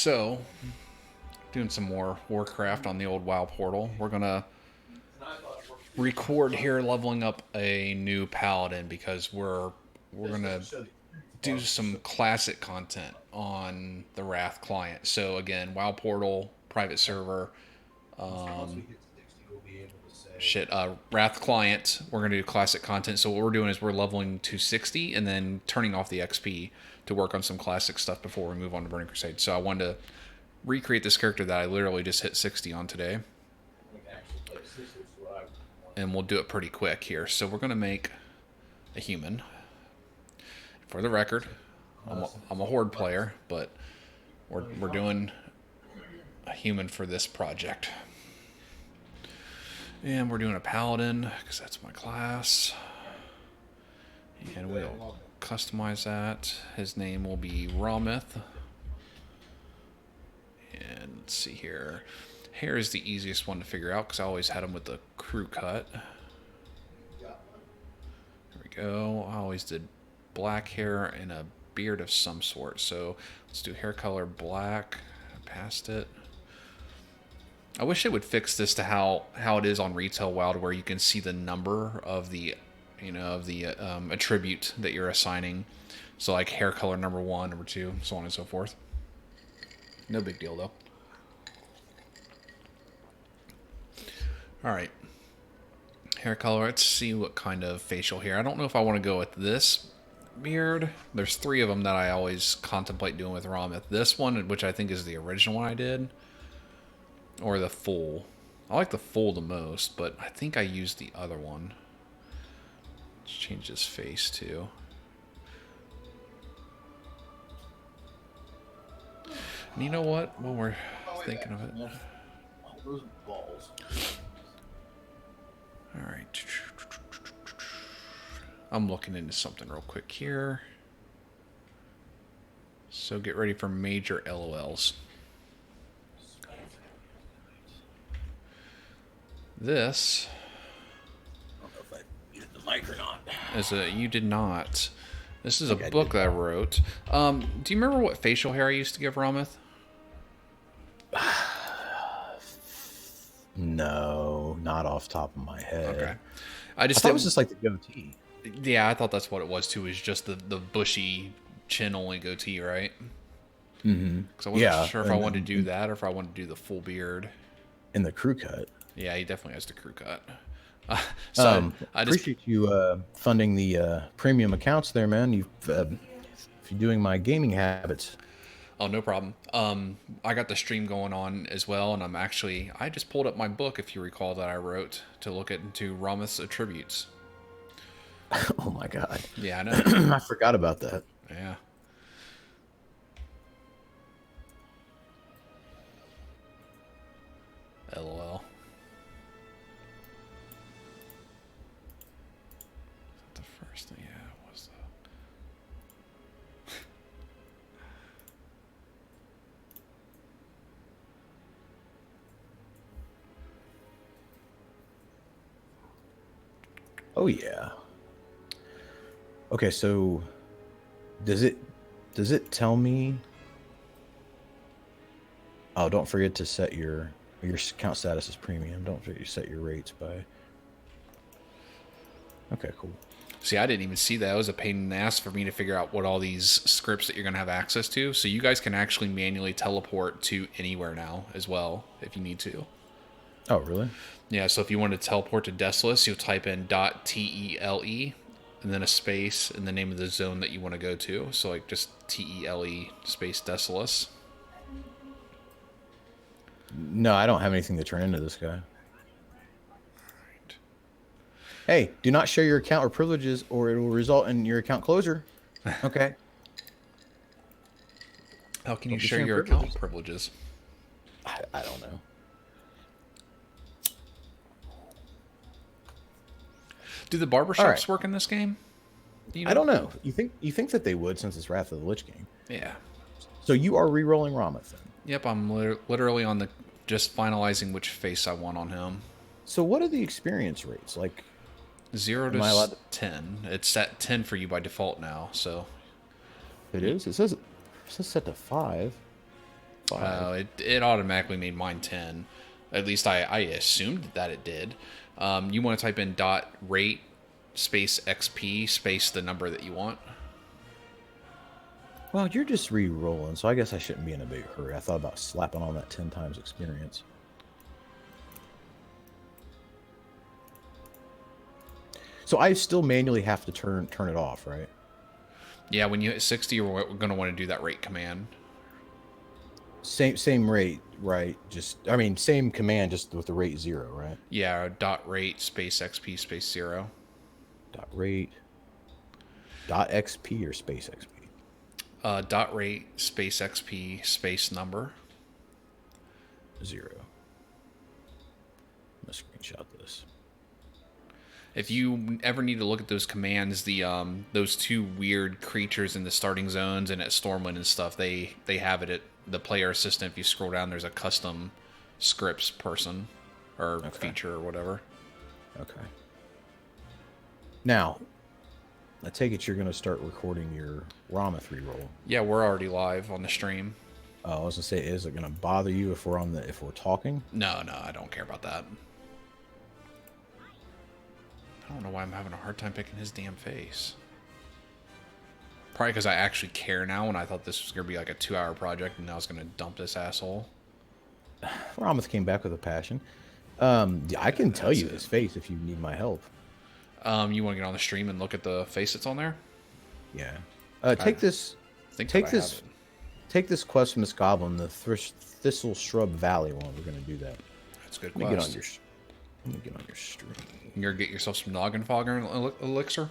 So, doing some more Warcraft on the old WoW portal. We're gonna record here, leveling up a new paladin because we're gonna do some classic content on the Wrath client. So again, WoW portal, private server, Wrath client. We're gonna do classic content. So what we're doing is we're leveling to 60 and then turning off the XP to work on some classic stuff before we move on to Burning Crusade. So I wanted to recreate this character that I literally just hit 60 on today. And we'll do it pretty quick here. So we're going to make a human. For the record, I'm a Horde player, but we're doing a human for this project. And we're doing a paladin, because that's my class. And we'll customize that. His name will be Ramith. And let's see here. Hair is the easiest one to figure out because I always had him with the crew cut. There we go. I always did black hair and a beard of some sort. So let's do hair color black. Past it. I wish it would fix this to how it is on Retail WoW, where you can see the number of the attribute that you're assigning. So like hair color number 1, number 2, so on and so forth. No big deal though. Alright. Hair color. Let's see what kind of facial hair. I don't know if I want to go with this beard. There's 3 of them that I always contemplate doing with Ramith. This one, which I think is the original one I did. Or the full. I like the full the most, but I think I used the other one. Let's change his face too. And you know what? While we're thinking of it. Those balls. Alright. I'm looking into something real quick here. So get ready for major LOLs. This I don't know if I muted the mic or not. you did not. This is a book that I wrote. Do you remember what facial hair I used to give Ramith? No, not off the top of my head. Okay. I thought it was just like the goatee. Yeah, I thought that's what it was too. Is just the bushy chin only goatee, right? Mm-hmm. Because I wasn't sure if I wanted to do that or if I wanted to do the full beard. And the crew cut. Yeah, he definitely has the crew cut. I appreciate you funding the premium accounts there, man. If you're doing my gaming habits. Oh, no problem. I got the stream going on as well, and I just pulled up my book, if you recall, that I wrote to look into Ramith's attributes. Oh my god. Yeah, I know. I forgot about that. Yeah. LOL. The first thing, yeah, it was Oh yeah. Okay, so does it tell me? Oh, don't forget to set your account status as premium. Don't forget to set your rates by. Okay, cool. See, I didn't even see that. It was a pain in the ass for me to figure out what all these scripts that you're going to have access to. So you guys can actually manually teleport to anywhere now as well, if you need to. Oh, really? Yeah, so if you want to teleport to Desolus, you'll type in .tele and then a space and the name of the zone that you want to go to. So like just TELE space Desolus. No, I don't have anything to turn into this guy. Hey, do not share your account or privileges or it will result in your account closure. Okay. How can you share your account privileges? I don't know. Do the barbershops work in this game? You know? I don't know. You think that they would since it's Wrath of the Lich game. Yeah. So you are re-rolling Ramith then? Yep, I'm literally on just finalizing which face I want on him. So what are the experience rates? Like 0 to 10. It's at 10 for you by default now, so. It is? It says set to 5. 5. It automatically made mine 10. At least I assumed that it did. You want to type in .rate space XP space the number that you want. Well, you're just re-rolling, so I guess I shouldn't be in a big hurry. I thought about slapping on that 10 times experience. So I still manually have to turn it off, right? Yeah, when you hit 60, you're going to want to do that rate command. Same rate, right? Same command, just with the rate 0, right? Yeah, .rate space XP space 0. .rate .xp or space XP? .rate space XP space number 0. I'm gonna screenshot this. If you ever need to look at those commands, those two weird creatures in the starting zones and at Stormwind and stuff, they have it at the player assistant. If you scroll down, there's a custom scripts person or feature or whatever. Okay. Now, I take it you're going to start recording your Rameth reroll. Yeah, we're already live on the stream. I was gonna say, is it going to bother you if we're talking? No, I don't care about that. I don't know why I'm having a hard time picking his damn face. Probably because I actually care now, and I thought this was going to be like a 2-hour project, and I was going to dump this asshole. Rameth came back with a passion. I can tell you his face if you need my help. You want to get on the stream and look at the face that's on there? Yeah. Take this quest from this goblin, the Thistle Shrub Valley one. We're going to do that. That's a good quest. Let me get on your stream. You're going to get yourself some noggin fogger elixir?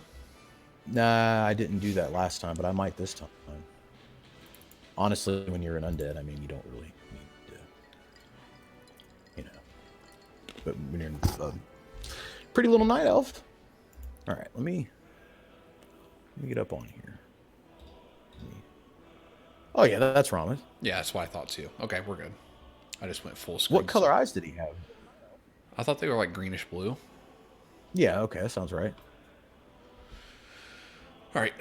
Nah, I didn't do that last time, but I might this time. Honestly, when you're an undead, I mean, you don't really need to, But when you're a pretty little night elf. All right, let me get up on here. Oh yeah, that's Rameth. Yeah, that's what I thought too. Okay, we're good. I just went full screen. What color eyes did he have? I thought they were like greenish blue. Yeah, okay, that sounds right. All right,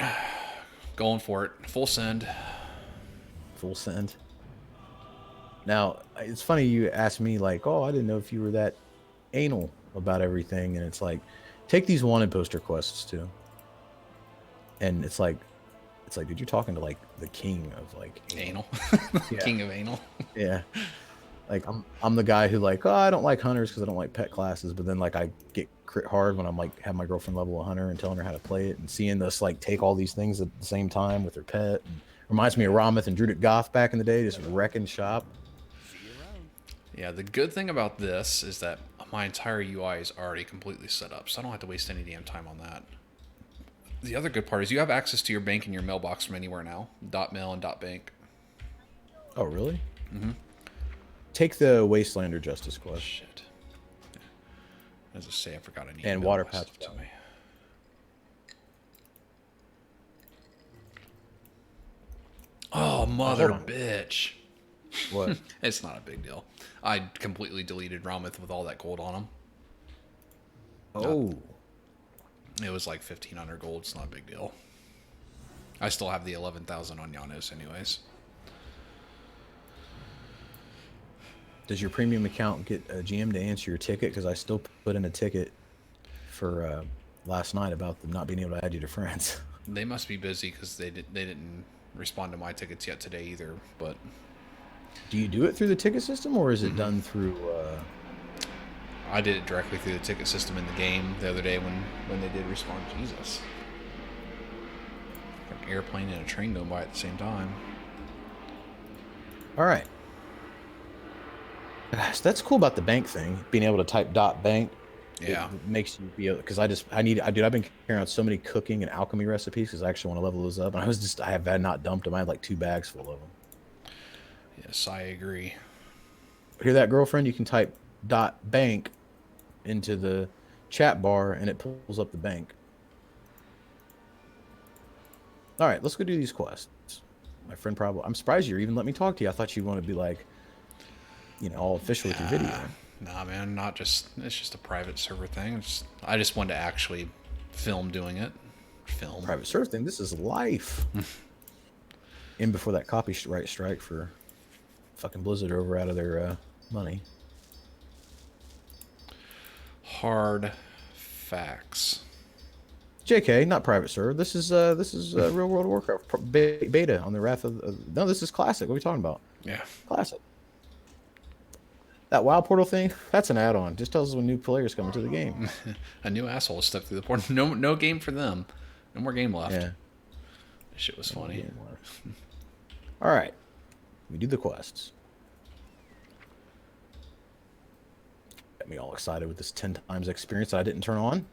going for it. Full send. Full send. Now, it's funny you asked me, like, oh, I didn't know if you were that anal about everything. And it's like, take these wanted poster quests, too. And it's like, dude, you're talking to, like, the king of, like... Anal. King of anal. Yeah. Like, I'm the guy who, like, oh, I don't like hunters because I don't like pet classes. But then, like, I get crit hard when I'm, like, have my girlfriend level a hunter and telling her how to play it. And seeing this, like, take all these things at the same time with her pet. And reminds me of Rameth and Druidic Goth back in the day, just wrecking shop. Yeah, the good thing about this is that my entire UI is already completely set up, so I don't have to waste any damn time on that. The other good part is you have access to your bank and your mailbox from anywhere now. .mail and .bank. Oh, really? Mm-hmm. Take the Wastelander Justice quest. Shit. As I say, I forgot I need and Water Path to me. Oh, mother bitch. What? It's not a big deal. I completely deleted Rameth with all that gold on him. Oh. It was like 1,500 gold. It's not a big deal. I still have the 11,000 on Janos anyways. Does your premium account get a GM to answer your ticket? Because I still put in a ticket for last night about them not being able to add you to friends. They must be busy because they didn't respond to my tickets yet today either. But do you do it through the ticket system or is it done through? I did it directly through the ticket system in the game the other day when they did respond. Jesus, an airplane and a train going by at the same time. All right. Gosh, that's cool about the bank thing. Being able to type .bank. Yeah. It makes you be able, because I've been carrying out so many cooking and alchemy recipes because I actually want to level those up. And I have not dumped them. I had like 2 bags full of them. Yes, I agree. Hear that, girlfriend? You can type .bank into the chat bar and it pulls up the bank. All right, let's go do these quests. My friend probably, I'm surprised you even let me talk to you. I thought you wanted to be like, all official with your video. Nah, man, it's just a private server thing. I just wanted to actually film doing it. Private server thing. This is life. In before that copyright strike for fucking Blizzard over out of their money. Hard facts. JK, not private server. This is Real World Warcraft beta on the Wrath of. No, this is classic. What are we talking about? Yeah. Classic. That WoW portal thing, that's an add-on. Just tells us when new players come into the game. A new asshole stuck through the portal. No game for them. No more game left. Yeah. This shit was funny. All right. We do the quests. Got me all excited with this 10 times experience that I didn't turn on.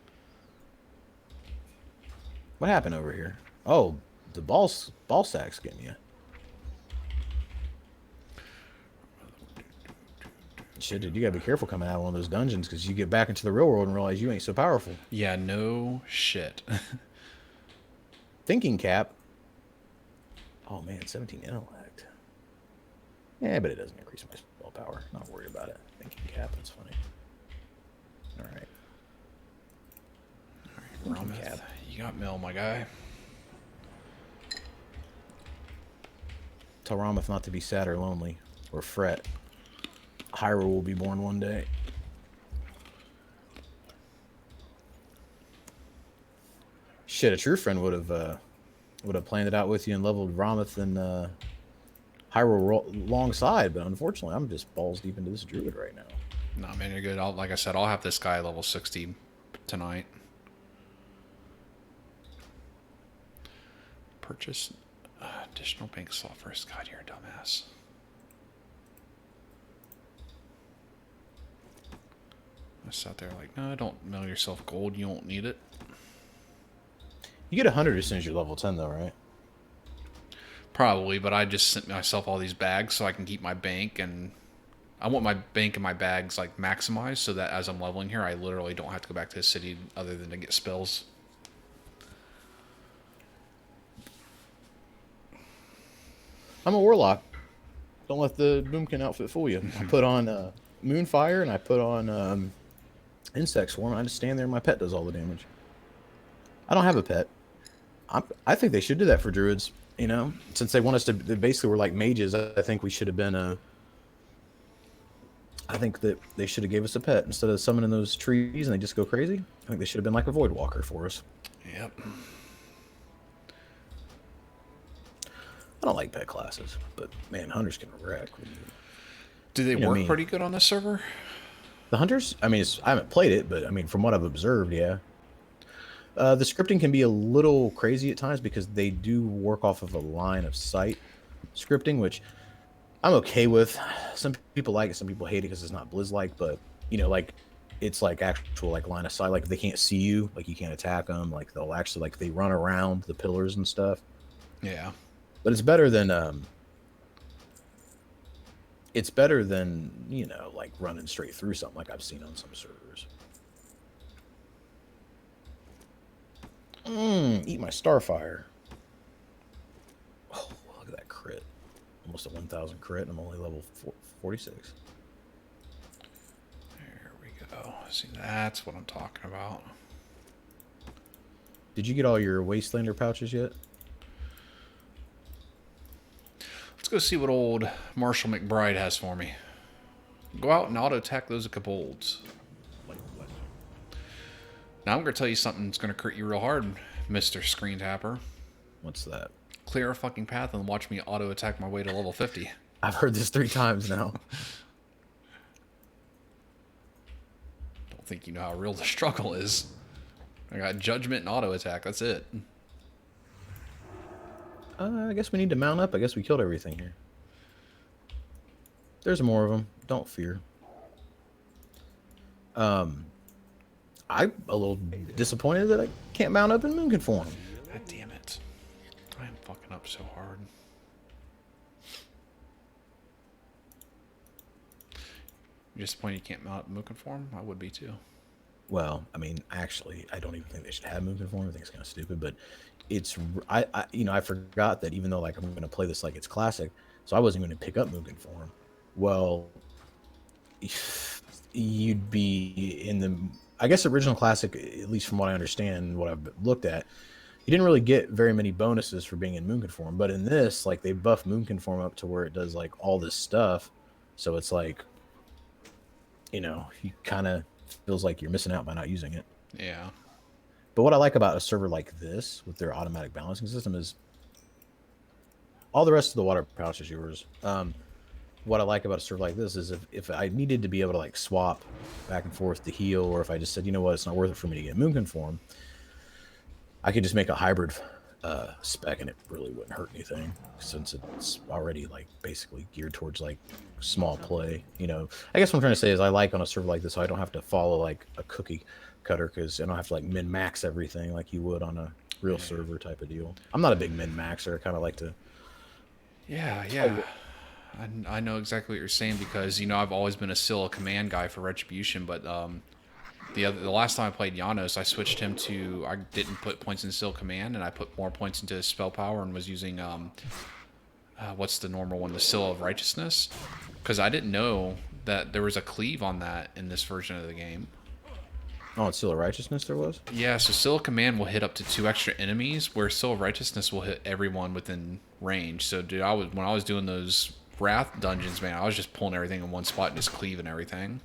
What happened over here? Oh, the ball sack's getting you. Shit, dude, you gotta be careful coming out of one of those dungeons because you get back into the real world and realize you ain't so powerful. Yeah, no shit. Thinking cap. Oh man, 17 intellect. Yeah, but it doesn't increase my spell power. Not worried about it. Thinking cap, that's funny. All right. Rameth, cap. You got mail, my guy. Tell Rameth not to be sad or lonely or fret. Hyrule will be born one day. Shit, a true friend would have planned it out with you and leveled Rameth and Hyrule alongside, but unfortunately, I'm just balls deep into this druid right now. Nah, man, you're good. Like I said, I'll have this guy level 60 tonight. Purchase additional bank slot first. God, you're a dumbass. I sat there like, no, don't mail yourself gold. You won't need it. You get 100 as soon as you're level 10, though, right? Probably, but I just sent myself all these bags so I can keep my bank, and I want my bank and my bags like maximized so that as I'm leveling here, I literally don't have to go back to the city other than to get spells. I'm a warlock. Don't let the Boomkin outfit fool you. I put on Moonfire and I put on Insect Swarm. I just stand there and my pet does all the damage. I don't have a pet. I think they should do that for druids. You know, since they want us to, they basically we're like mages. I think we should have been I think that they should have gave us a pet instead of summoning those trees and they just go crazy. I think they should have been like a Void Walker for us. Yep. I don't like pet classes, but man, hunters can wreck. Do they work pretty good on this server? The hunters? I mean, I haven't played it, but I mean, from what I've observed, yeah. The scripting can be a little crazy at times because they do work off of a line of sight scripting, which I'm okay with. Some people like it, some people hate it because it's not Blizz-like, but you know, like it's like actual like line of sight. Like if they can't see you, like you can't attack them. Like they'll actually like they run around the pillars and stuff. Yeah, but it's better than you know, like running straight through something like I've seen on some servers. Eat my Starfire. Oh, look at that crit. Almost a 1,000 crit, and I'm only level 46. There we go. See, that's what I'm talking about. Did you get all your Wastelander pouches yet? Let's go see what old Marshall McBride has for me. Go out and auto-attack those kobolds. Now I'm going to tell you something that's going to hurt you real hard, Mr. Screen Tapper. What's that? Clear a fucking path and watch me auto-attack my way to level 50. I've heard this 3 times now. Don't think you know how real the struggle is. I got Judgment and auto-attack. That's it. I guess we need to mount up. I guess we killed everything here. There's more of them. Don't fear. I'm a little disappointed that I can't mount up in Moonkin form. God damn it. I am fucking up so hard. You're disappointed you can't mount up in Moonkin form? I would be too. Well, I mean, actually, I don't even think they should have Moonkin form. I think it's kind of stupid, but it's I forgot that even though like I'm going to play this like it's classic, so I wasn't going to pick up Moonkin form. Well, you'd be in the, I guess, original classic, at least from what I understand, what I've looked at, you didn't really get very many bonuses for being in moon conform, but in this, like they buff moon conform up to where it does like all this stuff. So it's like, you know, you kind of feels like you're missing out by not using it. Yeah. But what I like about a server like this with their automatic balancing system is all the rest of the water pouch is yours. What I like about a server like this is if I needed to be able to like swap back and forth to heal, or if I just said, you know what, it's not worth it for me to get moon conform, I could just make a hybrid spec and it really wouldn't hurt anything since it's already like basically geared towards like small play. You know, I guess what I'm trying to say is I like on a server like this so I don't have to follow like a cookie cutter because I don't have to like min max everything like you would on a real server type of deal. I'm not a big min maxer. I kind of like to. Yeah. I know exactly what you're saying because, you know, I've always been a Scylla command guy for Retribution, but the last time I played Janos, I switched him to, I didn't put points in Scylla command, and I put more points into his spell power and was using, what's the normal one, the Scylla of Righteousness, because I didn't know that there was a cleave on that in this version of the game. Oh, it's Scylla Righteousness there was? Yeah, so Scylla command will hit up to 2 extra enemies, where Scylla Righteousness will hit everyone within range. So, dude, when I was doing those Wrath dungeons, man, I was just pulling everything in one spot and just cleaving everything.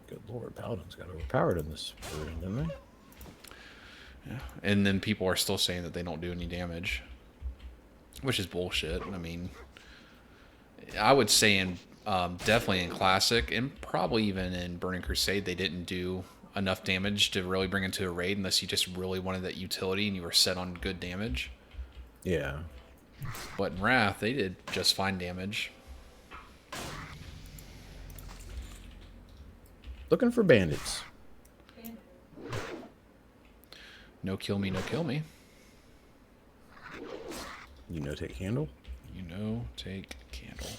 Good lord, Paladins got overpowered in this version, didn't they? Yeah, and then people are still saying that they don't do any damage, which is bullshit. I mean, I would say in definitely in Classic and probably even in Burning Crusade, they didn't do enough damage to really bring into a raid unless you just really wanted that utility and you were set on good damage. Yeah. But in Wrath, they did just fine damage. Looking for bandits. No kill me, no kill me. You know, take candle. You know, take candle.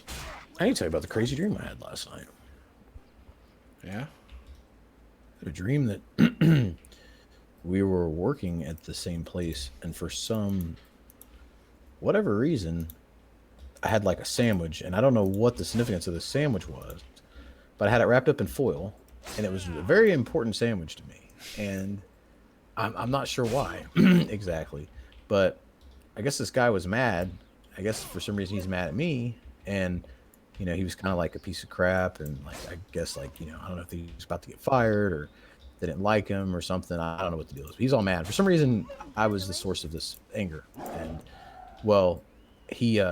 I need to tell you about the crazy dream I had last night. Yeah? I had a dream that we were working at the same place, and for whatever reason, I had like a sandwich, and I don't know what the significance of the sandwich was, but I had it wrapped up in foil, and it was a very important sandwich to me, and I'm not sure why exactly, but I guess this guy was mad. I guess for some reason he's mad at me, and you know, he was kind of like a piece of crap, and like I guess like, you know, I don't know if he was about to get fired or they didn't like him or something. I don't know what the deal is. But he's all mad for some reason. I was the source of this anger, and well, he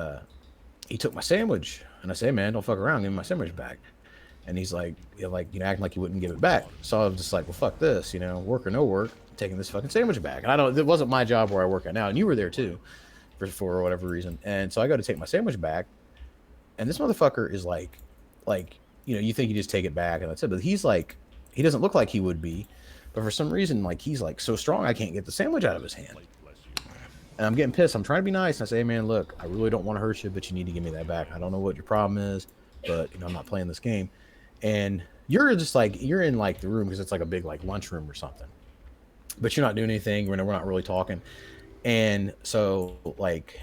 took my sandwich, and I say, hey, man, don't fuck around, give me my sandwich back. And he's like, you know, acting like he wouldn't give it back. So I was just like, well, fuck this, you know, work or no work, I'm taking this fucking sandwich back. And it wasn't my job where I work at now, and you were there too, for whatever reason. And so I go to take my sandwich back, and this motherfucker is like, you know, you think you just take it back and that's it, but he's like, he doesn't look like he would be, but for some reason, like, he's like so strong, I can't get the sandwich out of his hand. And I'm getting pissed. I'm trying to be nice. And I say, hey, man, look, I really don't want to hurt you, but you need to give me that back. I don't know what your problem is, but, you know, I'm not playing this game. And you're just like, you're in like the room because it's like a big like lunchroom or something, but you're not doing anything. We're not really talking. And so like,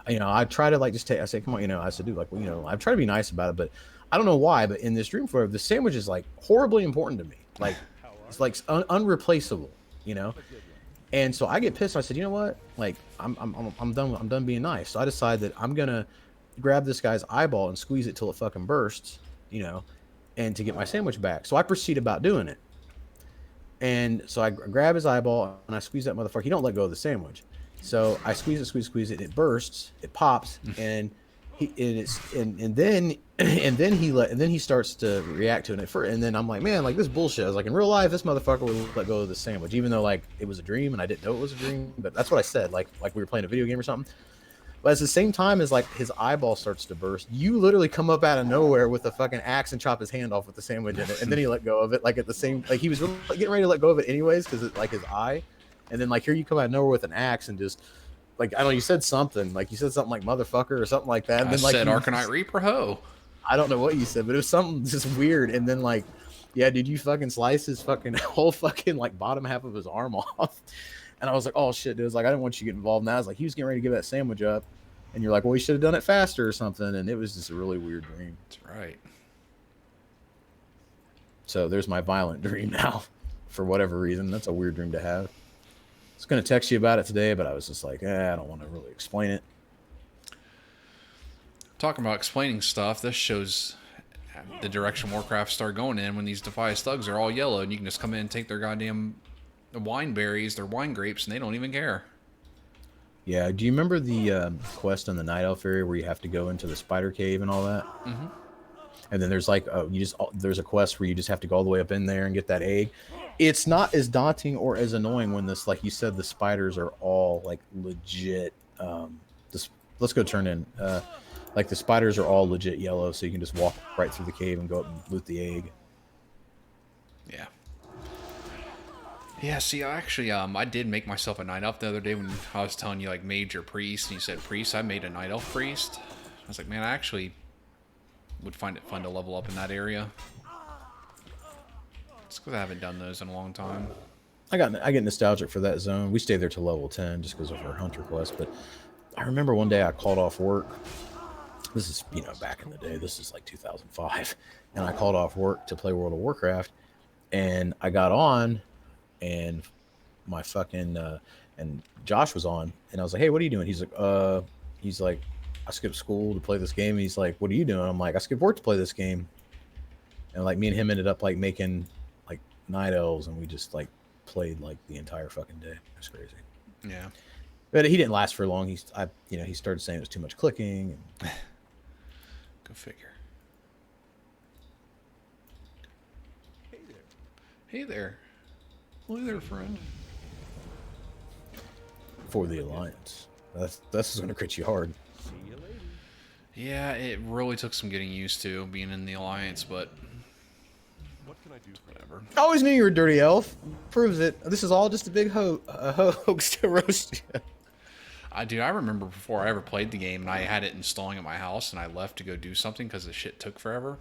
you know, I try to like just I say, come on, you know, I said, dude, like, well, you know, I try to be nice about it, but I don't know why, but in this dream for the sandwich is like horribly important to me. Like, it's like unreplaceable, you know? And so I get pissed. I said, you know what? Like, I'm done. I'm done being nice. So I decide that I'm gonna grab this guy's eyeball and squeeze it till it fucking bursts, you know, and to get my sandwich back. So I proceed about doing it. And so I grab his eyeball and I squeeze that motherfucker. He don't let go of the sandwich. So I squeeze it, and it bursts, it pops, and then he starts to react to it. And then I'm like, man, like, this bullshit. I was like, in real life, this motherfucker would let go of the sandwich, even though like it was a dream and I didn't know it was a dream. But that's what I said, like we were playing a video game or something. But at the same time as like his eyeball starts to burst, you literally come up out of nowhere with a fucking axe and chop his hand off with the sandwich in it, and then he let go of it. Like at the same, like he was really getting ready to let go of it anyways because it's like his eye. And then, like, here you come out of nowhere with an axe and just, like, I don't know, you said something like motherfucker or something like that. And I then, like, said Arcanite Reaper ho. I don't know what you said, but it was something just weird. And then, like, yeah, did you fucking slice his fucking whole fucking, like, bottom half of his arm off? And I was like, oh, shit, dude. I was like, I didn't want you to get involved in that. I was like, he was getting ready to give that sandwich up. And you're like, well, you should have done it faster or something. And it was just a really weird dream. That's right. So there's my violent dream now. For whatever reason. That's a weird dream to have. was gonna text you about it today, but I was just like, I don't want to really explain it. Talking about explaining stuff, this shows the direction Warcraft started going in when these Defias thugs are all yellow, and you can just come in and take their goddamn wine berries, their wine grapes, and they don't even care. Yeah. Do you remember the quest in the Night Elf area where you have to go into the spider cave and all that? Mm-hmm. And then there's like there's a quest where you just have to go all the way up in there and get that egg. It's not as daunting or as annoying when this, like you said, the spiders are all like legit. This let's go turn in. Like the spiders are all legit yellow, so you can just walk right through the cave and go up and loot the egg. Yeah. Yeah, see, I did make myself a night elf the other day when I was telling you, like, mage or priest, and you said priest. I made a night elf priest. I was like, man, I actually would find it fun to level up in that area. It's because I haven't done those in a long time. I get nostalgic for that zone. We stayed there till level 10 just because of our hunter quest. But I remember one day I called off work. This is, back in the day. This is like 2005. And I called off work to play World of Warcraft. And I got on, and my fucking and Josh was on, and I was like, "Hey, what are you doing?" He's like, "I skipped school to play this game." And he's like, "What are you doing?" I'm like, "I skipped work to play this game." And like me and him ended up like making like night elves, and we just like played like the entire fucking day. It was crazy. Yeah. But he didn't last for long. He started saying it was too much clicking. And... Go figure. Hey there. Hey there, friend. For the Alliance. That's going to crit you hard. Yeah, it really took some getting used to being in the Alliance, but what can I do? Whatever. I always knew you were a dirty elf. Proves it. This is all just a big hoax to roast you. Dude, I remember before I ever played the game, and I had it installing at my house, and I left to go do something because the shit took forever.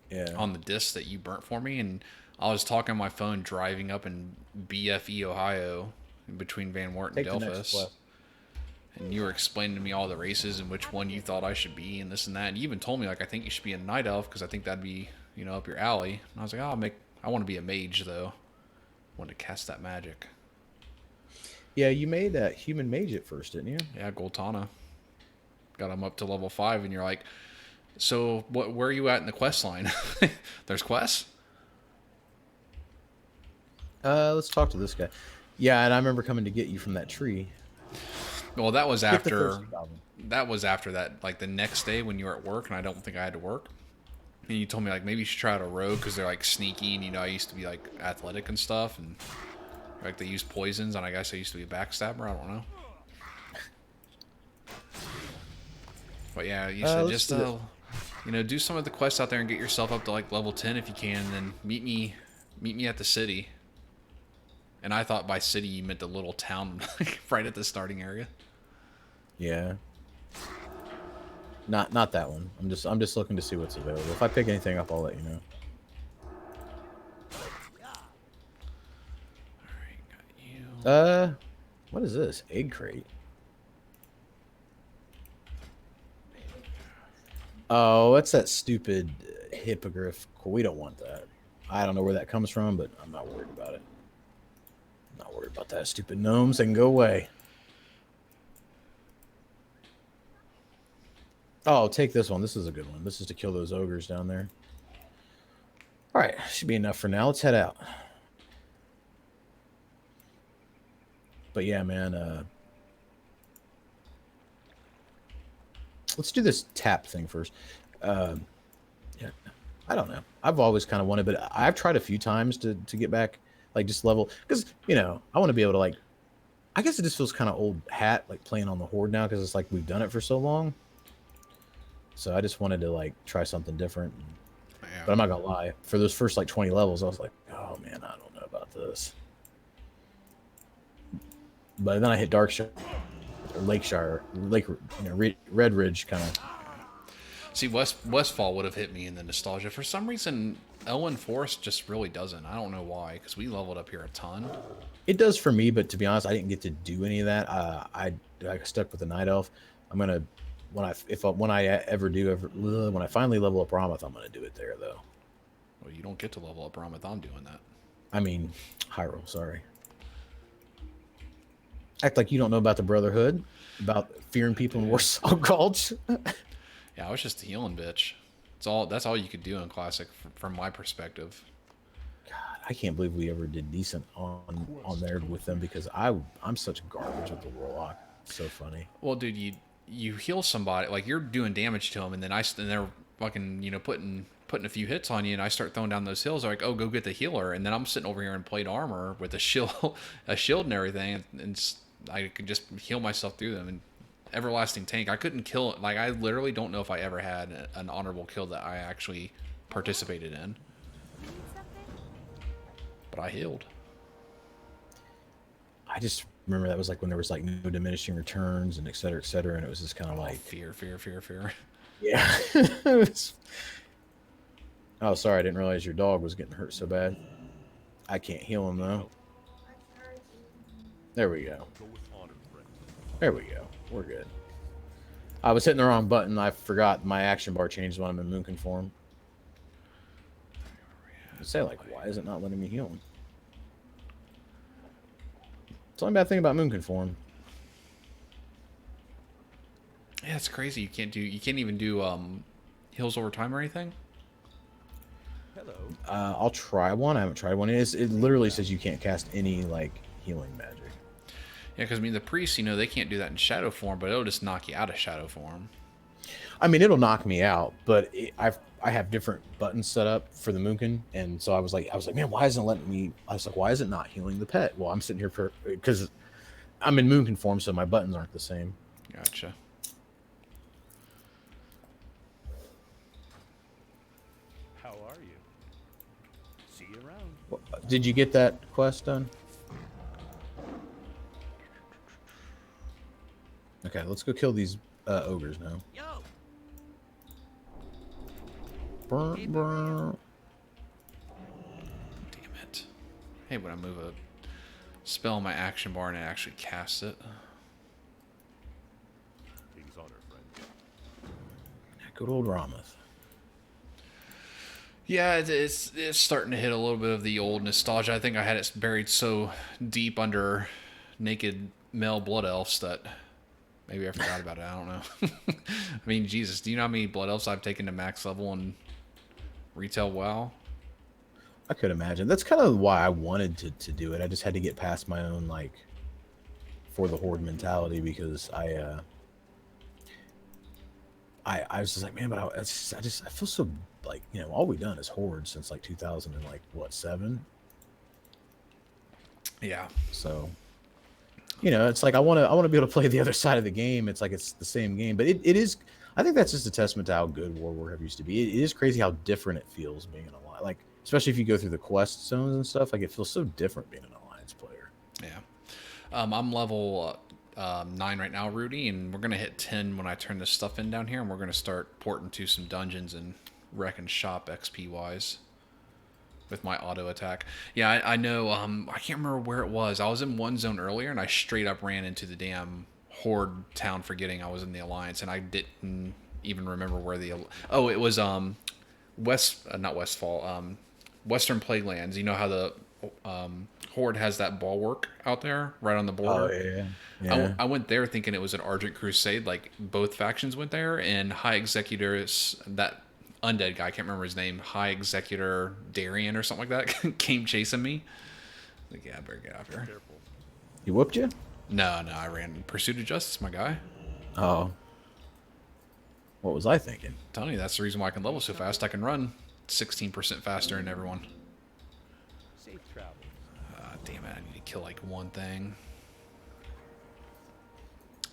Yeah. On the disc that you burnt for me, and I was talking on my phone driving up in BFE, Ohio, between Van Wert and Delphus. And you were explaining to me all the races and which one you thought I should be and this and that. And you even told me, like, I think you should be a night elf because I think that'd be, up your alley. And I was like, I want to be a mage, though. I want to cast that magic. Yeah, you made that human mage at first, didn't you? Yeah, Goltana. Got him up to level 5, and you're like, so where are you at in the quest line? There's quests? Let's talk to this guy. Yeah, and I remember coming to get you from that tree. Well, that was after that, like the next day when you were at work, and I don't think I had to work. And you told me, like, maybe you should try out a rogue because they're like sneaky, and I used to be like athletic and stuff, and like they use poisons, and I guess I used to be a backstabber. I don't know. But yeah, you said just do some of the quests out there and get yourself up to like level 10 if you can, and then meet me at the city. And I thought by city you meant the little town right at the starting area. Yeah. Not that one. I'm just looking to see what's available. If I pick anything up, I'll let you know. Alright, got you. What is this? Egg crate. Oh, what's that stupid hippogriff? We don't want that. I don't know where that comes from, but I'm not worried about it. I'm not worried about that. Stupid gnomes. They can go away. Oh, take this one. This is a good one. This is to kill those ogres down there. All right. Should be enough for now. Let's head out. But yeah, man. Let's do this tap thing first. Yeah, I don't know. I've always kind of wanted, but I've tried a few times to get back, like just level, because I want to be able to like. I guess it just feels kind of old hat, like playing on the horde now, because it's like we've done it for so long. So I just wanted to like try something different. Yeah. But I'm not gonna lie, for those first like 20 levels, I was like, oh man, I don't know about this. But then I hit Darkshire. Or Lakeshire, Red Ridge kind of. See, Westfall would have hit me in the nostalgia. For some reason, Elwyn Forest just really doesn't. I don't know why, because we leveled up here a ton. It does for me, but to be honest, I didn't get to do any of that. I stuck with the Night Elf. I'm gonna when I finally level up Rameth, I'm gonna do it there though. Well, you don't get to level up Rameth. I'm doing that. I mean, Hyrule. Sorry. Act like you don't know about the Brotherhood, about fearing people in Warsaw Gulch. Yeah, I was just a healing bitch. That's all you could do in Classic from my perspective. I can't believe we ever did decent on there with them because I'm such garbage with the Warlock. It's so funny. Well, dude, you heal somebody, like you're doing damage to them, and then they're fucking putting a few hits on you, and I start throwing down those heals. They're like, oh, go get the healer, and then I'm sitting over here in plate armor with a shield, a shield and everything, and I could just heal myself through them. And everlasting tank, I couldn't kill it. Like I literally don't know if I ever had an honorable kill that I actually participated in, but I healed. I just remember that was like when there was like no diminishing returns and et cetera, and it was just kind of like fear. Yeah. Oh, sorry, I didn't realize your dog was getting hurt so bad. I can't heal him though. There we go. Go with honor, friend. There we go. We're good. I was hitting the wrong button. I forgot my action bar changed when I'm in Moonkin form. I'd say like, why is it not letting me heal him? It's the only bad thing about Moonkin form. Yeah, it's crazy. You can't even do heals over time or anything. Hello. I'll try one. I haven't tried one. It literally says you can't cast any like healing magic. Yeah, because I mean the priests, they can't do that in shadow form, but it'll just knock you out of shadow form. I mean, it'll knock me out, but I have different buttons set up for the Moonkin, and so I was like, man, why isn't it letting me? I was like, why is it not healing the pet? Well, I'm sitting here because I'm in Moonkin form, so my buttons aren't the same. Gotcha. How are you? See you around. Well, did you get that quest done? Okay, let's go kill these ogres now. Yo. Brr, brr. Damn it. Hey, when I move a spell in my action bar and I actually cast it. King's honor, friend. Good old Ramath. Yeah, it's starting to hit a little bit of the old nostalgia. I think I had it buried so deep under naked male blood elves that maybe I forgot about it. I don't know. I mean, Jesus, do you know how many blood elves I've taken to max level in retail WoW? I could imagine. That's kind of why I wanted to do it. I just had to get past my own like for the horde mentality because I was just like, man, but I feel so like, all we've done is horde since like 2000 and like what, 7? Yeah. So it's like I want to be able to play the other side of the game. It's like it's the same game, but it is. I think that's just a testament to how good World of Warcraft used to be. It is crazy how different it feels being an alliance. Like especially if you go through the quest zones and stuff. Like it feels so different being an alliance player. Yeah. I'm level 9 right now, Rudy, and we're gonna hit 10 when I turn this stuff in down here, and we're gonna start porting to some dungeons and wrecking shop XP wise. With my auto attack. Yeah, I know. I can't remember where it was. I was in one zone earlier, and I straight up ran into the damn horde town, forgetting I was in the alliance, and I didn't even remember where the. Oh, it was not Westfall. Western Plaguelands. You know how the horde has that bulwark out there, right on the border. Oh yeah. I went there thinking it was an Argent Crusade. Like both factions went there, and High Executors that. Undead guy, I can't remember his name, High Executor Darian or something like that, came chasing me. Like, yeah, I better get out here. Careful. He whooped you? No, I ran in Pursuit of Justice, my guy. Oh. What was I thinking? I'm telling you, that's the reason why I can level so fast. I can run 16% faster than everyone. Safe travel. Damn it, I need to kill like one thing.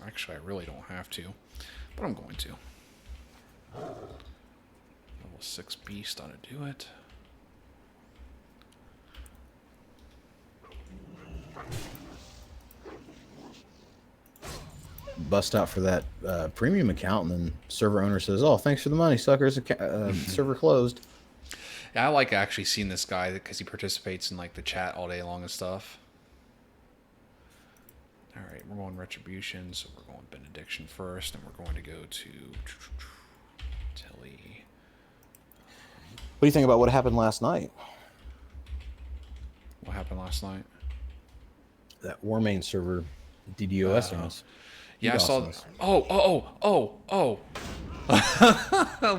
Actually, I really don't have to, but I'm going to. 6 beast on to do it. Bust out for that premium account, and then server owner says, "Oh, thanks for the money, suckers. Server closed." Yeah, I like actually seeing this guy because he participates in like the chat all day long and stuff. All right, we're going Retribution, so we're going Benediction first, and we're going to go to Tilly. What do you think about what happened last night? What happened last night? That Warmain server DDoSness. Yeah, I saw. DDoSness. Oh.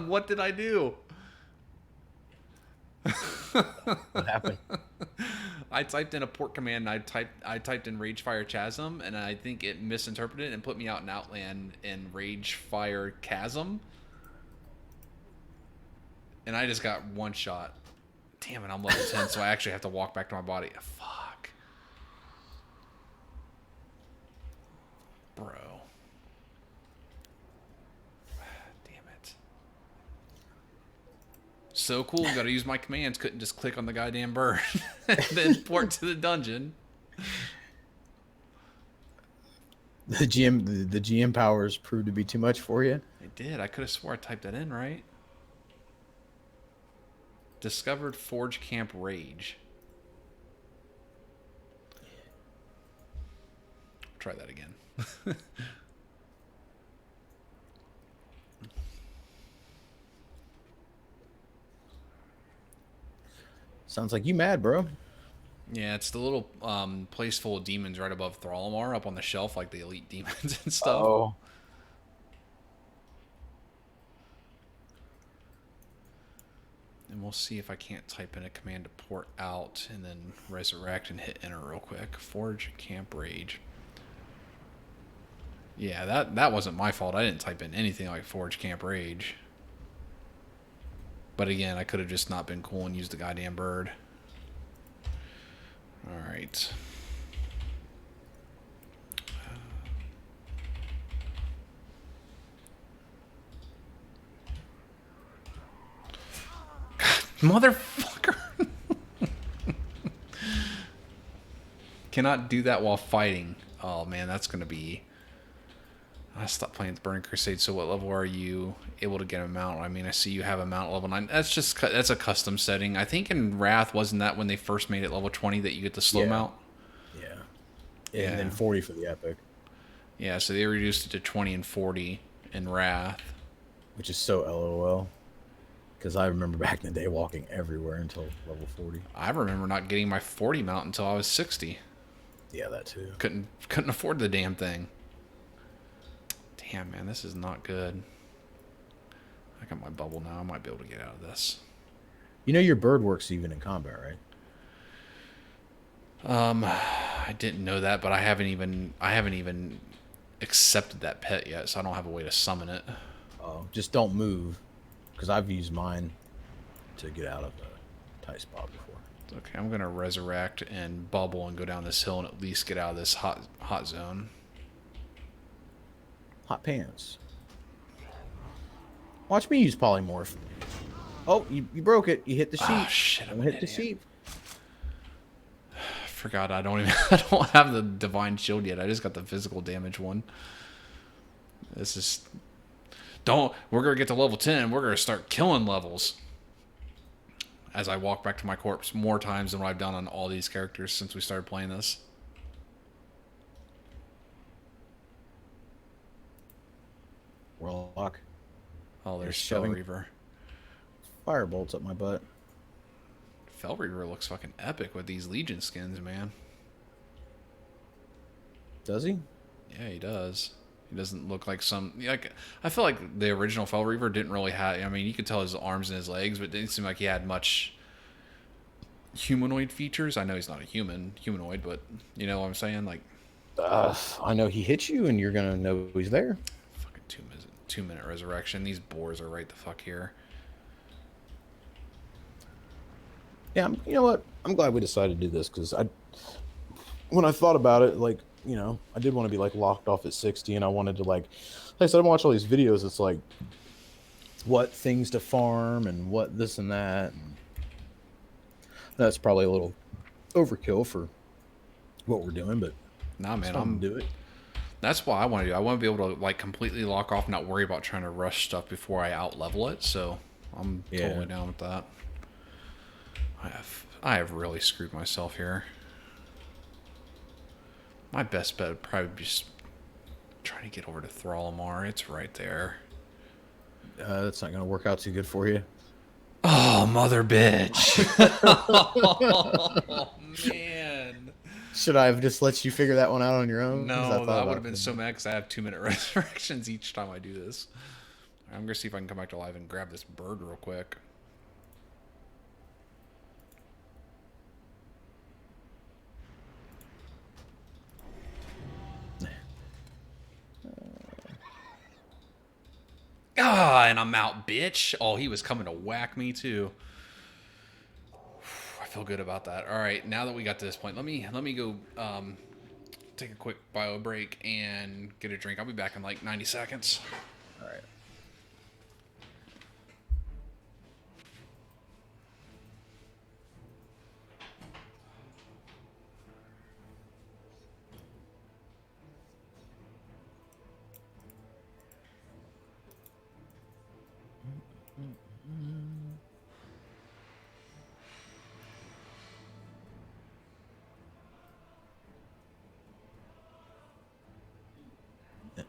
What did I do? What happened? I typed in a port command. And I typed in Ragefire Chasm, and I think it misinterpreted it and put me out in Outland in Ragefire Chasm. And I just got one shot. Damn it, I'm level 10, so I actually have to walk back to my body. Fuck. Bro. Damn it. So cool, gotta use my commands. Couldn't just click on the goddamn bird and then port to the dungeon. The GM powers proved to be too much for you. It did. I could have swore I typed that in, right? Discovered Forge Camp Rage. Try that again. Sounds like you mad, bro. Yeah, it's the little place full of demons right above Thrallamar up on the shelf, like the elite demons and stuff. Oh. And we'll see if I can't type in a command to port out and then resurrect and hit enter real quick. Forge Camp Rage. Yeah, that wasn't my fault. I didn't type in anything like Forge Camp Rage. But again, I could have just not been cool and used the goddamn bird. Alright. Motherfucker. Cannot do that while fighting. Oh man, that's gonna be. I stopped playing the Burning Crusade. So what level are you able to get a mount? I mean, I see you have a mount level 9. That's a custom setting. I think in Wrath, wasn't that when they first made it level 20 that you get the slow mount? Yeah. And then 40 for the epic. Yeah, so they reduced it to 20 and 40 in Wrath. Which is so LOL. Because I remember back in the day walking everywhere until level 40. I remember not getting my 40 mount until I was 60. Yeah, that too. Couldn't afford the damn thing. Damn, man, this is not good. I got my bubble now. I might be able to get out of this. You know your bird works even in combat, right? I didn't know that, but I haven't even accepted that pet yet, so I don't have a way to summon it. Oh, just don't move. Because I've used mine to get out of a tight spot before. Okay, I'm gonna resurrect and bubble and go down this hill and at least get out of this hot zone. Hot pants. Watch me use polymorph. Oh, you broke it. You hit the sheep. Oh shit! I'm hit the sheep. I forgot I don't have the divine shield yet. I just got the physical damage one. This is. We're gonna get to level 10. We're gonna start killing levels. As I walk back to my corpse more times than what I've done on all these characters since we started playing this. Warlock. Oh, there's You're Fell shoving- Reaver. Firebolts up my butt. Fell Reaver looks fucking epic with these Legion skins, man. Does he? Yeah, he does. He doesn't look like I feel like the original Fell Reaver didn't really have. I mean, you could tell his arms and his legs, but it didn't seem like he had much humanoid features. I know he's not a humanoid, but you know what I'm saying? Like, I know he hits you, and you're gonna know he's there. fucking 2-minute resurrection. These boars are right the fuck here. Yeah, you know what? I'm glad we decided to do this because when I thought about it, like, you know, I did want to be like locked off at 60, and I wanted to like I said, I watch all these videos. It's like what things to farm and what this and that. And that's probably a little overkill for what we're doing, but Nah, man, I'm do it. That's what I want to do. I want to be able to like completely lock off, and not worry about trying to rush stuff before I out level it. So I'm totally down with that. I have really screwed myself here. My best bet would probably be just trying to get over to Thrallamar. It's right there. That's not going to work out too good for you. Oh, mother bitch. Oh, man. Should I have just let you figure that one out on your own? 'Cause I No, thought that would about have been so mad because I have 2-minute resurrections each time I do this. I'm going to see if I can come back to life and grab this bird real quick. Ah, and I'm out, bitch. Oh, he was coming to whack me too. I feel good about that. All right, now that we got to this point, let me go take a quick bio break and get a drink. I'll be back in like 90 seconds. All right.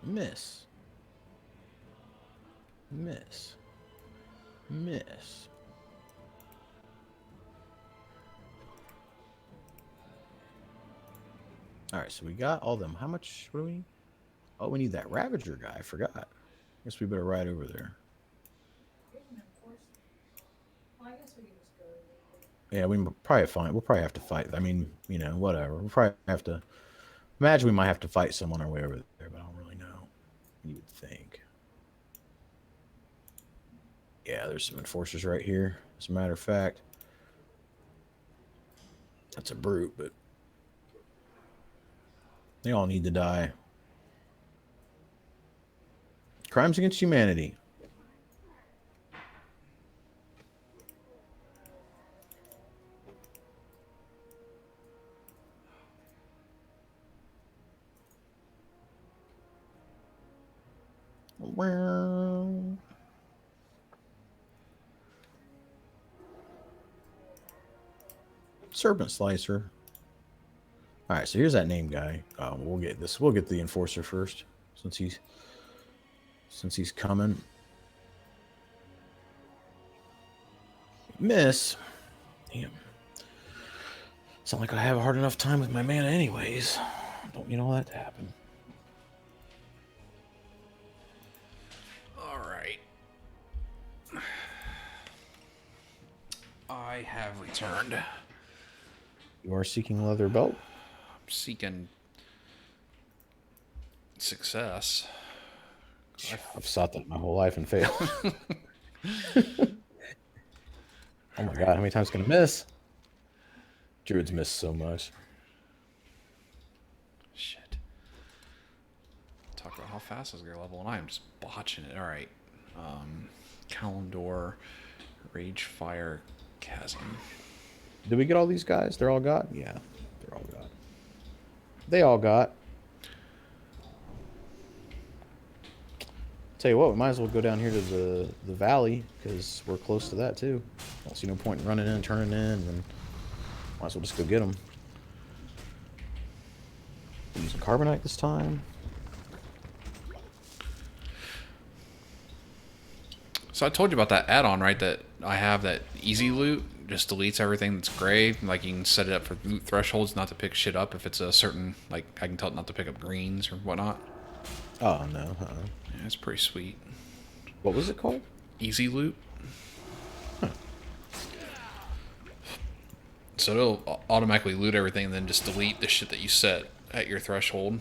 Miss. Miss. Miss. All right, so we got all them. How much? What do we need? Oh, we need that Ravager guy. I forgot. Guess we better ride over there. Yeah, we probably find. We'll probably have to fight. I mean, you know, whatever. We'll probably have to. Imagine we might have to fight someone on our way over there, but I don't really know. You would think. Yeah, there's some enforcers right here. As a matter of fact, that's a brute, but they all need to die. Crimes against humanity. Serpent Slicer. All right, so here's that name guy. We'll get this. We'll get the enforcer first, since he's coming. Miss. Damn. Sound like I have a hard enough time with my mana anyways. Don't need all that to happen. All right. I have returned. You are seeking leather belt? I'm seeking success. I've sought that my whole life and failed. Oh my god, how many times can I miss? Druids miss so much. Shit. Talk about how fast I was going to level, and I am just botching it. All right. Kalimdor, Rage Fire, Chasm. Did we get all these guys? They're all got? Yeah, they're all got. They all got. Tell you what, we might as well go down here to the valley, because we're close to that too. I don't see no point in running in, turning in, and might as well just go get them. Using carbonite this time. So I told you about that add-on, right? That I have, that easy loot just deletes everything that's gray. Like, you can set it up for loot thresholds not to pick shit up if it's a certain, like, I can tell it not to pick up greens or whatnot. Oh no. Yeah, it's pretty sweet. What was it called? Easy loot. Huh. So it'll automatically loot everything and then just delete the shit that you set at your threshold.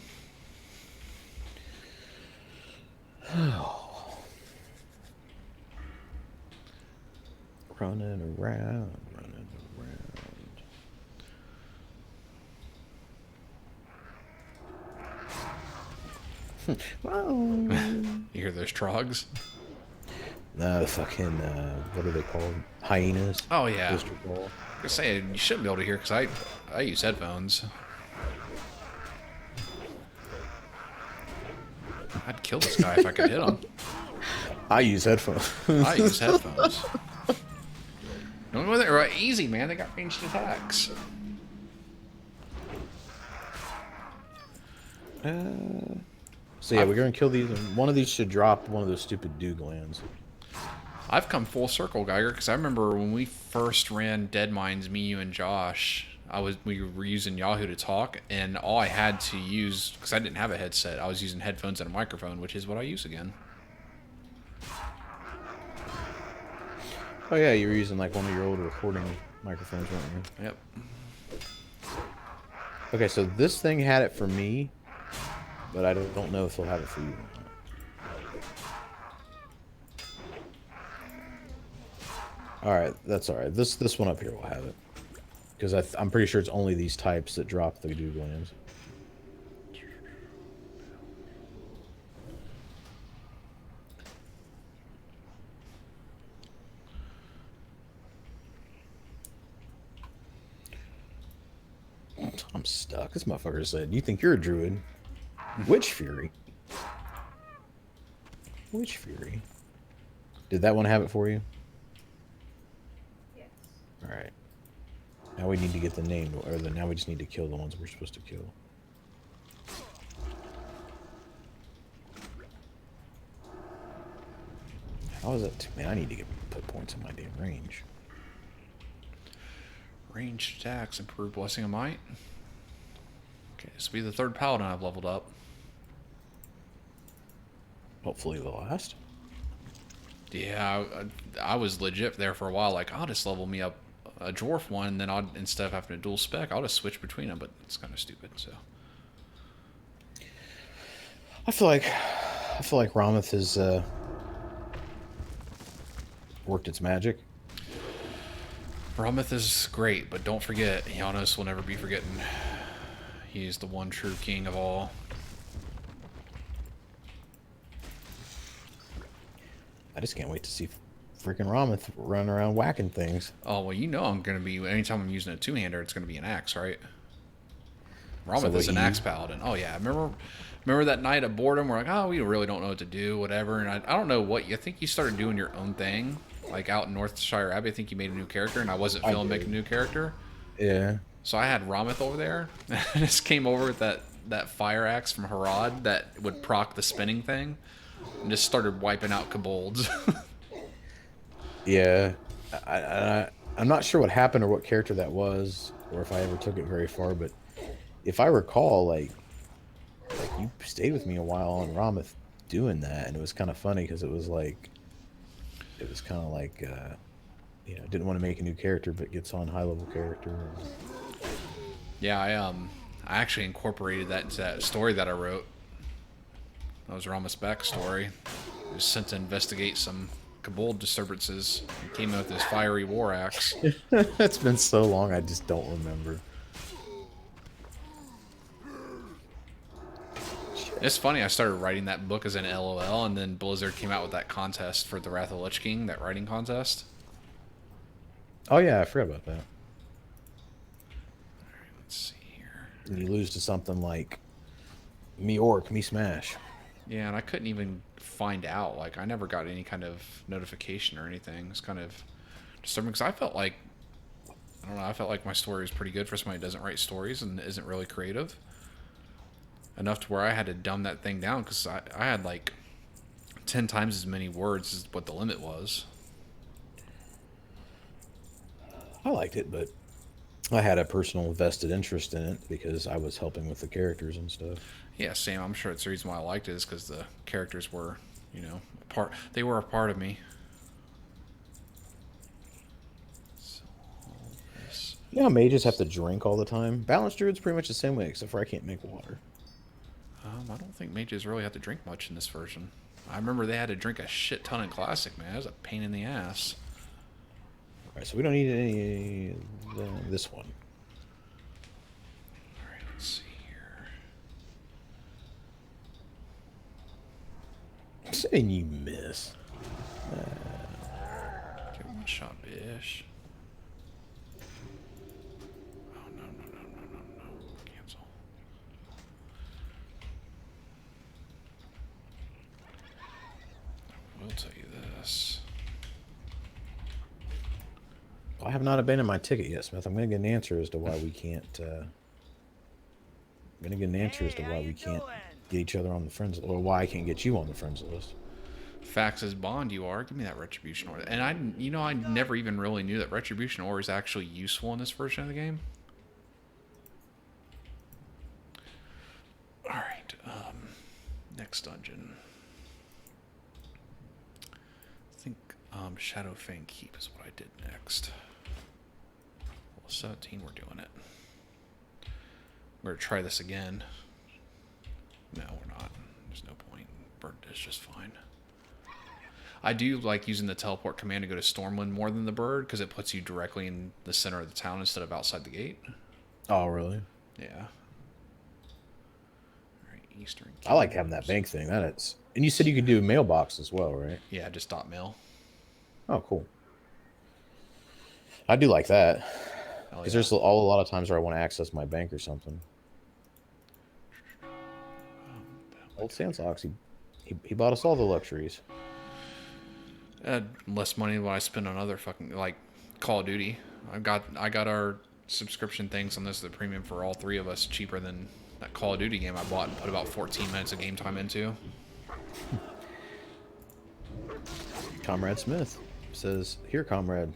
Running around. You hear those trogs? No, fucking, what are they called? Hyenas? Oh, yeah. Blister ball. I was saying, you shouldn't be able to hear because I use headphones. I'd kill this guy if I could hit him. I use headphones. I use headphones. Don't go there. Right, easy, man. They got ranged attacks. So yeah, we're gonna kill these, and one of these should drop one of those stupid dew glands. I've come full circle, Geiger, because I remember when we first ran Dead Mines, me, you, and Josh, We were using Yahoo to talk, and all I had to use, because I didn't have a headset, I was using headphones and a microphone, which is what I use again. Oh yeah, you were using like one of your old recording microphones, weren't you? Yep. Okay, so this thing had it for me, but I don't know if they'll have it for you. All right, that's all right. This one up here will have it, because I'm pretty sure it's only these types that drop the dude Williams. I'm stuck. This motherfucker said, "You think you're a druid? Witch Fury? Witch Fury? Did that one have it for you?" Yes. All right. Now we need to get the name, or now we just need to kill the ones we're supposed to kill. How is that? Man, I need to put points in my damn range. Ranged attacks, improved Blessing of Might. Okay, this will be the third paladin I've leveled up. Hopefully the last. Yeah, I was legit there for a while. Like, I'll just level me up a dwarf one, and then instead of having to dual spec, I'll just switch between them. But it's kind of stupid. So I feel like Rameth has worked its magic. Ramith is great, but don't forget, Giannis will never be forgotten. He's the one true king of all. I just can't wait to see freaking Rameth running around whacking things. Oh, well, you know I'm going to be, anytime I'm using a two-hander, it's going to be an axe, right? Ramith is an axe paladin. Oh, yeah. Remember that night at boredom? We're like, oh, we really don't know what to do, whatever. And I don't know what, I think you started doing your own thing. Like out in Northshire Abbey, I think you made a new character, and I wasn't feeling making a new character. Yeah. So I had Ramith over there. I just came over with that fire axe from Harad that would proc the spinning thing, and just started wiping out kobolds. Yeah. I'm not sure what happened or what character that was, or if I ever took it very far, but if I recall, like you stayed with me a while on Rameth doing that, and it was kind of funny because it was kind of like didn't want to make a new character but gets on high level character. Yeah, I actually incorporated that into that story that I wrote. That was Ramith's backstory. He was sent to investigate some kobold disturbances and came out with his fiery war axe. It's been so long, I just don't remember. It's funny, I started writing that book as an LOL, and then Blizzard came out with that contest for the Wrath of the Lich King, that writing contest. Oh yeah, I forgot about that. Alright, let's see here. And you lose to something like me orc, me smash. Yeah, and I couldn't even find out. Like, I never got any kind of notification or anything. It's kind of disturbing, because I felt like my story was pretty good for somebody who doesn't write stories and isn't really creative. Enough to where I had to dumb that thing down, because I had like 10 times as many words as what the limit was. I liked it, but I had a personal vested interest in it because I was helping with the characters and stuff. Yeah, same. I'm sure it's the reason why I liked it is because the characters were, they were a part of me. So, Yeah, mages have to drink all the time. Balanced druid's pretty much the same way, except for I can't make water. I don't think mages really have to drink much in this version. I remember they had to drink a shit ton in Classic, man. It was a pain in the ass. Alright, so we don't need any this one. Alright, let's see here. I'm saying you miss. Get one shot, bish. Oh, no. Cancel. I will tell you this. I have not abandoned my ticket yet, Smith. I'm going to get an answer as to why we can't. I'm going to get an answer as to why we can't get each other on the friends list, or why I can't get you on the friends list. Fax is bond, you are. Give me that Retribution Ore. And I never even really knew that Retribution Ore is actually useful in this version of the game. next dungeon? I think Shadowfang Keep is what I did next. Well, 17, we're doing it. We're going to try this again. No, we're not. There's no point. Bird is just fine. I do like using the teleport command to go to Stormwind more than the bird because it puts you directly in the center of the town instead of outside the gate. Oh, really? Yeah. All right, Eastern. I like having that bank thing. That is. And you said you could do mailbox as well, right? Yeah, just dot mail. Oh, cool. I do like that. Because there's a lot of times where I want to access my bank or something. Old Sandsawks, he bought us all the luxuries. Less money than what I spend on other fucking like Call of Duty. I got our subscription things on this, the premium for all three of us, cheaper than that Call of Duty game I bought and put about 14 minutes of game time into. Comrade Smith says, "Here, comrade."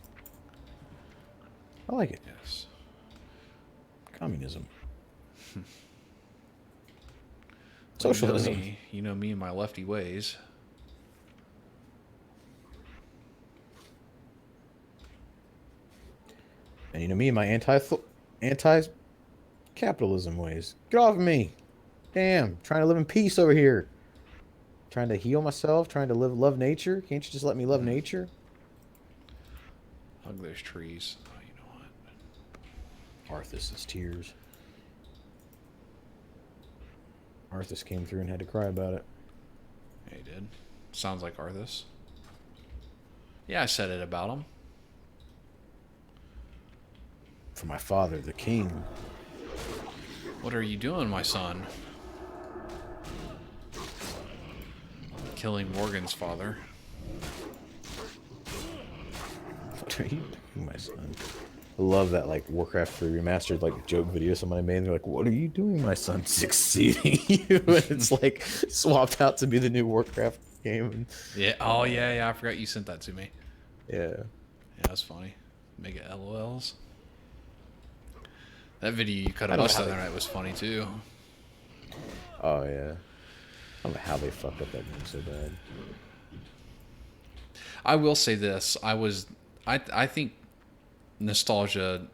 I like it. Yes. Communism. Socialism. You know me and my lefty ways. And you know me and my anti-capitalism ways. Get off of me. Damn, trying to live in peace over here. Trying to heal myself, trying to love nature. Can't you just let me love nature? Hug those trees. Oh, you know what? Arthas's tears. Arthas came through and had to cry about it. Yeah, he did. Sounds like Arthas. Yeah, I said it about him. For my father, the king. What are you doing, my son? Killing Morgan's father. What are you doing, my son? I love that, like, Warcraft 3 remastered, like, joke video somebody made. And they're like, what are you doing, my son? Succeeding you. And it's, like, swapped out to be the new Warcraft game. Yeah. Oh, yeah. I forgot you sent that to me. Yeah. Yeah, that's funny. Make it LOLs. That video you cut of us the other night was funny, too. Oh, yeah. I don't know how they fucked up that game so bad. I will say this. I think nostalgia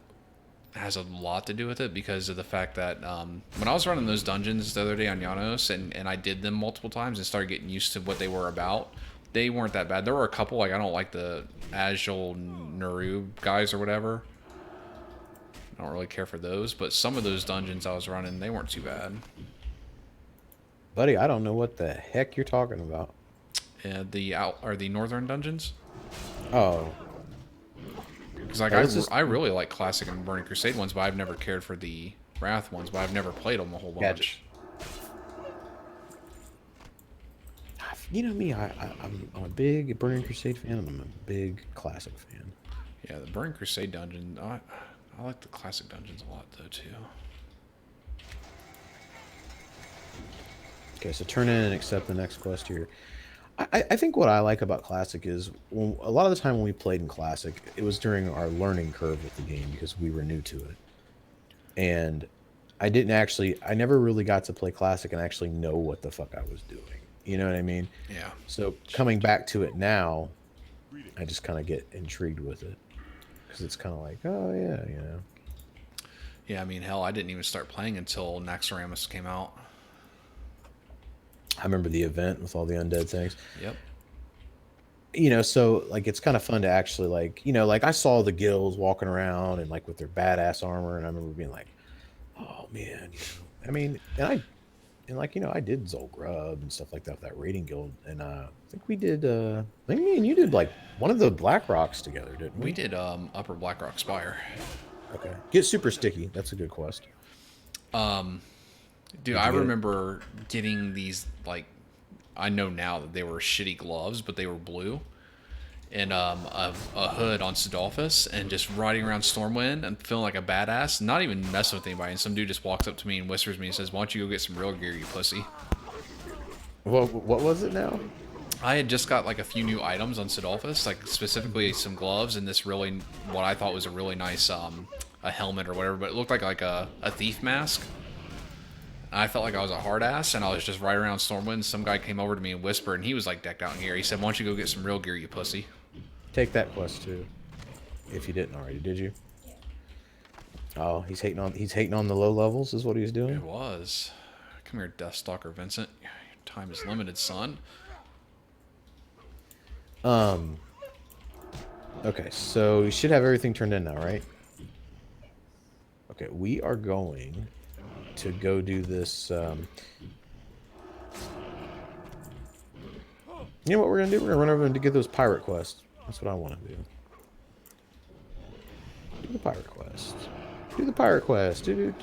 has a lot to do with it because of the fact that when I was running those dungeons the other day on Llanos and I did them multiple times and started getting used to what they were about, they weren't that bad. There were a couple, like I don't like the Azul Naru guys or whatever. I don't really care for those, but some of those dungeons I was running, they weren't too bad. Buddy, I don't know what the heck you're talking about. The northern dungeons. Oh. Because like I really like classic and Burning Crusade ones, but I've never cared for the Wrath ones. But I've never played them a whole bunch. You know me, I'm a big Burning Crusade fan, and I'm a big classic fan. Yeah, the Burning Crusade dungeon. I like the classic dungeons a lot though too. Okay, so turn in and accept the next quest here. I think what I like about Classic is a lot of the time when we played in Classic, it was during our learning curve with the game because we were new to it. And I never really got to play Classic and actually know what the fuck I was doing. You know what I mean? Yeah. So coming back to it now, I just kind of get intrigued with it. Because it's kind of like, oh yeah, you know. Yeah, I mean, hell, I didn't even start playing until Naxxramas came out. I remember the event with all the undead things. Yep. You know, so like it's kind of fun to actually like, you know, like I saw the guilds walking around and like with their badass armor, and I remember being like, oh man, you know, I mean, and like, you know, I did Zolgrub and stuff like that with that raiding guild, and I think we did I think me and you did like one of the Black Rocks together, didn't we? We did Upper Blackrock Spire. Okay. Get super sticky. That's a good quest. Dude, I remember getting these, like, I know now that they were shitty gloves, but they were blue, and a hood on Sidolphus, and just riding around Stormwind and feeling like a badass, not even messing with anybody, and some dude just walks up to me and whispers me and says, why don't you go get some real gear, you pussy? What was it now? I had just got, like, a few new items on Sidolphus, like, specifically some gloves and this really, what I thought was a really nice, a helmet or whatever, but it looked like a thief mask. I felt like I was a hard ass, and I was just right around Stormwind. Some guy came over to me and whispered, and he was like decked out in gear. He said, "Why don't you go get some real gear, you pussy?" Take that quest too, if you didn't already. Did you? Oh, he's hating on the low levels, is what he was doing. It was. Come here, Deathstalker Vincent. Your time is limited, son. Okay, so you should have everything turned in now, right? Okay, we are going to go do this. You know what we're gonna do? We're gonna run over and get those pirate quests. That's what I want to do. Do the pirate quest. Do the pirate quest. Do.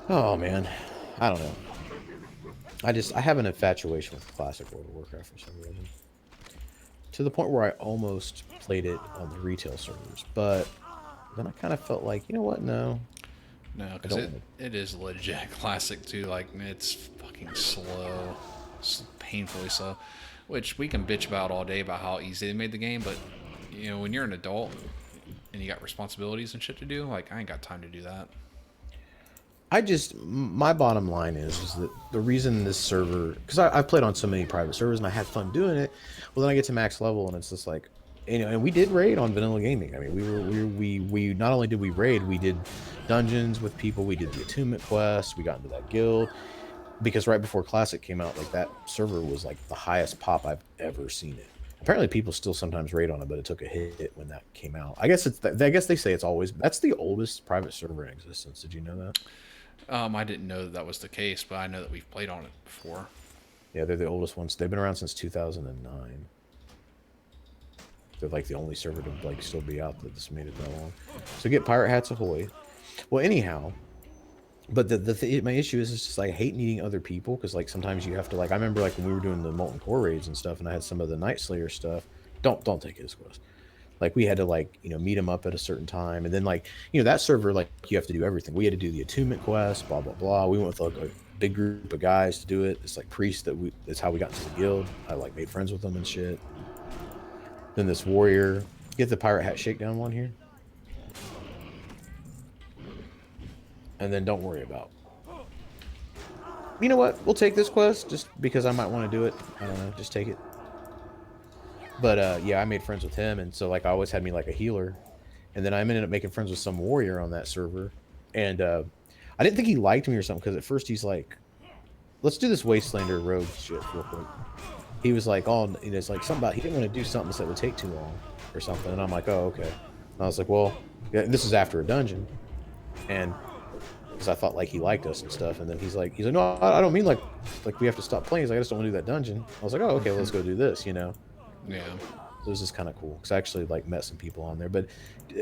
Oh man, I don't know. I have an infatuation with classic World of Warcraft for some reason. To the point where I almost played it on the retail servers, but then I kind of felt like, you know what? No, No, because it is legit classic too. Like, it's fucking slow, painfully slow. Which we can bitch about all day about how easy they made the game, but you know, when you're an adult and you got responsibilities and shit to do, like, I ain't got time to do that. My bottom line is that the reason this server, because I've played on so many private servers and I had fun doing it. Well, then I get to max level and it's just like, you know, and we did raid on vanilla gaming. I mean, we not only did we raid, we did dungeons with people, we did the attunement quests, we got into that guild. Because right before Classic came out, like, that server was like the highest pop I've ever seen it. Apparently, people still sometimes raid on it, but it took a hit when that came out. I guess I guess they say that's the oldest private server in existence. Did you know that? I didn't know that was the case, but I know that we've played on it before. Yeah, they're the oldest ones. They've been around since 2009. They're like the only server to like still be out that's made it that long. So get pirate hats ahoy. Well, anyhow, but my issue is just like I hate needing other people because like sometimes you have to, like, I remember like when we were doing the Molten Core raids and stuff, and I had some of the Night Slayer stuff. Don't take it as quest. Like, we had to, like, you know, meet them up at a certain time, and then, like, you know, that server, like, you have to do everything. We had to do the attunement quest, blah blah blah. We went with like a big group of guys to do it. It's like priests that's how we got into the guild. I like made friends with them and shit. Then this warrior, get the pirate hat shakedown one here, and then don't worry about. You know what? We'll take this quest just because I might want to do it. I don't know. Just take it. But yeah, I made friends with him, and so like I always had me like a healer, and then I ended up making friends with some warrior on that server, and I didn't think he liked me or something because at first he's like, "Let's do this Wastelander rogue shit real quick." He was like, "Oh, you know, it's like something about he didn't want to do something that would take too long or something," and I'm like, "Oh, okay." And I was like, "Well, yeah, this is after a dungeon," and because I thought like he liked us and stuff, and then he's like, "No, I don't mean like we have to stop playing. He's like, I just don't want to do that dungeon." I was like, "Oh, okay, let's go do this," you know. Yeah. So it was just kind of cool because I actually like met some people on there. But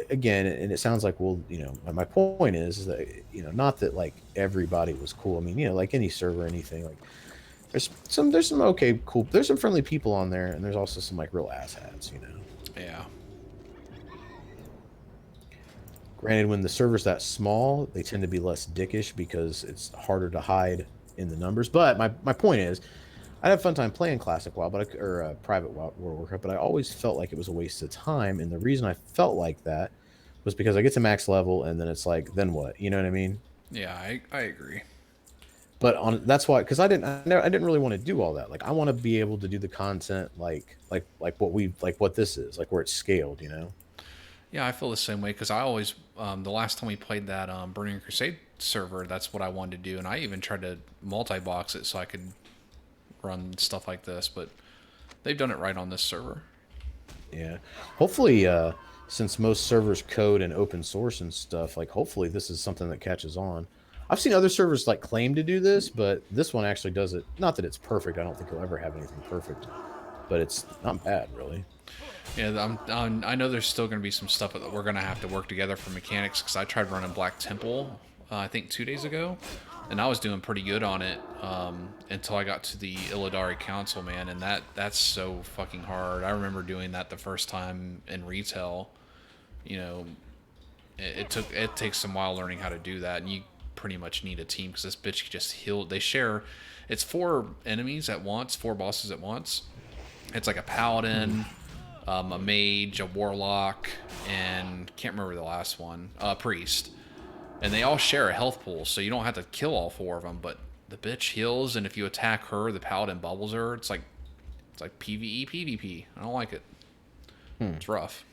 again, and it sounds like, well, you know, my point is that, you know, not that like everybody was cool. I mean, you know, like any server, anything, like there's some okay, cool. There's some friendly people on there, and there's also some like real asshats, you know. Yeah. Granted, when the server's that small, they tend to be less dickish because it's harder to hide in the numbers. But my point is, I had a fun time playing Classic WoW, or Private WoW, World of Warcraft, but I always felt like it was a waste of time. And the reason I felt like that was because I get to max level, and then it's like, then what? You know what I mean? Yeah, I agree. But that's why, because I didn't really want to do all that. Like, I want to be able to do the content like what this is, like where it's scaled, you know? Yeah, I feel the same way because I always, the last time we played that Burning Crusade server, that's what I wanted to do, and I even tried to multi-box it so I could run stuff like this, but they've done it right on this server. Yeah. Hopefully, since most servers code and open source and stuff, like hopefully this is something that catches on. I've seen other servers like claim to do this, but this one actually does it. Not that it's perfect. I don't think you'll ever have anything perfect, but it's not bad, really. Yeah, I know there's still going to be some stuff that we're going to have to work together for mechanics because I tried running Black Temple, I think 2 days ago, and I was doing pretty good on it until I got to the Illidari Council, man, and that's so fucking hard. I remember doing that the first time in retail. You know, it takes some while learning how to do that, and you pretty much need a team because this bitch just heal. They share. It's 4 enemies at once, 4 bosses at once. It's like a paladin, a mage, a warlock, and can't remember the last one, a priest. And they all share a health pool, so you don't have to kill all 4 of them. But the bitch heals, and if you attack her, the paladin bubbles her. It's like PvE PvP. I don't like it. It's rough.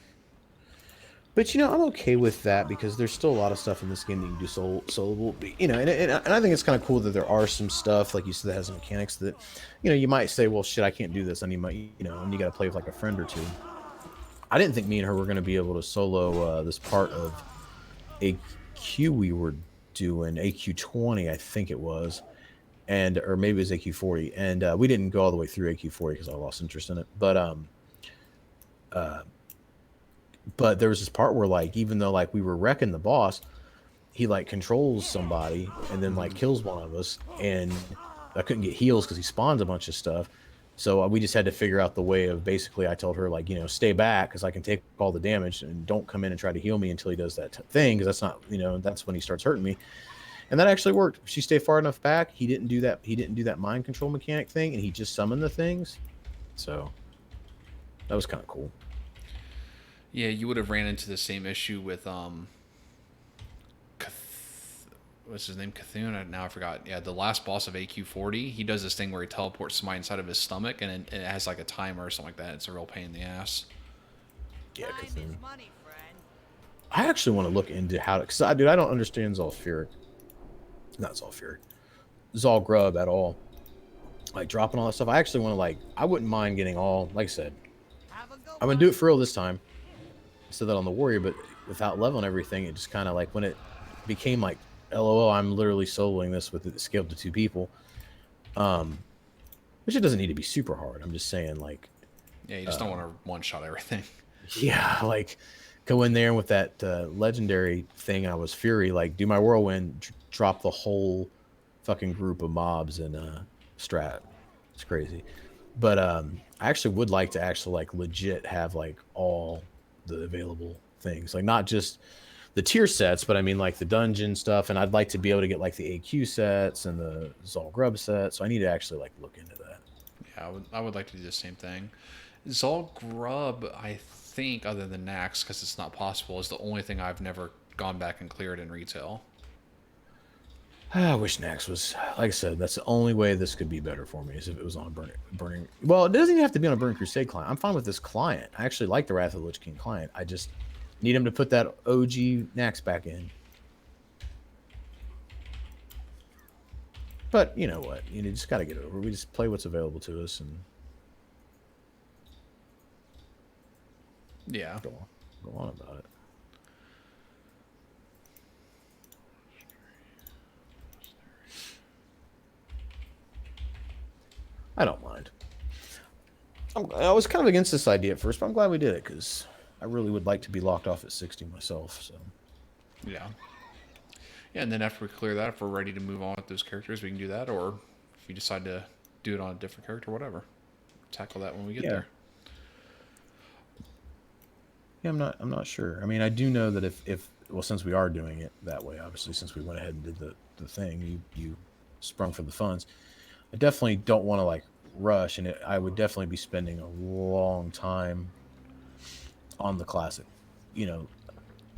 But you know, I'm okay with that because there's still a lot of stuff in this game that you can do soloable. You know, and I think it's kind of cool that there are some stuff like you said that has mechanics that, you know, you might say, well, shit, I can't do this. I need my, you know, and you got to play with like a friend or two. I didn't think me and her were going to be able to solo this part of AQ we were doing, AQ20, I think it was, and or maybe it was AQ40, and we didn't go all the way through AQ40 because I lost interest in it. But there was this part where, like, even though like we were wrecking the boss, he like controls somebody and then like kills one of us, and I couldn't get heals because he spawns a bunch of stuff. So we just had to figure out the way of, basically I told her, like, you know, stay back because I can take all the damage, and don't come in and try to heal me until he does that thing, because that's not, you know, that's when he starts hurting me. And that actually worked. She stayed far enough back. He didn't do that mind control mechanic thing, and he just summoned the things. So that was kind of cool. Yeah, you would have ran into the same issue with what's his name? Cthulhu? Now I forgot. Yeah, the last boss of AQ40, he does this thing where he teleports somebody inside of his stomach, and it has like a timer or something like that. It's a real pain in the ass. Yeah, Cthulhu. I actually want to look into how to, because I don't understand Zolfuric. Not Zolfuric. Zolgrub at all. Like dropping all that stuff. I actually want to, like, I wouldn't mind getting all, like I said, I'm going to do it for real this time. I said that on the Warrior, but without leveling everything, it just kind of like, when it became like, LOL, I'm literally soloing this with it scaled to 2 people. Which it doesn't need to be super hard. I'm just saying, like, Yeah, you just don't want to one-shot everything. yeah, like, go in there with that legendary thing. I was Fury, like, do my whirlwind, drop the whole fucking group of mobs in strat. It's crazy. But I actually would like to actually, like, legit have, like, all the available things, like, not just the tier sets, but I mean, like, the dungeon stuff. And I'd like to be able to get like the AQ sets and the Zolgrub set. So I need to actually like look into that. Yeah, I would like to do the same thing. Zolgrub, I think, other than Nax, because it's not possible, is the only thing I've never gone back and cleared in retail. I wish Nax was, like I said, that's the only way this could be better for me, is if it was on a burning. Well, it doesn't even have to be on a Burning Crusade client. I'm fine with this client. I actually like the Wrath of the Lich King client. I just need him to put that OG Nax back in. But you know what? You just got to get it over. We just play what's available to us and Yeah. go on about it. I don't mind. I was kind of against this idea at first, but I'm glad we did it, because I really would like to be locked off at 60 myself. So Yeah. Yeah, and then after we clear that, if we're ready to move on with those characters, we can do that. Or if you decide to do it on a different character, whatever, tackle that when we get there. Yeah, I'm not sure. I mean, I do know that if well, since we are doing it that way, obviously, since we went ahead and did the thing, you sprung for the funds. I definitely don't want to like rush, and I would definitely be spending a long time on the classic,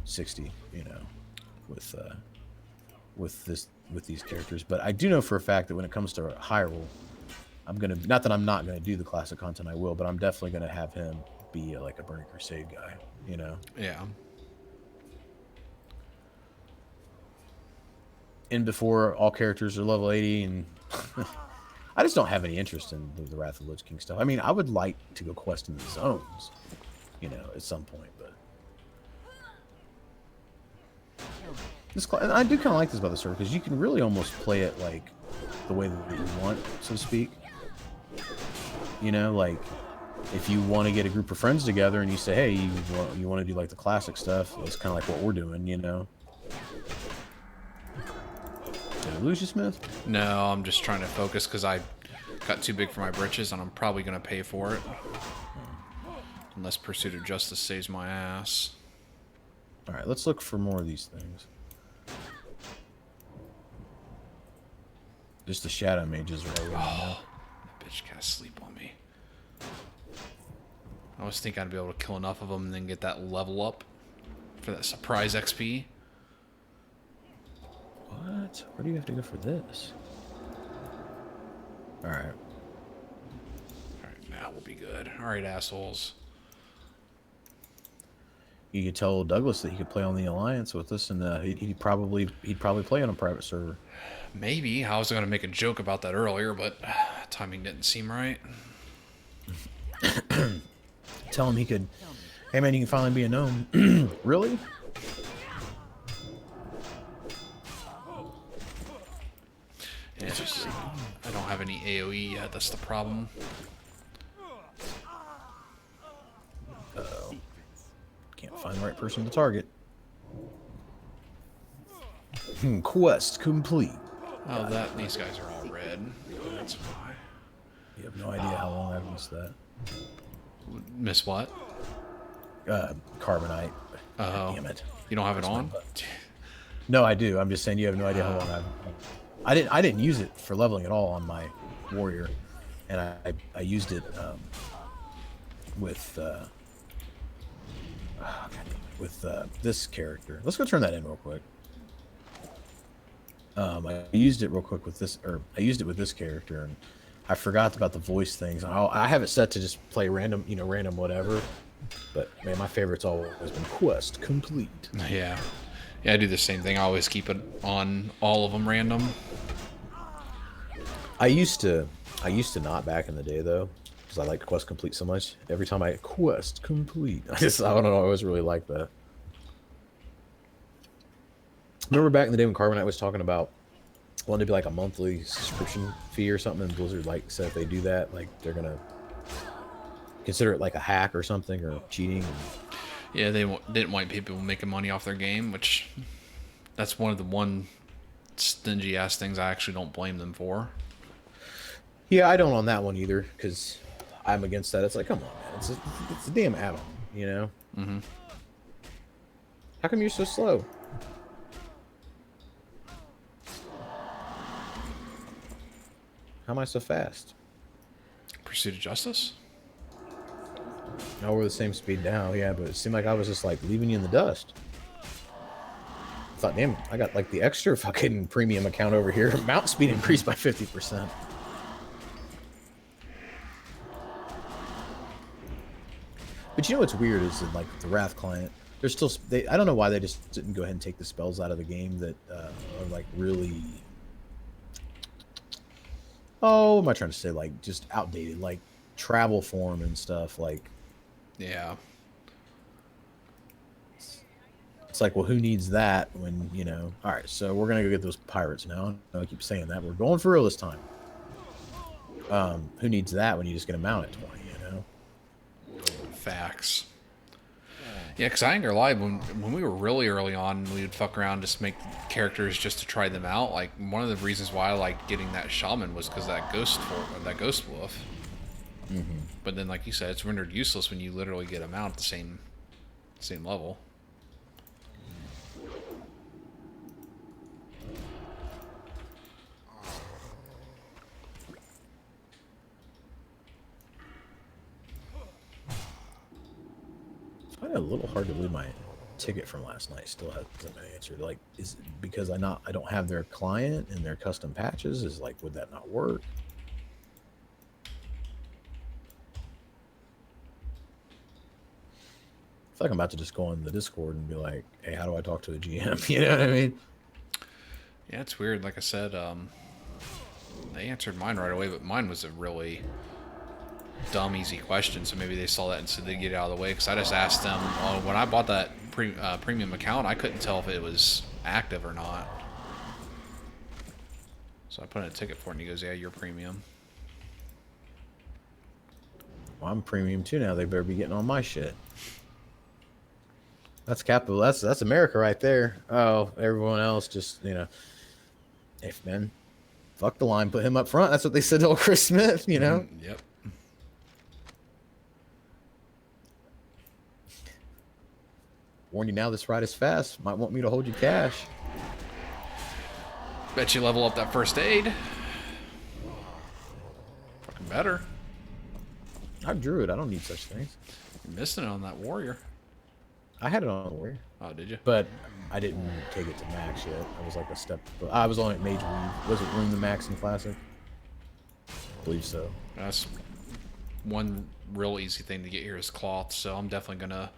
60, with these characters. But I do know for a fact that when it comes to Hyrule, I'm gonna, not that I'm not gonna do the classic content, I will, but I'm definitely gonna have him be like a Burning Crusade guy, Yeah. And before all characters are level 80, and I just don't have any interest in the Wrath of the Lich King stuff. I mean, I would like to go quest in the zones, at some point, but and I do kind of like this about the server, because you can really almost play it like the way that you want, so to speak. Like if you want to get a group of friends together and you say, hey, you want to do like the classic stuff, it's kind of like what we're doing, Did I lose you, Smith? No, I'm just trying to focus because I got too big for my britches, and I'm probably going to pay for it. Unless Pursuit of Justice saves my ass. All right, let's look for more of these things. Just the shadow mages are already that bitch can't sleep on me. I was thinking I'd be able to kill enough of them and then get that level up for that surprise XP. What? Where do you have to go for this? All right. Alright, now we'll be good. Alright, assholes. You could tell Douglas that he could play on the Alliance with us, and he'd probably play on a private server. Maybe. I was going to make a joke about that earlier, but timing didn't seem right. Tell him he could. Hey man, you can finally be a gnome. Really? Yeah, it's just, I don't have any AoE yet. That's the problem. Uh-oh. Can't find the right person to target. Quest complete. Oh, these guys are all red. That's why. You have no idea how long I've missed that. Miss what? Carbonite. Oh. Damn it. You don't have it on? No, I do. I'm just saying you have no idea how long I didn't use it for leveling at all on my warrior, and I used it with this character. Let's go turn that in real quick. I used it real quick with this, or I used it with this character, and I forgot about the voice things. I have it set to just play random, random whatever. But man, my favorite's always been Quest complete. Yeah. Yeah, I do the same thing. I always keep it on all of them random. I used to not back in the day though, because I liked Quest complete so much. Every time I Quest complete, I don't know, I always really liked that. Remember back in the day when Carbonite was talking about wanting to be like a monthly subscription fee or something, and Blizzard like said if they do that, like they're gonna consider it like a hack or something or cheating. Yeah, they didn't want people making money off their game, which that's one of the stingy ass things I actually don't blame them for. Yeah, I don't on that one either, because I'm against that. It's like, come on, man, it's a damn add-on, you know. Mm-hmm. How come you're so slow? How am I so fast? Pursuit of Justice? No, we're the same speed now, yeah, but it seemed like I was just like leaving you in the dust. I thought, damn, I got like the extra fucking premium account over here. Mount speed increased by 50%. But you know what's weird is that, like, the Wrath client, there's still I don't know why they just didn't go ahead and take the spells out of the game that are like really, oh, what am I trying to say, like just outdated, like travel form and stuff, like. Yeah. It's like, well, who needs that when, all right, so we're gonna go get those pirates now. I keep saying that, we're going for real this time. Who needs that when you just get a mount at 20, Facts. Yeah, because I ain't gonna lie, when we were really early on, we would fuck around, just make characters just to try them out. Like, one of the reasons why I liked getting that shaman was because that ghost wolf. Mm-hmm. But then, like you said, it's rendered useless when you literally get them out at the same level. I find it a little hard to believe my ticket from last night still hasn't been answered. Like, is it because I don't have their client and their custom patches? Is like, would that not work? I feel like I'm about to just go on the Discord and be like, hey, how do I talk to a GM? You know what I mean? Yeah, it's weird. Like I said, they answered mine right away, but mine was a really dumb, easy question. So maybe they saw that and said they'd get it out of the way. Because I just asked them, when I bought that premium account, I couldn't tell if it was active or not. So I put in a ticket for it, and he goes, yeah, you're premium. Well, I'm premium too now. They better be getting on my shit. That's capital. That's America right there. Oh, everyone else just, hey, man, fuck the line, put him up front. That's what they said to old Chris Smith, Yep. Warn you now, this ride is fast. Might want me to hold you cash. Bet you level up that first aid. Fucking better. I drew it. I don't need such things. You're missing it on that warrior. I had it on the way, Oh, did you? but I didn't take it to max yet. I was like a step. I was on it Mage Weave. Was it room the max in Classic? I believe so. That's one real easy thing to get here is cloth, so I'm definitely gonna.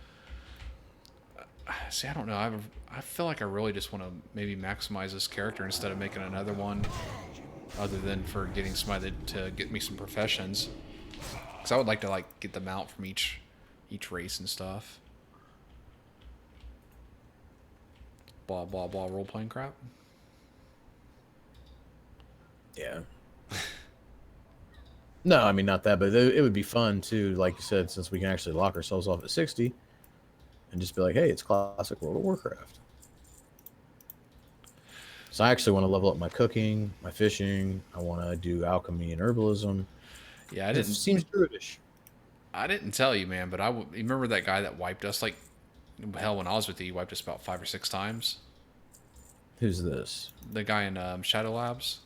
See, I don't know. I feel like I really just want to maybe maximize this character instead of making another one, other than for getting somebody to get me some professions. Because I would like to like get them out from each race and stuff. Blah blah blah. Role playing crap. Yeah. No, I mean not that, but it would be fun too. Like you said, since we can actually lock ourselves off at 60, and just be like, "Hey, it's classic World of Warcraft." So I actually want to level up my cooking, my fishing. I want to do alchemy and herbalism. Yeah, It seems druidish. I didn't tell you, man, but you remember that guy that wiped us like hell when I was with you. He wiped us about 5 or 6 times. Who's this? The guy in Shadow Labs.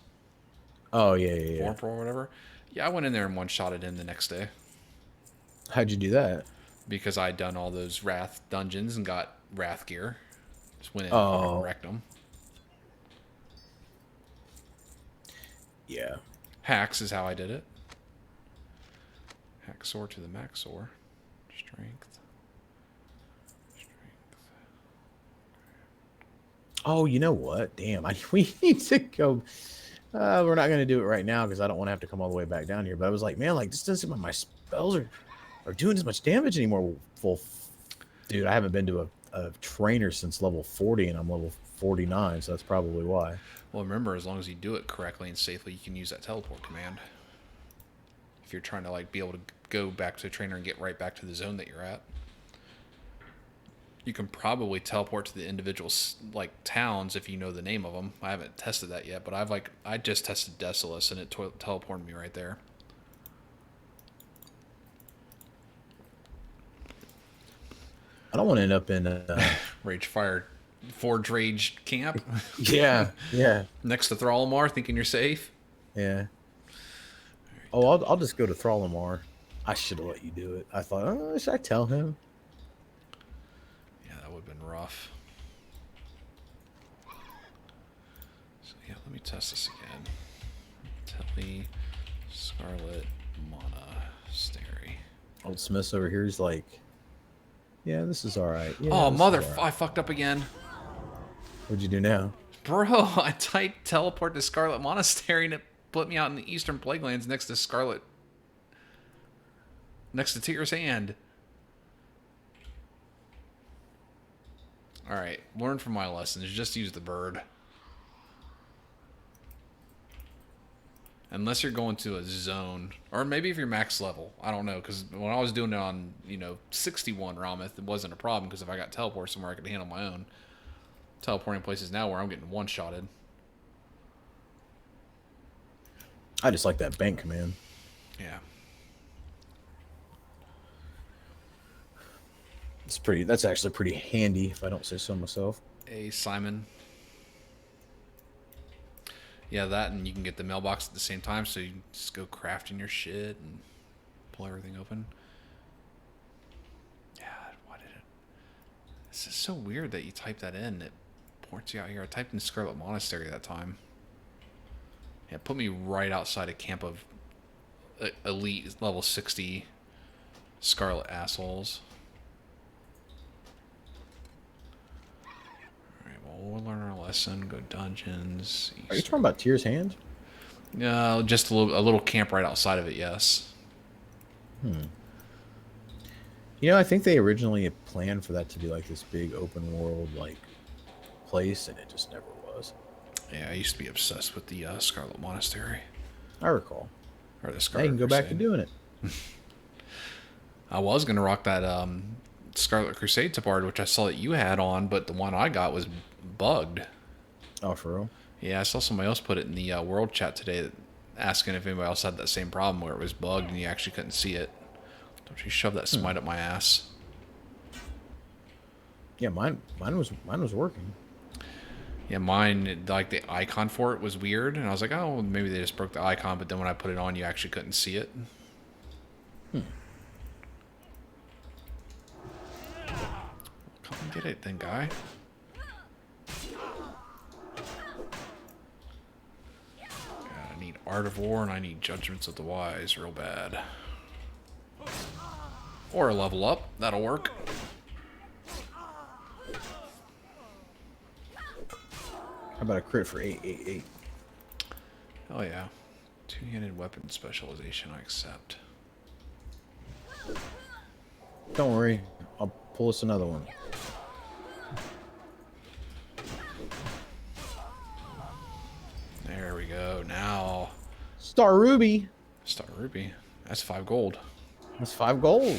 Oh yeah. Or whatever. Yeah, I went in there and one-shotted him the next day. How'd you do that? Because I'd done all those Wrath dungeons and got Wrath gear. Just went in and wrecked them. Yeah. Hacks is how I did it. Hacksaw to the Maxor. Strength. Oh, you know what? Damn, we need to go. We're not going to do it right now because I don't want to have to come all the way back down here. But I was like, man, like this doesn't my spells are doing as much damage anymore. Dude, I haven't been to a trainer since level 40, and I'm level 49, so that's probably why. Well, remember, as long as you do it correctly and safely, you can use that teleport command. If you're trying to like be able to go back to the trainer and get right back to the zone that you're at. You can probably teleport to the individual like towns if you know the name of them. I haven't tested that yet, but I just tested Desolus and it teleported me right there. I don't want to end up in Ragefire Forge Rage camp. Yeah. Next to Thrallamar, thinking you're safe. Yeah. Oh, I'll just go to Thrallamar. I should have let you do it. I thought, oh, should I tell him? Yeah, that would have been rough. So yeah, let me test this again. Telly, Scarlet, Monastery. Old Smith's over here. He's like, yeah, this is all right. Yeah, oh, mother! Right. I fucked up again. What'd you do now? Bro, I typed teleport to Scarlet Monastery and it put me out in the Eastern Plaguelands next to Scarlet. Next to Tyr's Hand. Alright, learn from my lessons. Just use the bird. Unless you're going to a zone. Or maybe if you're max level. I don't know, because when I was doing it on, 61 Rameth, it wasn't a problem, because if I got teleport somewhere, I could handle my own. Teleporting places now where I'm getting one-shotted. I just like that bank command. Yeah. That's actually pretty handy, if I don't say so myself. Hey, Simon. Yeah, that, and you can get the mailbox at the same time, so you can just go crafting your shit and pull everything open. Yeah, why did it... This is so weird that you type that in. It ports you out here. I typed in Scarlet Monastery that time. Yeah, it put me right outside a camp of elite level 60 Scarlet assholes. We'll learn our lesson. Go dungeons. Are you talking about Tyr's Hand? No, just a little camp right outside of it. Yes. I think they originally had planned for that to be like this big open world like place, and it just never was. Yeah, I used to be obsessed with the Scarlet Monastery. I recall. Or the I Scarlet can go Crusade. back to doing it. I was gonna rock that Scarlet Crusade tabard, which I saw that you had on, but the one I got was bugged. Oh, for real? Yeah, I saw somebody else put it in the world chat today, asking if anybody else had that same problem where it was bugged and you actually couldn't see it. Don't you shove that smite up my ass? Yeah, mine was working. Yeah, mine, like the icon for it was weird, and I was like, oh, maybe they just broke the icon, but then when I put it on, you actually couldn't see it. Come Get it then, guy. God, I need Art of War and I need Judgments of the Wise real bad. Or a level up. That'll work. How about a crit for 888? Oh yeah. Two-handed weapon specialization I accept. Don't worry. I'll pull us another one. There we go. Now, Star Ruby. Star Ruby. That's 5 gold. That's 5 gold.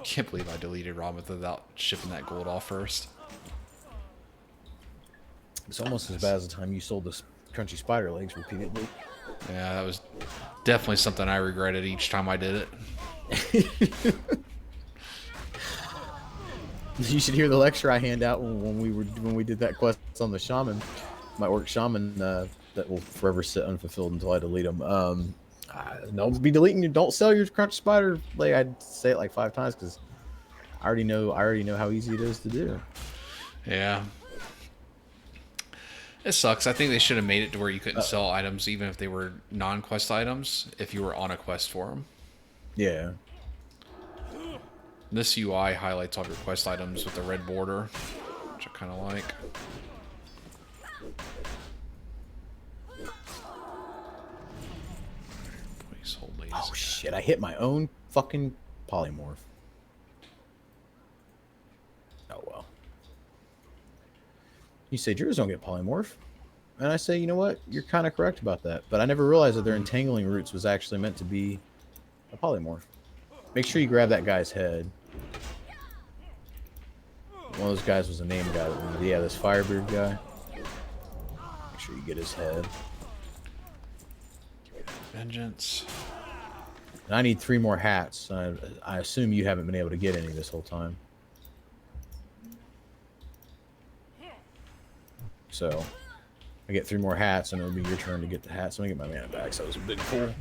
Can't believe I deleted Robin without shipping that gold off first. It's almost as bad as the time you sold the crunchy spider legs repeatedly. Yeah, that was definitely something I regretted each time I did it. You should hear the lecture I hand out when we did that quest on the shaman, my orc shaman that will forever sit unfulfilled until I delete them. Don't be deleting. Don't sell your crunch spider leg. I'd say it like 5 times because I already know how easy it is to do. Yeah. It sucks. I think they should have made it to where you couldn't sell items even if they were non-quest items if you were on a quest for them. Yeah. This UI highlights all your quest items with the red border, which I kind of like. Please hold these. Oh shit! I hit my own fucking polymorph. Oh well. You say Druids don't get polymorph, and I say, you know what? You're kind of correct about that. But I never realized that their entangling roots was actually meant to be a polymorph. Make sure you grab that guy's head. One of those guys was a name guy. Yeah, this Firebeard guy. Make sure you get his head. Vengeance. And I need 3 more hats. I assume you haven't been able to get any this whole time. So, I get 3 more hats, and it'll be your turn to get the hats. Let me get my mana back. So that was a big pull.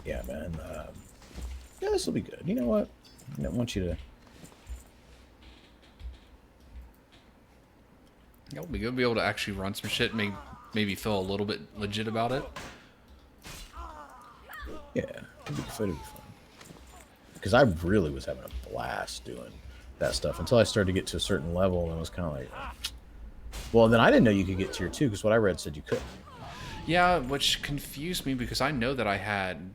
Yeah, man. Yeah, this will be good. You know what? I don't want you to. It'll be good to be able to actually run some shit, maybe feel a little bit legit about it. Yeah, it'd be fun. Because I really was having a blast doing that stuff until I started to get to a certain level, and it was kind of like, well, then I didn't know you could get tier 2 because what I read said you couldn't. Yeah, which confused me because I know that I had,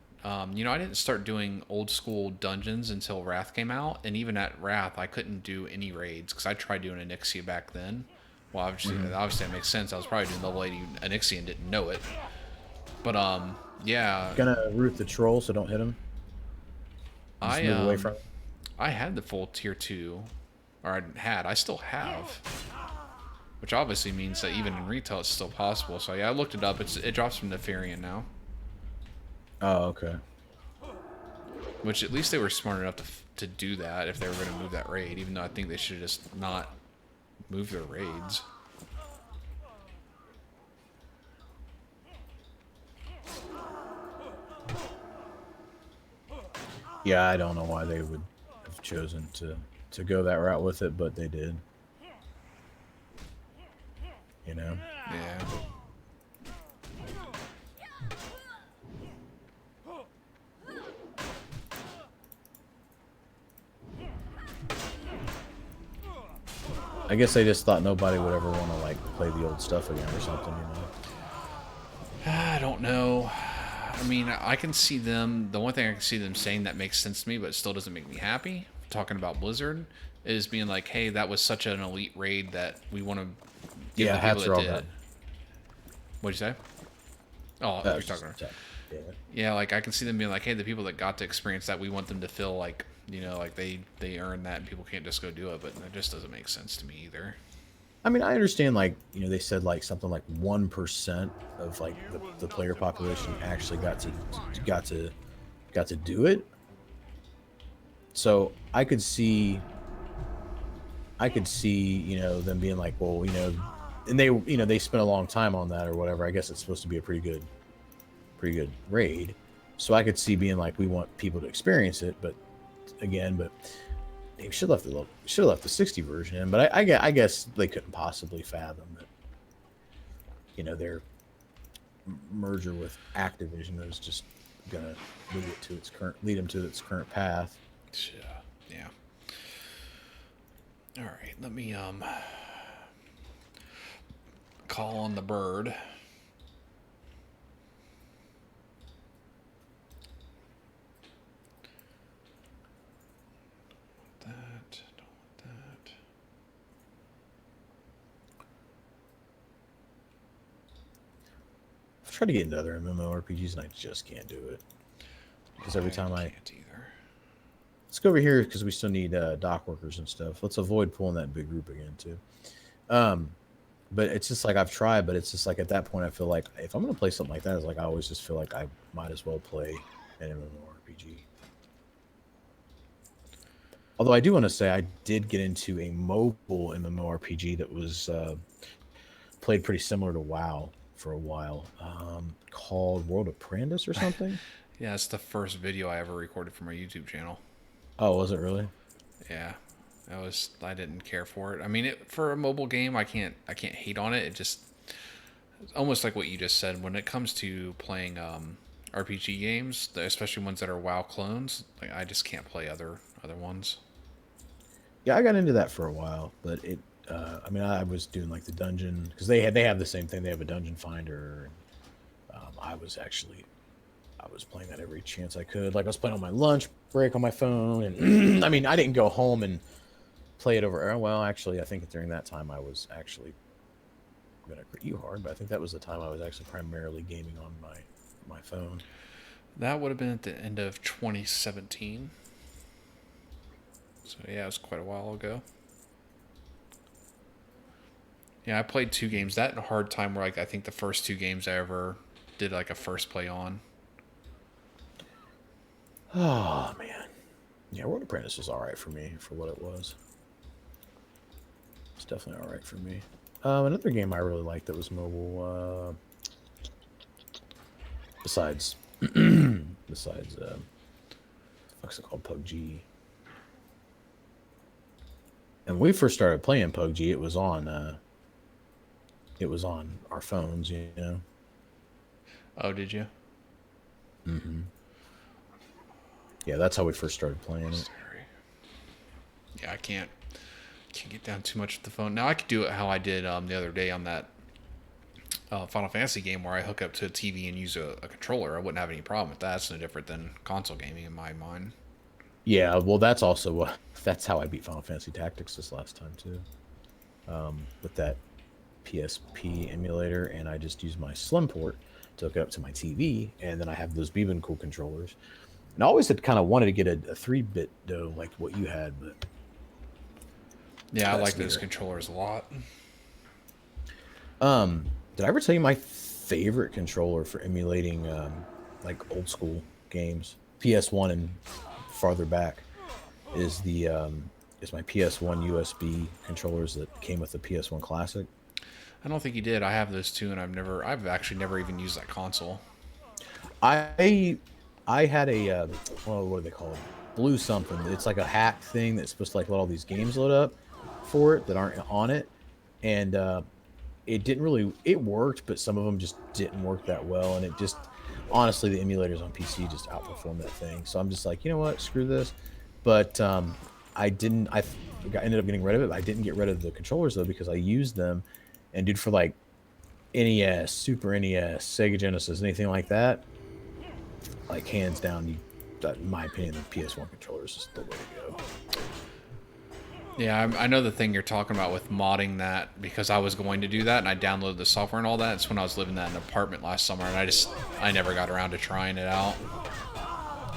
you know, I didn't start doing old school dungeons until Wrath came out, and even at Wrath, I couldn't do any raids because I tried doing Onyxia back then. Well, obviously that makes sense. I was probably doing level 80 Onyxia and didn't know it. But yeah. Gonna root the troll, so don't hit him. Just move away from him. I had the full tier 2, or I still have. Which obviously means that even in retail it's still possible. So yeah, I looked it up. It drops from Nefarian now. Oh, okay. Which at least they were smart enough to do that if they were going to move that raid. Even though I think they should have just not moved their raids. Yeah, I don't know why they would have chosen to go that route with it, but they did. You know? Yeah. I guess they just thought nobody would ever want to like play the old stuff again or something, you know? I don't know. I mean, I can see them. The one thing I can see them saying that makes sense to me, but it still doesn't make me happy, talking about Blizzard, is being like, hey, that was such an elite raid that we want to give the people that did it. What'd you say? Oh, you're talking about. Yeah, like I can see them being like, hey, the people that got to experience that, we want them to feel like, you know, like they earned that and people can't just go do it, but that just doesn't make sense to me either. I mean, I understand, like, you know, they said like something like 1% of like the player population actually got to do it. So I could see, you know, them being like, well, you know, and they, you know, they spent a long time on that or whatever. I guess it's supposed to be a pretty good pretty good raid. So I could see being like, we want people to experience it, but they should have left the 60 version in. But I guess they couldn't possibly fathom that, you know, their merger with Activision is just gonna lead them to its current path. Yeah. All right, let me call on the bird. Don't want that. I've tried to get into other MMORPGs and I just can't do it. Because every time I can't either. Let's go over here because we still need dock workers and stuff. Let's avoid pulling that big group again too. But it's just like I've tried, but it's just like at that point I feel like if I'm gonna play something like that, it's like I always just feel like I might as well play an MMORPG. Although I do want to say I did get into a mobile MMORPG that was played pretty similar to WoW for a while, called World of Apprentice or something. Yeah, it's the first video I ever recorded for my YouTube channel. Oh, was it really? Yeah, I didn't care for it. I mean, for a mobile game, I can't hate on it. It's almost like what you just said. When it comes to playing RPG games, especially ones that are WoW clones, like I just can't play other ones. Yeah, I got into that for a while, but I mean, I was doing like the dungeon because they have the same thing. They have a dungeon finder. I was playing that every chance I could. Like I was playing on my lunch break on my phone, and I mean, I didn't go home and play it over. Well, actually, I think during that time I was actually gonna crit you hard, but I think that was the time I was actually primarily gaming on my phone. That would have been at the end of 2017. So yeah, it was quite a while ago. Yeah, I played 2 games. That and a Hard Time were like I think the first 2 games I ever did like a first play on. Oh man, yeah, World Apprentice was all right for me for what it was. It's definitely all right for me. Another game I really liked that was mobile. Besides, what's it called? PUBG. And when we first started playing PUBG, it was on our phones, you know. Oh, did you? Mm-hmm. Yeah, that's how we first started playing it. Yeah, I can't get down too much with the phone. Now I could do it how I did the other day on that Final Fantasy game where I hook up to a TV and use a controller. I wouldn't have any problem with that. It's no different than console gaming in my mind. Yeah, well, that's also that's how I beat Final Fantasy Tactics this last time too, with that PSP emulator, and I just used my Slim port to hook it up to my TV, and then I have those Beeben Cool controllers. And I always had kind of wanted to get a 3-bit though, like what you had, but yeah, I like those controllers a lot. Did I ever tell you my favorite controller for emulating like old school games, PS1 and farther back, is my PS1 USB controllers that came with the PS1 Classic? I don't think you did. I have those too, and I've actually never even used that console. I had a what do they call it? Blue something. It's like a hack thing that's supposed to like let all these games load up for it that aren't on it, and it worked, but some of them just didn't work that well, and it just honestly the emulators on PC just outperformed that thing. So I'm just like, you know what, screw this. But I ended up getting rid of it. I didn't get rid of the controllers though because I used them, and dude, for like NES, Super NES, Sega Genesis, anything like that, like hands down, in my opinion, the PS1 controller is just the way to go. Yeah, I know the thing you're talking about with modding that, because I was going to do that and I downloaded the software and all that. It's when I was living in an apartment last summer, and I never got around to trying it out.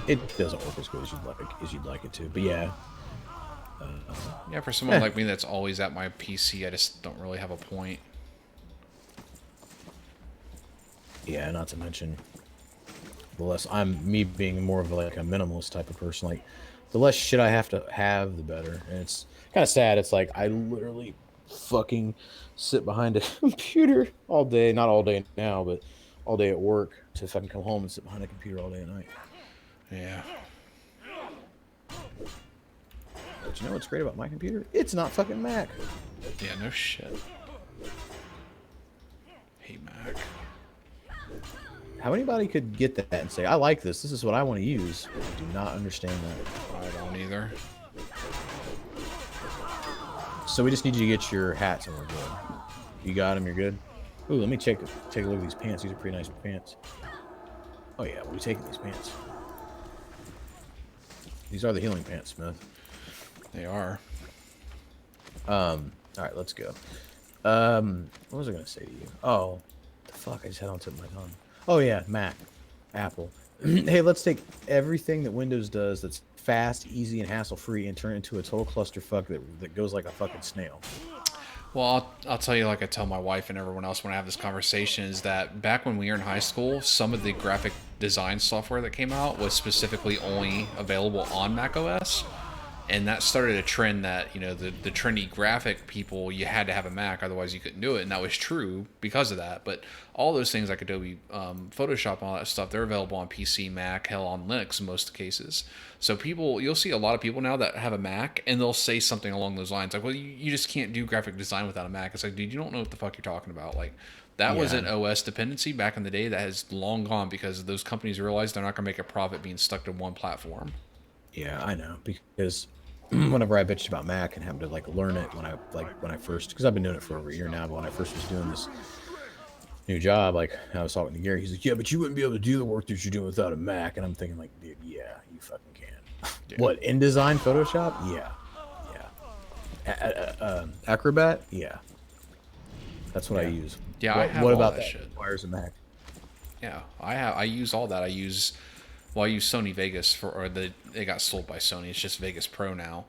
It doesn't work as good as you'd like it to, but yeah. Yeah, for someone like me that's always at my PC, I just don't really have a point. Yeah, not to mention the less me being more of like a minimalist type of person, like the less shit I have to have, the better. And it's kind of sad. It's like I literally fucking sit behind a computer all day. Not all day now, but all day at work to fucking come home and sit behind a computer all day at night. Yeah. But you know what's great about my computer? It's not fucking Mac. Yeah, no shit. Hey, Mac. How anybody could get that and say, I like this. This is what I want to use. I do not understand that. I don't either. So we just need you to get your hats and we're good. You got them, you're good? Ooh, let me take a look at these pants. These are pretty nice pants. Oh yeah, we'll be taking these pants. These are the healing pants, Smith. They are. Alright, let's go. What was I gonna say to you? Oh, the fuck, I just had on tip of my tongue. Oh yeah, Mac. Apple. Hey, let's take everything that Windows does that's fast, easy, and hassle-free and turn it into a total clusterfuck that goes like a fucking snail. Well, I'll tell you, like I tell my wife and everyone else when I have this conversation, is that back when we were in high school, some of the graphic design software that came out was specifically only available on Mac OS. And that started a trend that, you know, the trendy graphic people, you had to have a Mac, otherwise you couldn't do it. And that was true because of that. But all those things like Adobe Photoshop and all that stuff, they're available on PC, Mac, hell, on Linux in most cases. So you'll see a lot of people now that have a Mac and they'll say something along those lines. Like, well, you just can't do graphic design without a Mac. It's like, dude, you don't know what the fuck you're talking about. Like, that was an OS dependency back in the day that has long gone because those companies realized they're not going to make a profit being stuck to one platform. Yeah, I know, because whenever I bitched about Mac and having to like learn it when I first, because I've been doing it for over a year now, but when I first was doing this new job, like I was talking to Gary, he's like, yeah, but you wouldn't be able to do the work that you're doing without a Mac. And I'm thinking like, dude, yeah, you fucking can. Yeah. What, InDesign, Photoshop? Yeah. Acrobat? Yeah. That's what I use. Yeah, I have what all about that that shit. Requires a Mac. Yeah, I use all that. I use Sony Vegas they got sold by Sony. It's just Vegas Pro now.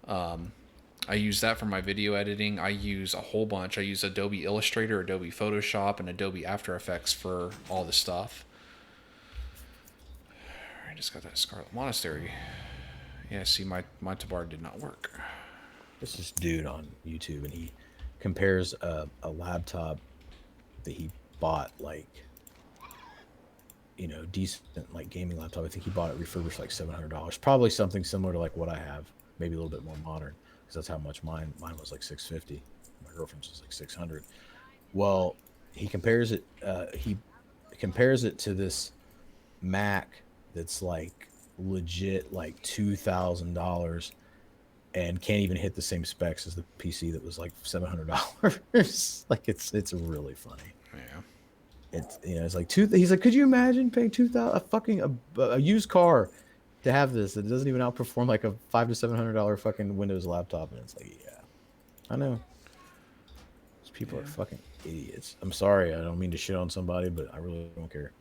I use that for my video editing. I use a whole bunch. I use Adobe Illustrator, Adobe Photoshop, and Adobe After Effects for all the stuff. I just got that Scarlet Monastery. Yeah, see, my Tabar did not work. There's this dude on YouTube, and he compares a laptop that he bought, like, you know, decent, like, gaming laptop. I think he bought it refurbished like $700. Probably something similar to like what I have, maybe a little bit more modern, because that's how much mine was, like $650. My girlfriend's was like $600. Well, he compares it to this Mac that's like legit like $2,000 and can't even hit the same specs as the PC that was like $700. Like it's really funny. Yeah. It's, you know, it's like he's like, could you imagine paying $2,000 a used car to have this that doesn't even outperform like a $500 to $700 fucking Windows laptop? And it's like, yeah, I know. These people are fucking idiots. I'm sorry, I don't mean to shit on somebody, but I really don't care.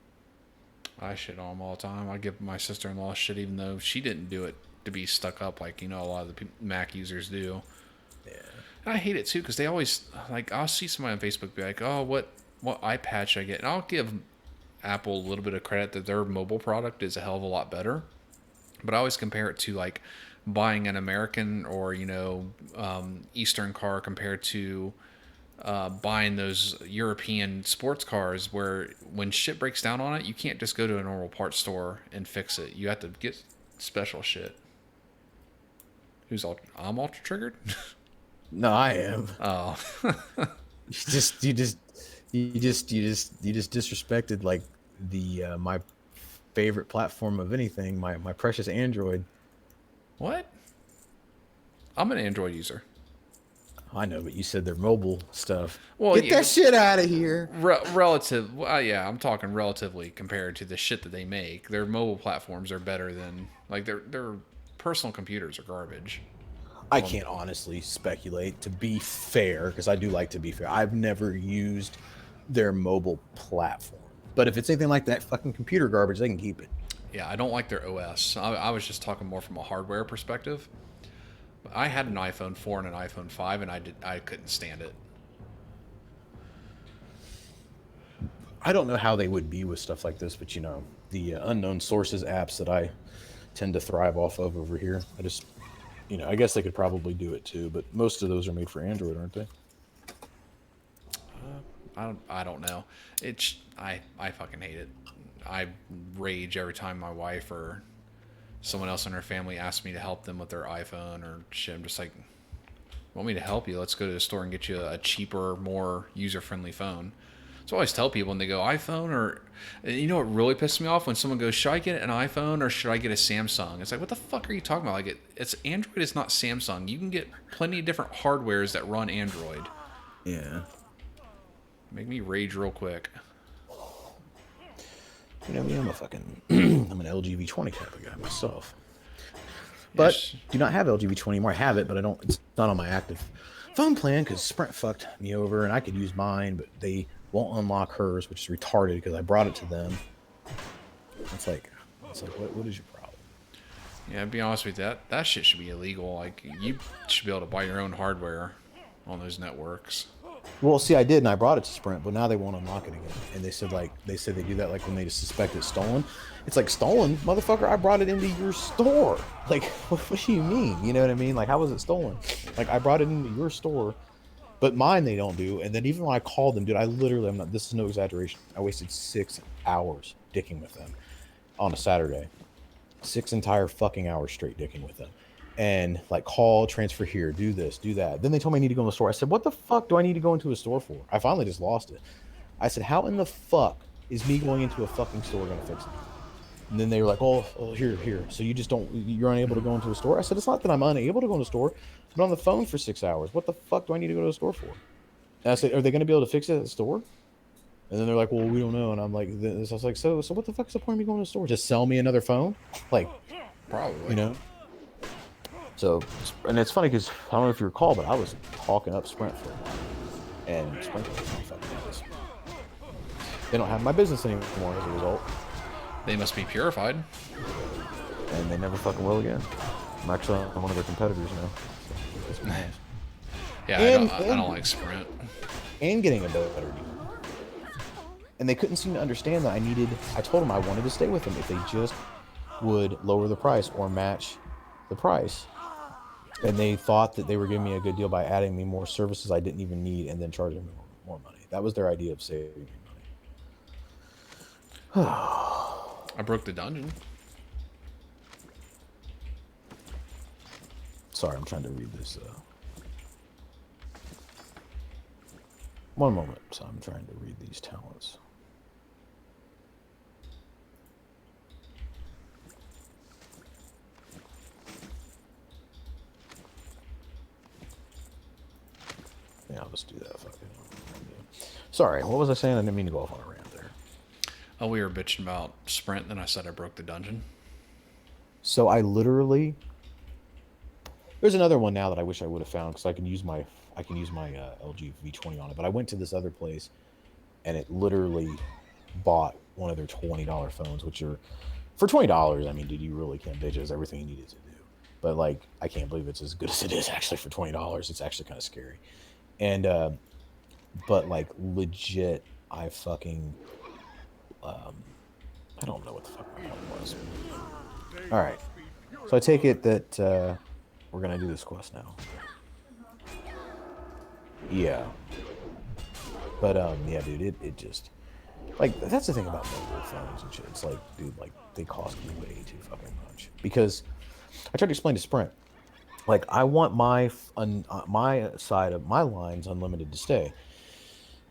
I shit on them all the time. I give my sister-in-law shit even though she didn't do it to be stuck up like, you know, a lot of the Mac users do. Yeah. And I hate it too because they always, like, I'll see somebody on Facebook be like, oh, what iPad should I get? And I'll give Apple a little bit of credit that their mobile product is a hell of a lot better. But I always compare it to like buying an American or, you know, Eastern car compared to buying those European sports cars where when shit breaks down on it, you can't just go to a normal parts store and fix it. You have to get special shit. I'm ultra triggered? No, I am. Oh. You just disrespected like the my favorite platform of anything, my precious Android. What? I'm an Android user. I know, but you said they're mobile stuff. Well, Get that shit out of here. Relative. Well, yeah, I'm talking relatively compared to the shit that they make. Their mobile platforms are better than like their personal computers are garbage. I can't honestly speculate, to be fair, because I do like to be fair. I've never used their mobile platform. But if it's anything like that fucking computer garbage, they can keep it. Yeah, I don't like their OS. I was just talking more from a hardware perspective. I had an iPhone 4 and an iPhone 5, and I couldn't stand it. I don't know how they would be with stuff like this, but you know, the unknown sources apps that I tend to thrive off of over here, you know, I guess they could probably do it too, but most of those are made for Android, aren't they? I don't know. I fucking hate it. I rage every time my wife or someone else in her family asks me to help them with their iPhone or shit. I'm just like, want me to help you? Let's go to the store and get you a cheaper, more user-friendly phone. So I always tell people when they go iPhone or, you know what really pisses me off when someone goes, should I get an iPhone or should I get a Samsung? It's like, what the fuck are you talking about? Like it's Android is not Samsung. You can get plenty of different hardwares that run Android. Yeah. Make me rage real quick. You know me, I'm a fucking, I'm an LG V20 type of guy myself. But Yes. do not have LG V20 anymore. I have it, but I don't. It's not on my active phone plan because Sprint fucked me over, and I could use mine, but they won't unlock hers, which is retarded because I brought it to them. It's like what is your problem? Yeah, to be honest with you, that shit should be illegal. Like you should be able to buy your own hardware on those networks. Well, see, I did, and I brought it to Sprint, but now they won't unlock it again. And they said they do that like when they just suspect it's stolen. It's like stolen, motherfucker. I brought it into your store. Like, what do you mean? You know what I mean? Like, how was it stolen? Like, I brought it into your store, but mine they don't do. And then even when I called them, dude, I'm not. This is no exaggeration. I wasted 6 hours dicking with them on a Saturday. 6 entire fucking hours straight dicking with them. And like call, transfer here, do this, do that. Then they told me I need to go in the store. I said, what the fuck do I need to go into a store for? I finally just lost it. I said, how in the fuck is me going into a fucking store gonna fix it? And then they were like, oh, here. So you're unable to go into a store? I said, it's not that I'm unable to go into a store. I've been on the phone for 6 hours. What the fuck do I need to go to a store for? And I said, are they gonna be able to fix it at the store? And then they're like, well, we don't know. And I'm like, I was like, so what the fuck's the point of me going to the store? Just sell me another phone? Like, Probably. you know? So, and it's funny because I don't know if you recall, but I was talking up Sprint for a while, and Sprint was not fucking nice. They don't have my business anymore as a result, They must be purified. and they never fucking will again. I'm actually on one of their competitors now. So it's nice. Yeah, I don't like Sprint. And getting a better deal. And they couldn't seem to understand that I told them I wanted to stay with them if they just would lower the price or match the price. And they thought that they were giving me a good deal by adding me more services I didn't even need and then charging me more money. That was their idea of saving me money. I broke the dungeon. Sorry, I'm trying to read this. One moment. So I'm trying to read these talents. Yeah, I'll just do that. Fuck it. Sorry, what was I saying? I didn't mean to go off on a rant there. Oh, we were bitching about Sprint, then I said I broke the dungeon. So I literally, there's another one now that I wish I would have found because I can use my LG V20 on it. But I went to this other place, and it literally bought one of their $20 phones, which are for $20. I mean, dude, you really can bitch. It was everything you needed to do. But like, I can't believe it's as good as it is actually for $20. It's actually kind of scary. And but like legit, I fucking I don't know what the fuck my point was. All right, so I take it that we're gonna do this quest now. Yeah, but yeah, dude, it just like that's the thing about mobile phones and shit. It's like, dude, like they cost me way too fucking much because I tried to explain to Sprint. Like, I want my side of my lines unlimited to stay.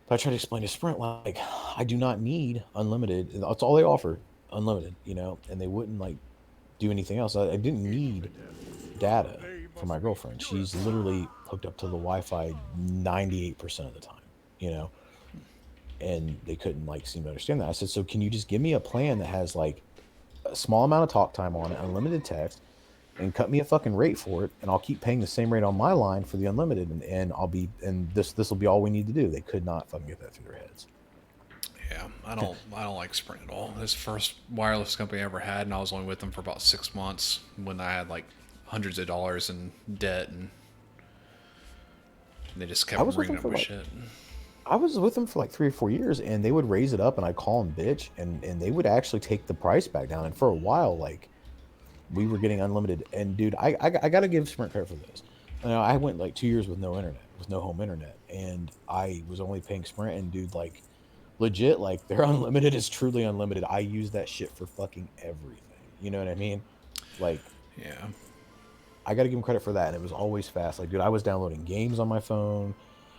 But I tried to explain to Sprint, like, I do not need unlimited. That's all they offer, unlimited, you know? And they wouldn't, like, do anything else. I didn't need data for my girlfriend. She's literally hooked up to the Wi-Fi 98% of the time, you know? And they couldn't, like, seem to understand that. I said, so can you just give me a plan that has, like, a small amount of talk time on it, unlimited text, and cut me a fucking rate for it, and I'll keep paying the same rate on my line for the unlimited, and this will be all we need to do. They could not fucking get that through their heads. Yeah, I don't like Sprint at all. This first wireless company I ever had, and I was only with them for about 6 months when I had like hundreds of dollars in debt, and they just kept ringing up with shit. I was with them for like 3 or 4 years, and they would raise it up, and I'd call them bitch, and they would actually take the price back down. And for a while, like, we were getting unlimited. And dude, I got to give Sprint credit for this. You know, I went like 2 years with no internet, with no home internet, and I was only paying Sprint, and dude, like, legit, like, their unlimited is truly unlimited. I use that shit for fucking everything. You know what I mean? Like, Yeah. I got to give them credit for that. And it was always fast. Like, dude, I was downloading games on my phone.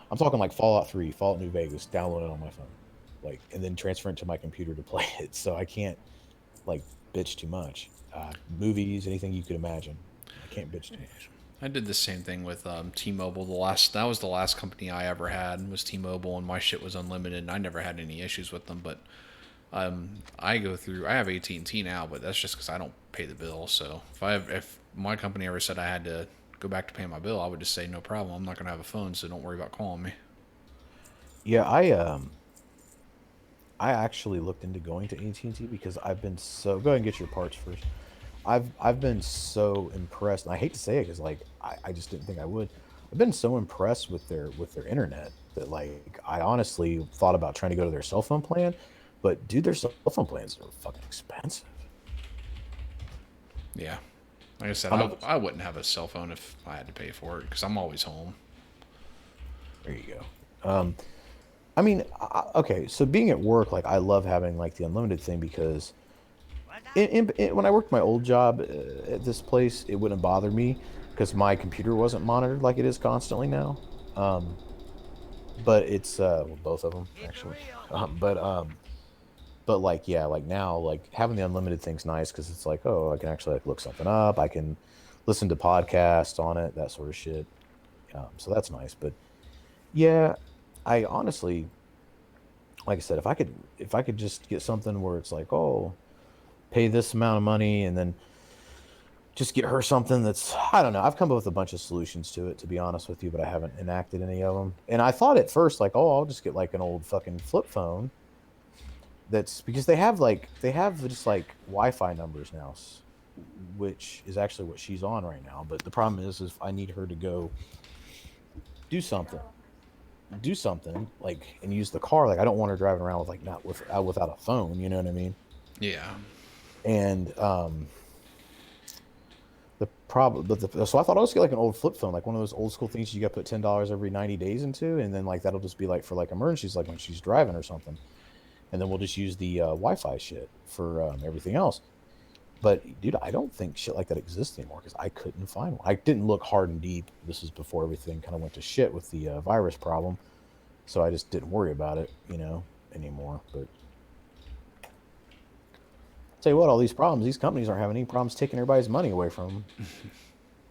I'm talking like Fallout 3, Fallout New Vegas, downloaded on my phone, like, and then transferring to my computer to play it. So I can't like bitch too much. Movies, anything you could imagine, I can't bitch too much. I did the same thing with T-Mobile. That was the last company I ever had was T-Mobile, and my shit was unlimited, and I never had any issues with them. But I have AT&T now, but that's just because I don't pay the bill. So if my company ever said I had to go back to paying my bill, I would just say no problem. I'm not gonna have a phone, so don't worry about calling me. Yeah, I actually looked into going to AT&T because I've been so. Go ahead and get your parts first. I've been so impressed, and I hate to say it because like I just didn't think I would. I've been so impressed with their internet that like I honestly thought about trying to go to their cell phone plan, but dude, their cell phone plans are fucking expensive. Yeah, like I said, I don't know. I wouldn't have a cell phone if I had to pay for it because I'm always home. There you go. I mean, okay, so being at work, like I love having like the unlimited thing because when I worked my old job at this place, it wouldn't bother me because my computer wasn't monitored like it is constantly now. Um, but it's well, both of them actually. But like yeah, like now, like having the unlimited thing's nice because it's like, oh, I can actually like look something up. I can listen to podcasts on it, that sort of shit. So that's nice. But yeah, I honestly, like I said, if I could just get something where it's like, oh, pay this amount of money and then just get her something that's, I don't know. I've come up with a bunch of solutions to it, to be honest with you, but I haven't enacted any of them. And I thought at first, like, oh, I'll just get like an old fucking flip phone. That's because they have just like Wi-Fi numbers now, which is actually what she's on right now. But the problem is I need her to go do something, do something like and use the car. Like I don't want her driving around with like not without a phone. You know what I mean? Yeah, And the problem, so I thought I'll just get like an old flip phone, like one of those old school things you got to put $10 every 90 days into, and then like that'll just be like for like emergencies, like when she's driving or something, and then we'll just use the Wi-Fi shit for everything else. But dude, I don't think shit like that exists anymore because I couldn't find one. I didn't look hard and deep. This is before everything kind of went to shit with the virus problem, so I just didn't worry about it, anymore. But tell you what, all these problems, these companies aren't having any problems taking everybody's money away from them.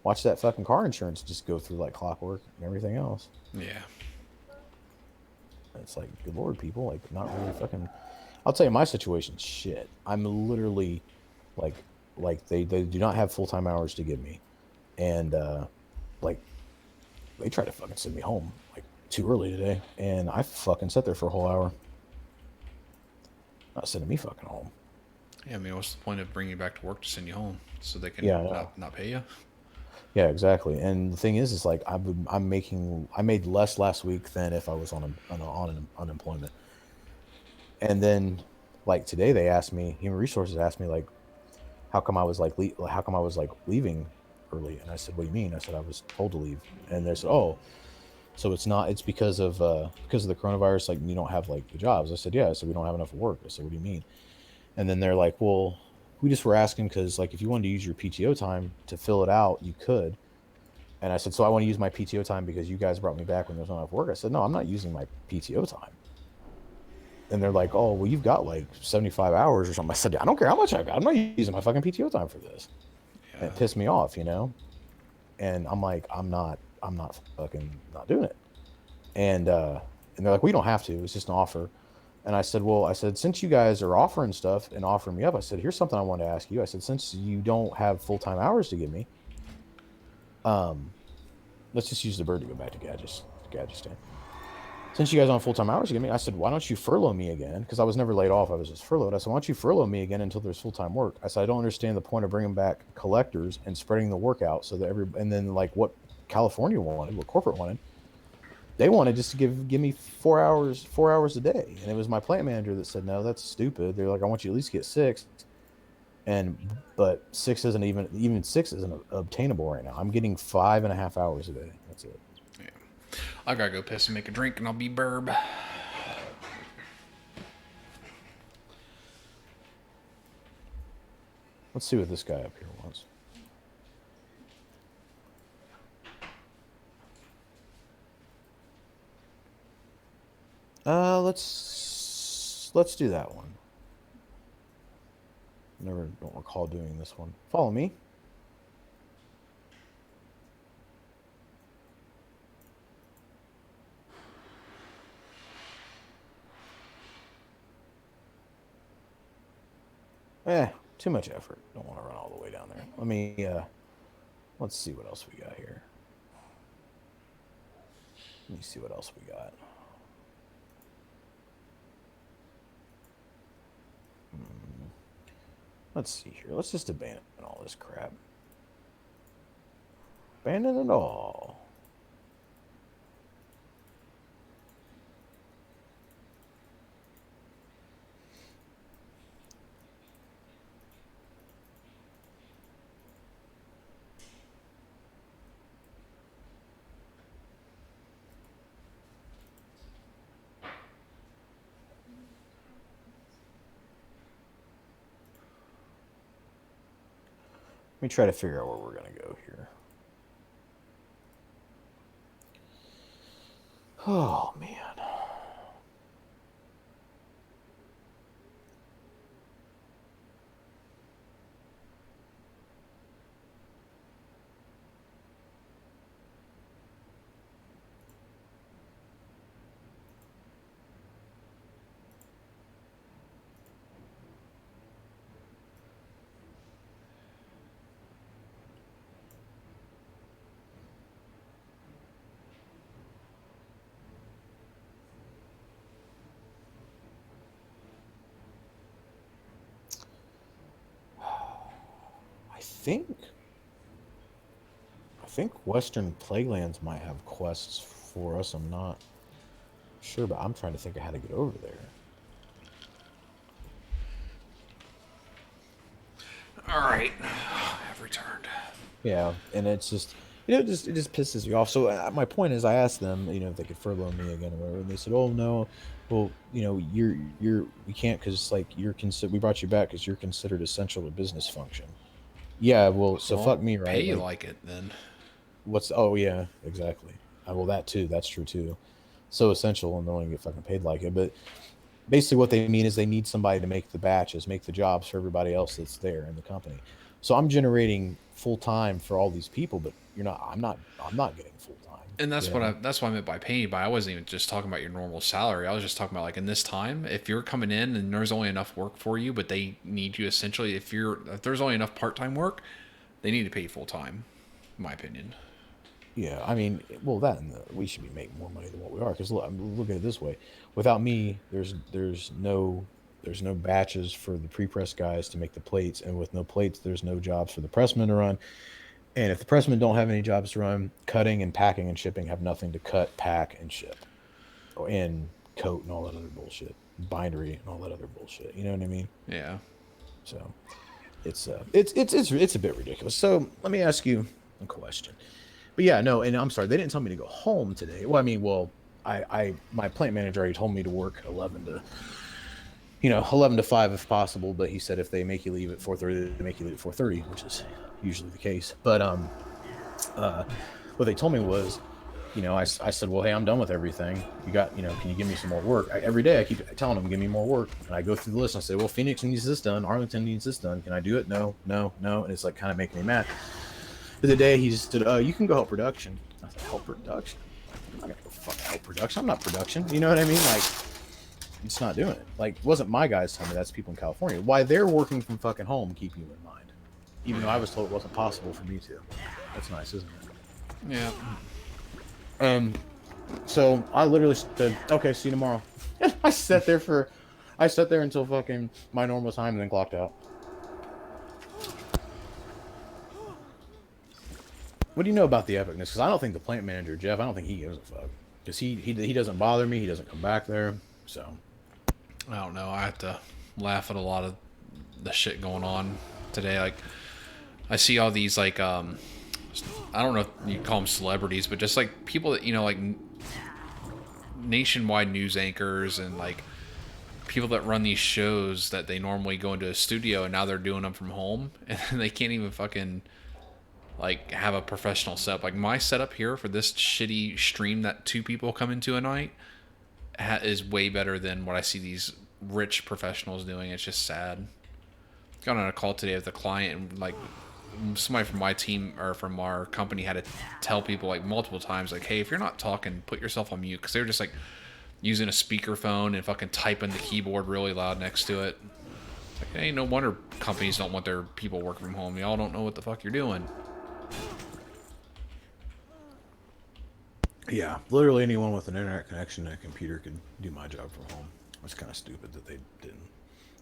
Watch that fucking car insurance just go through like clockwork and everything else. yeah, It's like, good lord, people, like, not really fucking. I'll tell you, my situation's shit. I'm literally like, they do not have full time hours to give me, and like, they try to fucking send me home like too early today, and I fucking sat there for a whole hour. Not sending me fucking home. yeah. I mean, what's the point of bringing you back to work to send you home so they can Yeah, I know. not pay you? Yeah, exactly. And the thing is like I made less last week than if I was on unemployment. And then like today they asked me, human resources asked me like how come I was like leaving early, and I said, what do you mean? I said I was told to leave, and they said, oh, so it's because of the coronavirus, like you don't have like the jobs. I said, yeah. I said we don't have enough work. I said, what do you mean? And then they're like, well, we just were asking because like if you wanted to use your PTO time to fill it out, you could. And I said, so I want to use my PTO time because you guys brought me back when there's not enough work. I said, no, I'm not using my PTO time. And they're like, oh, well, you've got like 75 hours or something. I said, I don't care how much I got. I'm not using my fucking PTO time for this. And Yeah, it pissed me off, And I'm like, I'm not fucking not doing it. And they're like, we don't have to. It's just an offer. And I said, well, I said, since you guys are offering stuff and offering me up, I said, here's something I wanted to ask you. I said, since you don't have full-time hours to give me, um, let's just use the bird to go back to Gadgeistan. Since you guys don't have full-time hours to give me, I said, why don't you furlough me again? Because I was never laid off. I was just furloughed. I said, why don't you furlough me again until there's full-time work? I said, I don't understand the point of bringing back collectors and spreading the work out so that and then like what California wanted, what corporate wanted, they wanted just to give me 4 hours a day. And it was my plant manager that said, no, that's stupid. They're like, I want you to at least get 6. But 6 isn't even 6 isn't obtainable right now. I'm getting 5.5 hours a day. That's it. yeah. I gotta go piss and make a drink, and I'll be burb. Let's see what this guy up here wants. Let's do that one. Don't recall doing this one. Follow me. Too much effort. Don't want to run all the way down there. Let's see what else we got here. Let me see what else we got. Let's see here. Let's just abandon all this crap. Abandon it all. Let me try to figure out where we're going to go here. Oh, man. I think Western Plaguelands might have quests for us. I'm not sure, but I'm trying to think of how to get over there. All right, I've returned. Yeah, and it's just, it just pisses you off. So my point is, I asked them, if they could furlough me again or whatever, and they said, "Oh no, well, we can't because like we brought you back because you're considered essential to business function." Yeah, well, so fuck me, right? Pay you like it then. Oh yeah, exactly. Well, that too. That's true too. So essential, and they're only get fucking paid like it. But basically, what they mean is they need somebody to make the batches, make the jobs for everybody else that's there in the company. So I'm generating full time for all these people, but I'm not getting full time. And that's that's what I meant by paying you by. I wasn't even just talking about your normal salary. I was just talking about like in this time, if you're coming in and there's only enough work for you, but they need you essentially. If there's only enough part-time work, they need to pay you full time, in my opinion. Yeah, I mean, well, we should be making more money than what we are. Because look at it this way: without me, there's no batches for the pre-press guys to make the plates, and with no plates, there's no jobs for the pressmen to run. And if the pressmen don't have any jobs to run, cutting and packing and shipping have nothing to cut, pack, and ship, and coat and all that other bullshit, bindery and all that other bullshit. You know what I mean? Yeah. So it's a bit ridiculous. So let me ask you a question. But yeah, no, and I'm sorry, they didn't tell me to go home today. Well, I mean, my plant manager already told me to work 11 to 5 if possible, but he said if they make you leave at 4:30, they make you leave at 4:30, which is usually the case. But what they told me was, I said, well, hey, I'm done with everything. You got, can you give me some more work? Every day I keep telling them, give me more work. And I go through the list and I say, well, Phoenix needs this done. Arlington needs this done. Can I do it? No. And it's like kind of making me mad. The other day he just said, you can go help production. I said, help production? I'm not going to go fucking help production. I'm not production. You know what I mean? Like, it's not doing it. Like, it wasn't my guys telling me, that's people in California. Why they're working from fucking home, keep you in mind. Even though I was told it wasn't possible for me to. That's nice, isn't it? Yeah. So I literally said, okay, see you tomorrow. I sat there until fucking my normal time and then clocked out. What do you know about the epicness? Because I don't think the plant manager, Jeff, I don't think he gives a fuck. Because he doesn't bother me. He doesn't come back there. So I don't know. I have to laugh at a lot of the shit going on today. Like, I see all these like I don't know if you call them celebrities, but just like people that, like nationwide news anchors and like people that run these shows that they normally go into a studio and now they're doing them from home and they can't even fucking like have a professional setup. Like my setup here for this shitty stream that 2 people come into a night is way better than what I see these rich professionals doing. It's just sad. Got on a call today with a client and like somebody from my team or from our company had to tell people like multiple times like, hey, if you're not talking, put yourself on mute, because they were just like using a speakerphone and fucking typing the keyboard really loud next to it. Like, hey, no wonder companies don't want their people working from home. Y'all don't know what the fuck you're doing. Yeah, literally anyone with an internet connection and a computer can do my job from home. It's kind of stupid that they didn't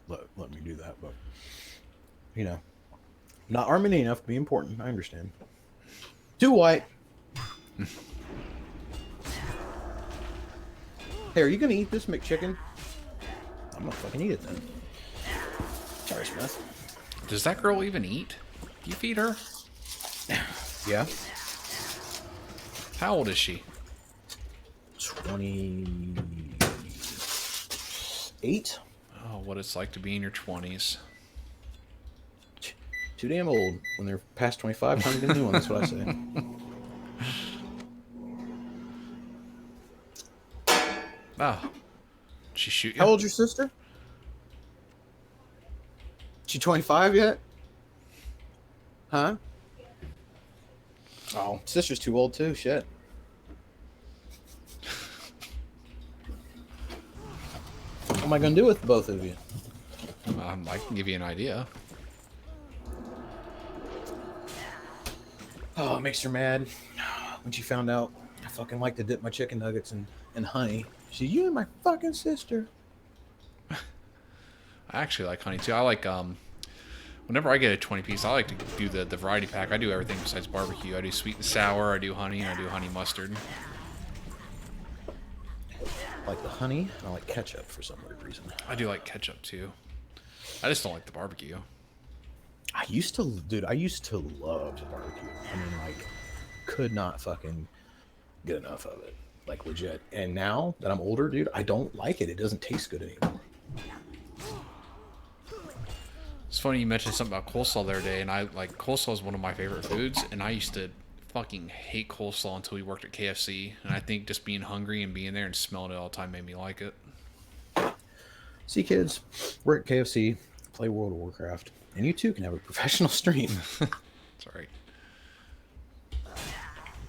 let me do that, but not Armenian enough to be important. I understand. Too white. Hey, are you gonna eat this McChicken? I'm gonna fucking eat it then. Sorry, Smith. Does that girl even eat? Do you feed her? Yeah. How old is she? 28. Oh, what it's like to be in your 20s. Too damn old. When they're past 25, time to get a new one. That's what I say. Oh. She shoot you? How old's your sister? She 25 yet? Huh? Oh, sister's too old too. Shit. What am I gonna do with both of you? I can give you an idea. Oh, it makes her mad when she found out I fucking like to dip my chicken nuggets in honey. She said, you and my fucking sister. I actually like honey too. I like whenever I get a 20-piece, I like to do the variety pack. I do everything besides barbecue. I do sweet and sour, I do honey, and I do honey mustard. I like the honey, and I like ketchup for some weird reason. I do like ketchup too. I just don't like the barbecue. I used to love the barbecue. I mean, like, could not fucking get enough of it. Like, legit. And now that I'm older, dude, I don't like it. It doesn't taste good anymore. It's funny you mentioned something about coleslaw the other day, and coleslaw is one of my favorite foods, and I used to fucking hate coleslaw until we worked at KFC, and I think just being hungry and being there and smelling it all the time made me like it. See, kids, we're at KFC, play World of Warcraft, and you too can have a professional stream. That's all right.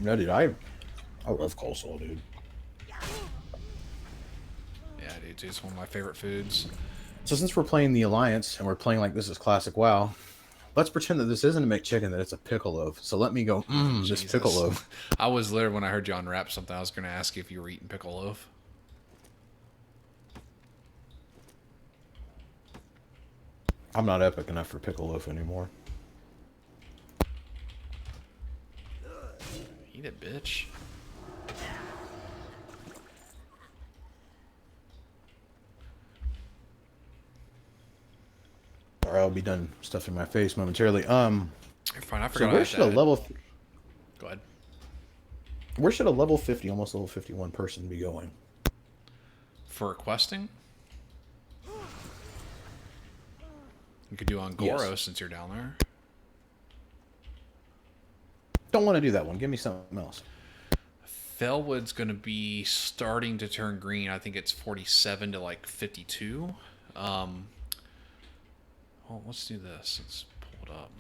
No, dude, I love coleslaw, dude. Yeah, dude, it's one of my favorite foods. So since we're playing the Alliance and we're playing like this is classic WoW, let's pretend that this isn't a McChicken, that it's a pickle loaf. So let me go, this Jesus. pickle loaf. I was literally, when I heard you unwrap something, I was going to ask you if you were eating pickle loaf. I'm not epic enough for pickle loaf anymore. Eat it, bitch. Or I'll be done stuffing my face momentarily. You're fine. I So forgot. where should a level? Go ahead. Where should a level 50, almost level 51 person be going? For questing? You could do Angoro since you're down there. Don't want to do that one. Give me something else. Felwood's going to be starting to turn green. I think it's 47 to like 52. Well, let's do this. Let's pull it up.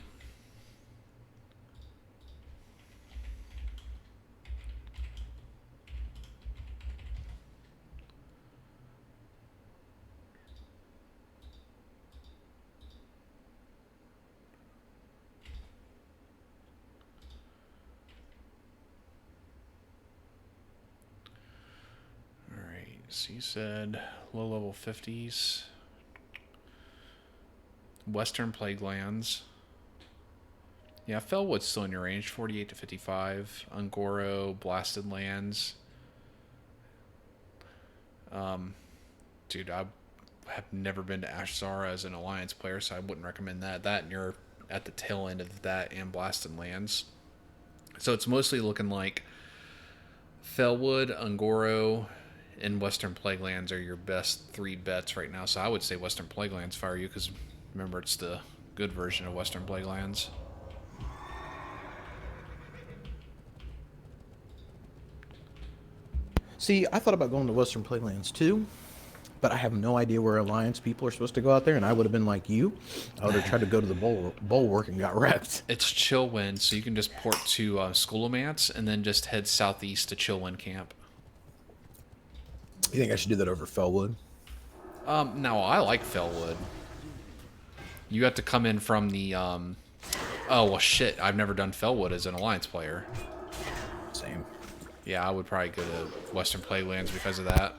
So you said low level 50s. Western Plague Lands. Yeah, Felwood's still in your range, 48 to 55. Ungoro, Blasted Lands. Dude, I have never been to Ashzara as an Alliance player, so I wouldn't recommend that. That, and you're at the tail end of that and Blasted Lands. So it's mostly looking like Felwood, Ungoro, and Western Plaguelands are your best 3 bets right now. So I would say Western Plaguelands fire you because remember it's the good version of Western Plaguelands. See, I thought about going to Western Playlands too, but I have no idea where Alliance people are supposed to go out there, and I would have been like you. I would have tried to go to the bulwark and got wrecked. It's Chillwind, so you can just port to Schoolomance and then just head southeast to Chillwind Camp. You think I should do that over Felwood? No, I like Felwood. You have to come in from the, oh, well, shit. I've never done Felwood as an Alliance player. Same. Yeah, I would probably go to Western Plaguelands because of that.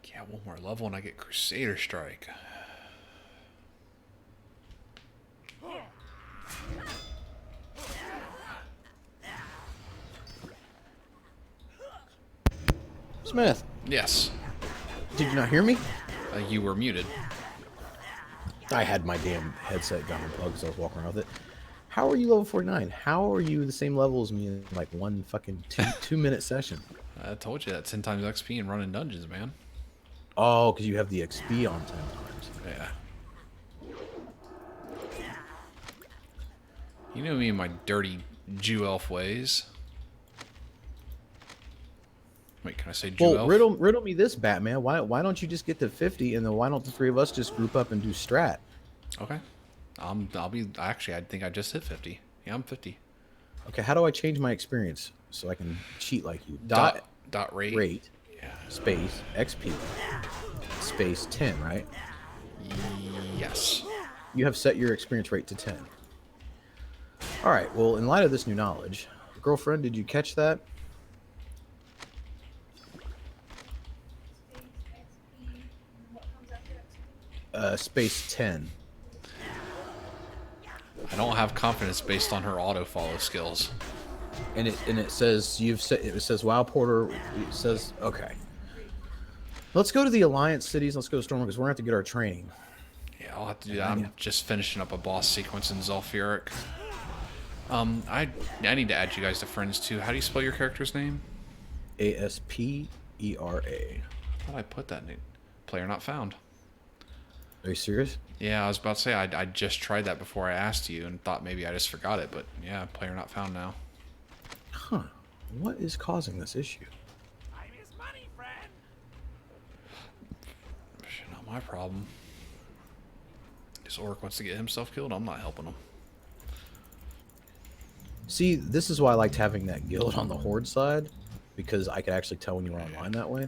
Yeah, one more level and I get Crusader Strike. Smith, Yes. did you not hear me? You were muted. I had my damn headset got unplugged because I was walking around with it. How are you level 49? How are you the same level as me in like one fucking 2 minute session? I told you that 10 times XP and running dungeons, man. Oh, because you have the XP on 10 times. Yeah. You know me and my dirty Jew elf ways. Wait, can I say Jew Well, elf? riddle me this, Batman. Why don't you just get to 50 and then why don't the 3 of us just group up and do strat? Okay. I'll be actually I think I just hit 50. Yeah, I'm 50. Okay, how do I change my experience so I can cheat like you? Dot rate. Rate Yeah. space XP space 10, right? Yes. You have set your experience rate to 10. All right. Well, in light of this new knowledge, girlfriend, did you catch that? Space 10. I don't have confidence based on her auto follow skills. And it says you've set. It says WoW Porter. It says okay. Let's go to the Alliance cities. Let's go to Storm because we're gonna have to get our training. Yeah, I'll have to do that. I'm just finishing up a boss sequence in Zulfuric. I need to add you guys to friends too. How do you spell your character's name? ASPERA. I thought I put that name. Player not found. Are you serious? Yeah, I was about to say I just tried that before I asked you and thought maybe I just forgot it, but yeah, player not found now. Huh. What is causing this issue? Time is money, friend. Shit, not my problem. This orc wants to get himself killed. I'm not helping him. See, this is why I liked having that guild on the Horde side, because I could actually tell when you were online that way.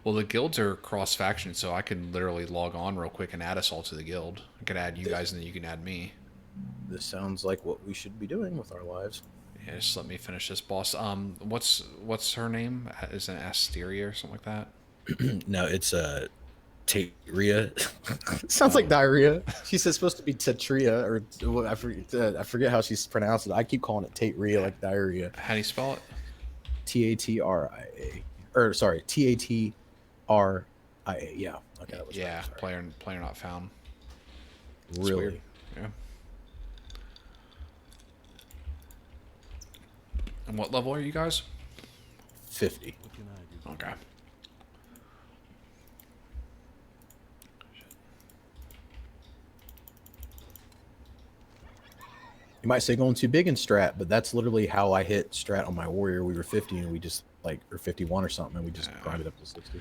Well, the guilds are cross-faction, so I could literally log on real quick and add us all to the guild. I could add you guys, and then you can add me. This sounds like what we should be doing with our lives. Yeah, just let me finish this boss. What's her name? Is it Asteria or something like that? No, it's Tatria. Sounds like diarrhea. She says supposed to be Tatria, or I forget how she's pronounced it. I keep calling it Tatria, like diarrhea. How do you spell it? Tatria, or sorry, Tatria. Yeah. Okay. That was Yeah, right, player not found. It's really. weird. Yeah. And what level are you guys? 50. What can I do? Okay. You might say going too big in strat, but that's literally how I hit strat on my warrior. We were 50 and we just or 51 or something, and we just grinded up to 60.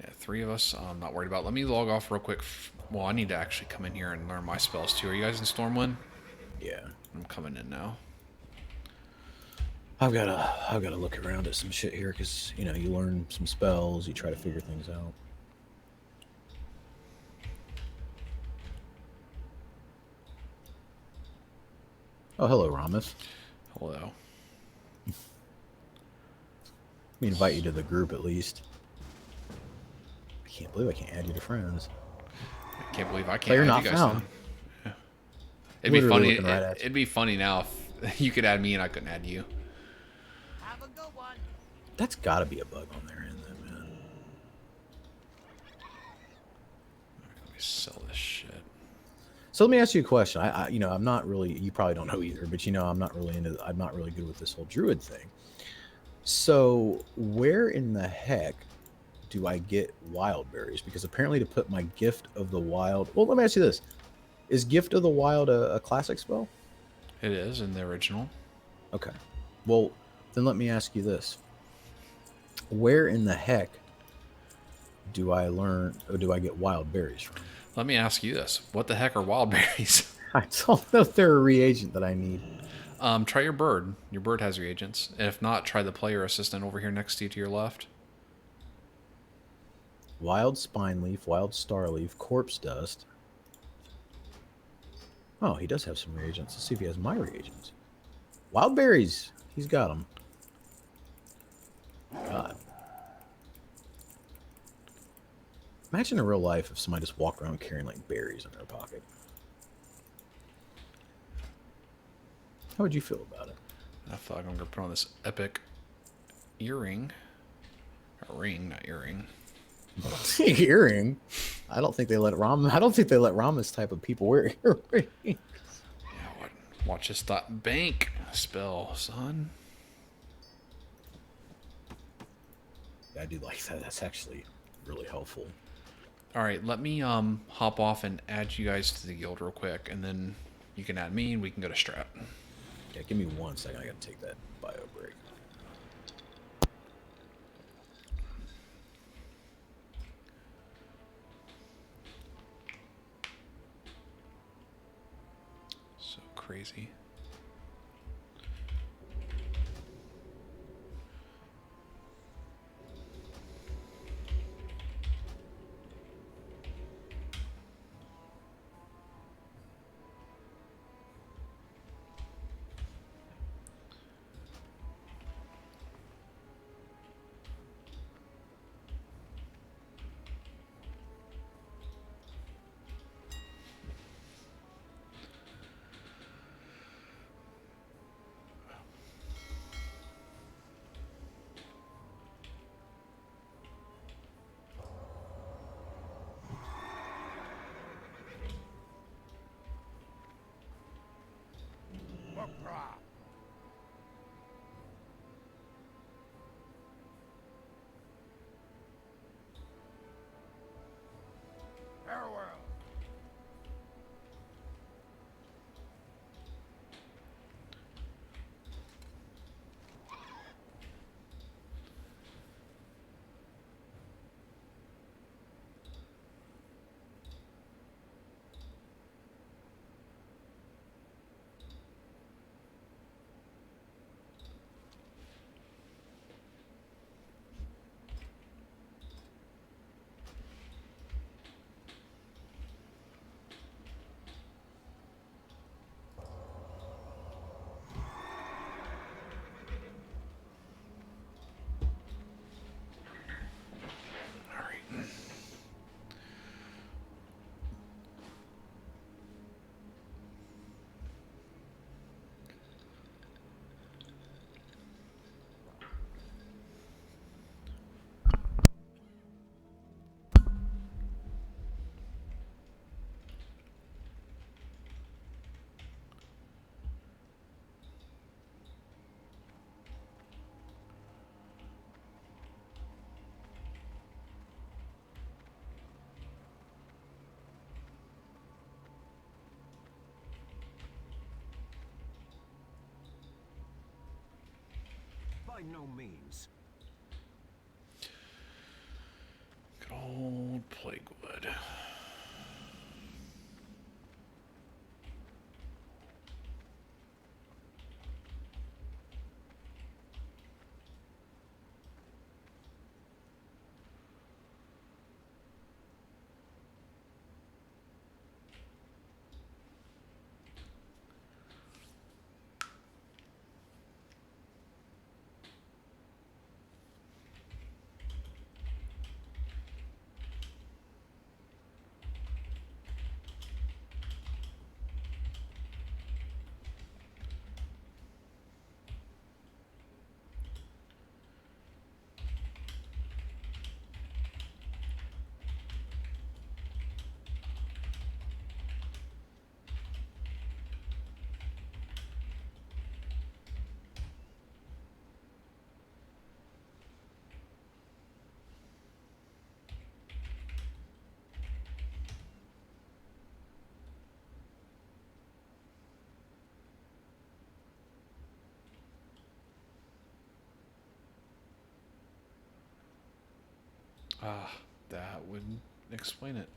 Yeah, 3 of us. I'm not worried about. Let me log off real quick. Well, I need to actually come in here and learn my spells too. Are you guys in Stormwind? Yeah. I'm coming in now. I've gotta look around at some shit here because you learn some spells, you try to figure things out. Oh, hello, Ramos. Hello. Let me invite you to the group at least. I can't believe I can't add you to friends. I can't believe I can't Player add not you guys found. now. It'd be Literally funny. looking right at you. It'd be funny now if you could add me and I couldn't add you. Have a good one. That's got to be a bug on their end, then, man. Let me sell this shit. So let me ask you a question. You know, I'm not really. You probably don't know either, but you know, I'm not really into. I'm not really good with this whole druid thing. So where in the heck do I get wild berries? Because apparently, to put my gift of the wild. Well, let me ask you this: is gift of the wild a classic spell? It is in the original. Okay. Well, then let me ask you this: where in the heck do I learn, or do I get wild berries from? Let me ask you this: what the heck are wild berries? I don't know if they're a reagent that I need. Try your bird. Your bird has reagents. And if not, try the player assistant over here next to you to your left. Wild spine leaf, wild star leaf, corpse dust. Oh, he does have some reagents. Let's see if he has my reagents. Wild berries. He's got them. God. Imagine in real life if somebody just walked around carrying like berries in their pocket. How would you feel about it? I feel like I'm gonna put on this epic earring. A ring, not earring. Earring? I don't think they let Ramas type of people wear earrings. Yeah, what? Watch this dot bank spell, son. I do like that. That's actually really helpful. All right, let me hop off and add you guys to the guild real quick, and then you can add me, and we can go to strat. Yeah, give me 1 second. I gotta take that bio break. So crazy. Warcraft. Farewell. All right. By no means. Good old plague wood. Ah, that would explain it.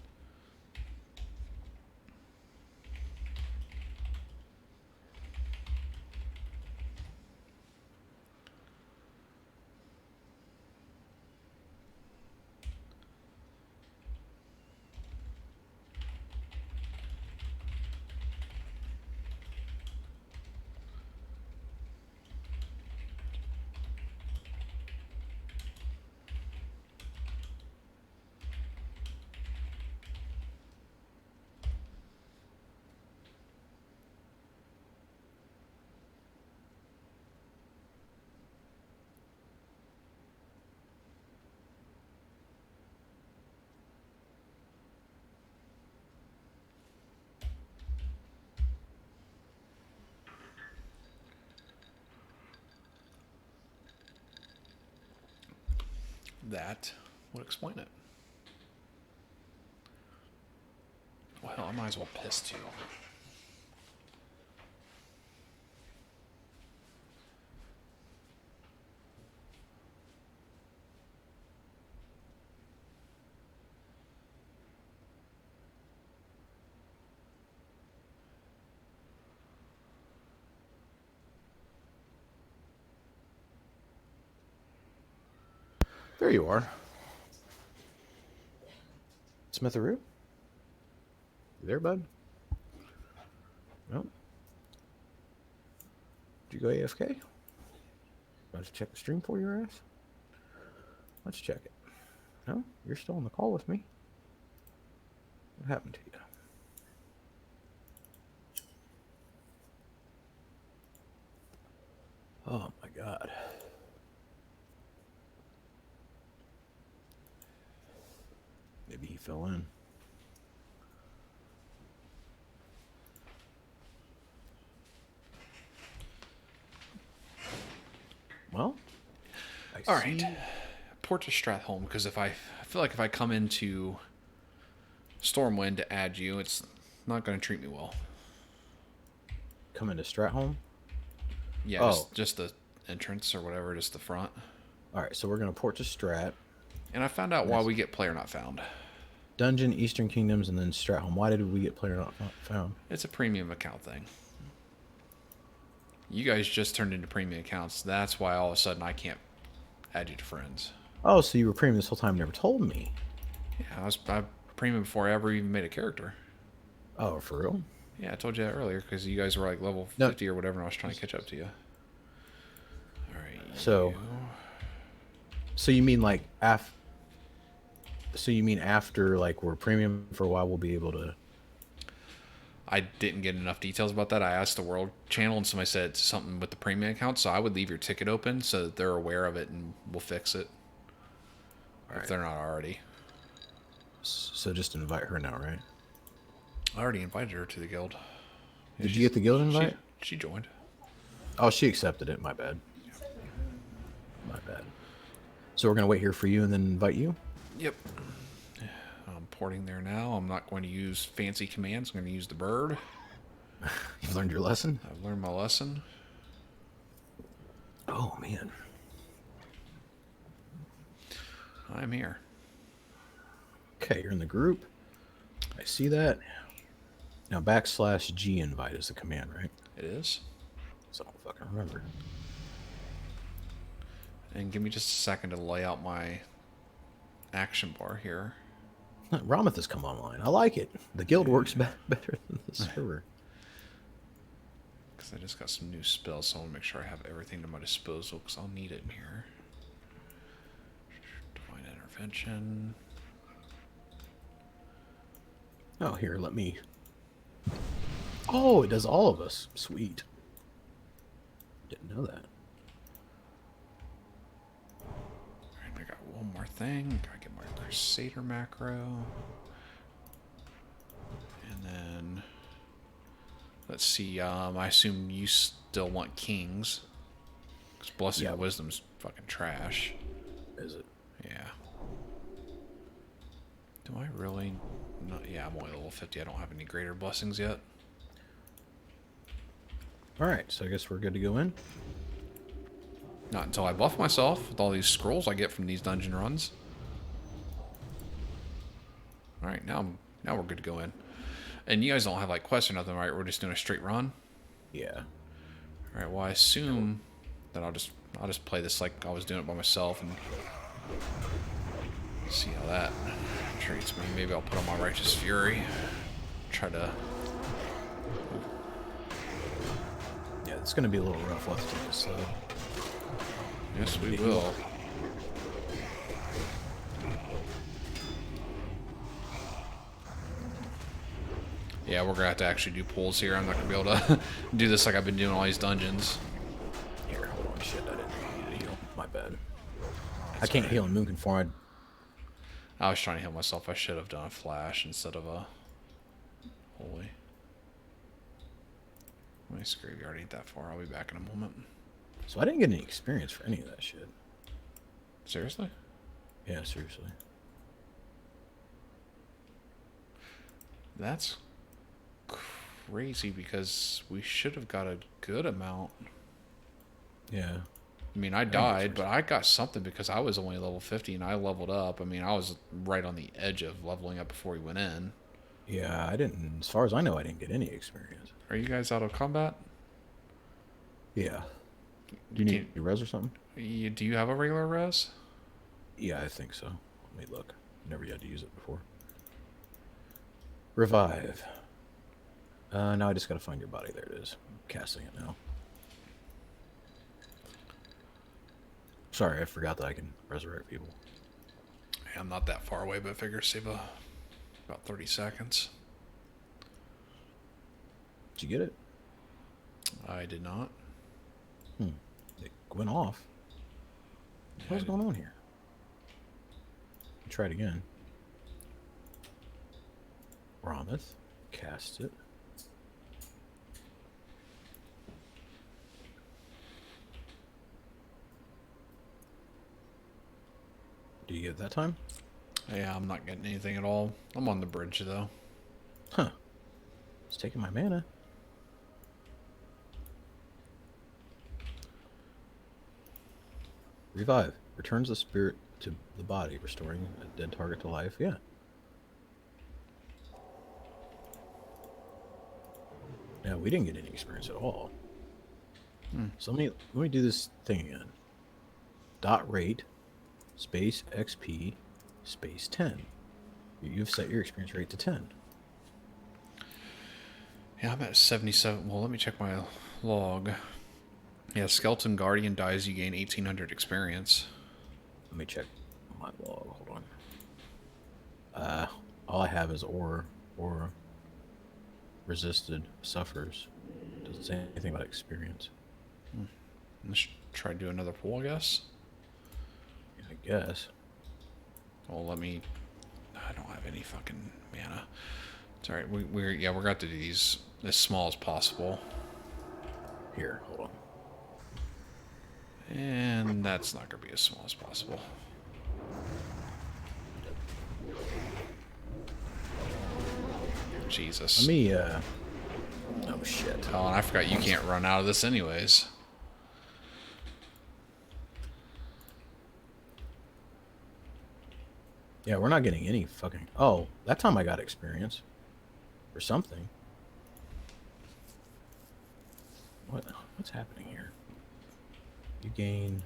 That would explain it. Well, I might as well piss too. There you are. Smitharoo? You there, bud? No. Did you go AFK? About to check the stream for your ass? Let's check it. No? You're still on the call with me. What happened to you? Oh my god. Maybe he fell in. Well, All right. Port to Stratholme, because I feel like if I come into Stormwind to add you, it's not going to treat me well. Come into Stratholme? Yeah, Oh. just the entrance or whatever, just the front. All right, so we're going to port to Strat. And I found out why we get player not found. Dungeon, Eastern Kingdoms, and then Stratholme. Why did we get player not found? It's a premium account thing. You guys just turned into premium accounts. That's why all of a sudden I can't add you to friends. Oh, so you were premium this whole time and never told me. Yeah, I premium before I ever even made a character. Oh, for real? Yeah, I told you that earlier because you guys were like level 50 or whatever and I was trying to catch up to you. Alright. So you mean like after like we're premium for a while we'll be able to... I didn't get enough details about that. I asked the World channel and somebody said it's something with the premium account, so I would leave your ticket open so that they're aware of it and we'll fix it. If they're not already. So just invite her now, right? I already invited her to the guild. Did you get the guild invite? She joined. Oh, she accepted it. My bad. My bad. So we're going to wait here for you and then invite you? Yep. I'm porting there now. I'm not going to use fancy commands. I'm going to use the bird. You've learned your lesson? I've learned my lesson. Oh, man. I'm here. Okay, you're in the group. I see that. Now, /G invite is the command, right? It is. So I don't fucking remember. And give me just a second to lay out my action bar here. Rameth has come online. I like it. The guild works better than the server. Because I just got some new spells, so I want to make sure I have everything at my disposal, because I'll need it in here. Divine Intervention. Oh, here, let me... Oh, it does all of us. Sweet. Didn't know that. Alright, I got one more thing. Gotta get my Crusader macro. And then... Let's see, I assume you still want kings. Because Blessing of Wisdom's fucking trash. Is it? Yeah. Do I really? Not, yeah, I'm only level 50. I don't have any greater blessings yet. Alright, so I guess we're good to go in. Not until I buff myself with all these scrolls I get from these dungeon runs. All right, now we're good to go in. And you guys don't have like quests or nothing, right? We're just doing a straight run. Yeah. All right. Well, I assume that I'll just play this like I was doing it by myself and see how that treats me. Maybe I'll put on my Righteous Fury. Try to. Yeah, it's gonna be a little rough. Let's take it slow. Yes, we will. Yeah, we're gonna have to actually do pulls here. I'm not gonna be able to do this like I've been doing all these dungeons. Here, hold on. Shit, I didn't need to heal. My bad. I can't heal in Moon Conform. I was trying to heal myself. I should have done a flash instead of a holy. My graveyard ain't that far. I'll be back in a moment. So I didn't get any experience for any of that shit. Seriously? Yeah, seriously. That's crazy because we should have got a good amount. Yeah. I mean, I died, but I got something because I was only level 50 and I leveled up. I mean, I was right on the edge of leveling up before we went in. Yeah, I didn't. As far as I know, I didn't get any experience. Are you guys out of combat? Yeah. Do you need a res or something? Do you have a regular res? Yeah, I think so. Let me look. Never had to use it before. Revive. Now I just gotta find your body. There it is. I'm casting it now. Sorry, I forgot that I can resurrect people. Yeah, I'm not that far away, but I figure save about 30 seconds. Did you get it? I did not. It went off. What's going on here? Try it again. Rameth. Cast it. Do you get it that time? Yeah, I'm not getting anything at all. I'm on the bridge, though. Huh. It's taking my mana. Revive. Returns the spirit to the body, restoring a dead target to life. Yeah. Yeah, we didn't get any experience at all. So let me do this thing again. Dot rate, space XP, space 10. You've set your experience rate to 10. Yeah, I'm at 77. Well, let me check my log. Yeah, Skeleton Guardian dies, you gain 1800 experience. Let me check my log. Hold on. All I have is aura resisted suffers. Doesn't say anything about experience. Let's try to do another pull, I guess. I guess. Well, let me. I don't have any fucking mana. It's alright. We're going to do these as small as possible. Here, hold on. And that's not going to be as small as possible. Jesus. Let me, oh shit. Oh, and I forgot you can't run out of this anyways. Yeah, we're not getting any fucking... Oh, that time I got experience. Or something. What's happening here? You gain...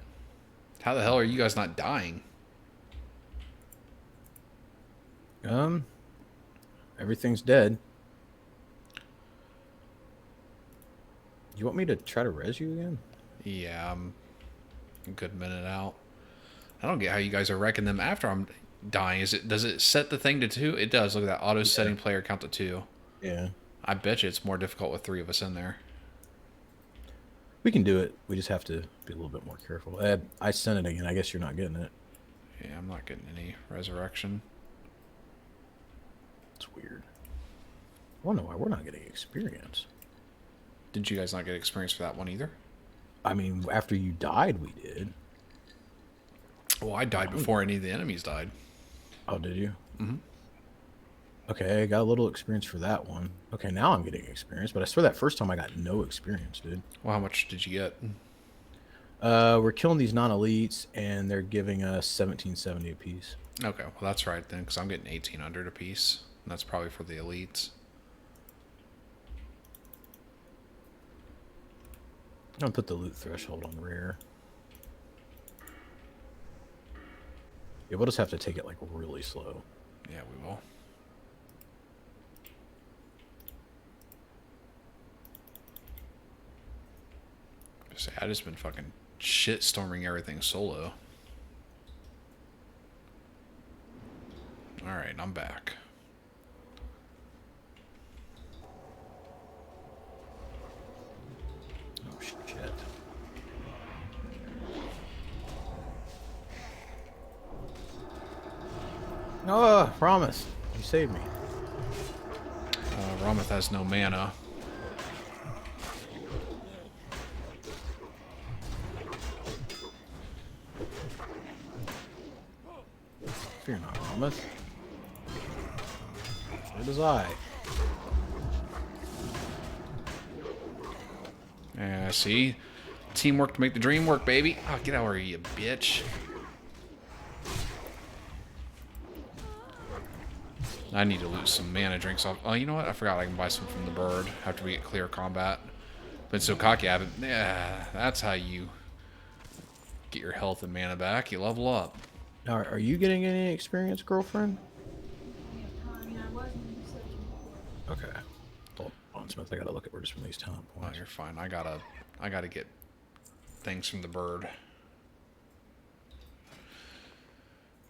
How the hell are you guys not dying? Everything's dead. You want me to try to res you again? Yeah, I'm a good minute out. I don't get how you guys are wrecking them after I'm dying. Does it set the thing to 2? It does. Look at that auto setting player count to 2. Yeah. I bet you it's more difficult with 3 of us in there. We can do it. We just have to be a little bit more careful. I sent it again. I guess you're not getting it. Yeah, I'm not getting any resurrection. It's weird. I wonder why we're not getting experience. Did you guys not get experience for that one either? I mean, after you died, we did. Well, I died before any of the enemies died. Oh, did you? Mm-hmm. Okay, I got a little experience for that one. Okay, now I'm getting experience, but I swear that first time I got no experience, dude. Well, how much did you get? We're killing these non-elites, and they're giving us 1770 apiece. Okay, well that's right then, because I'm getting 1800 apiece. And that's probably for the elites. I'm gonna put the loot threshold on rare. Yeah, we'll just have to take it like really slow. Yeah, we will. I just been fucking shit storming everything solo. Alright, I'm back. Oh shit. Oh, promise. You saved me. Rameth has no mana. Fear not, promise. So does I. Yeah, see? Teamwork to make the dream work, baby. Oh, get out of here, you bitch. I need to loot some mana drinks off. Oh, you know what? I forgot I can buy some from the bird after we get clear combat. Been so cocky, I haven't. Yeah, that's how you get your health and mana back. You level up. Now, are you getting any experience, girlfriend? Okay. Hold on, Smith. I gotta look at where some of these talent Oh, points. you're fine. I gotta get things from the bird.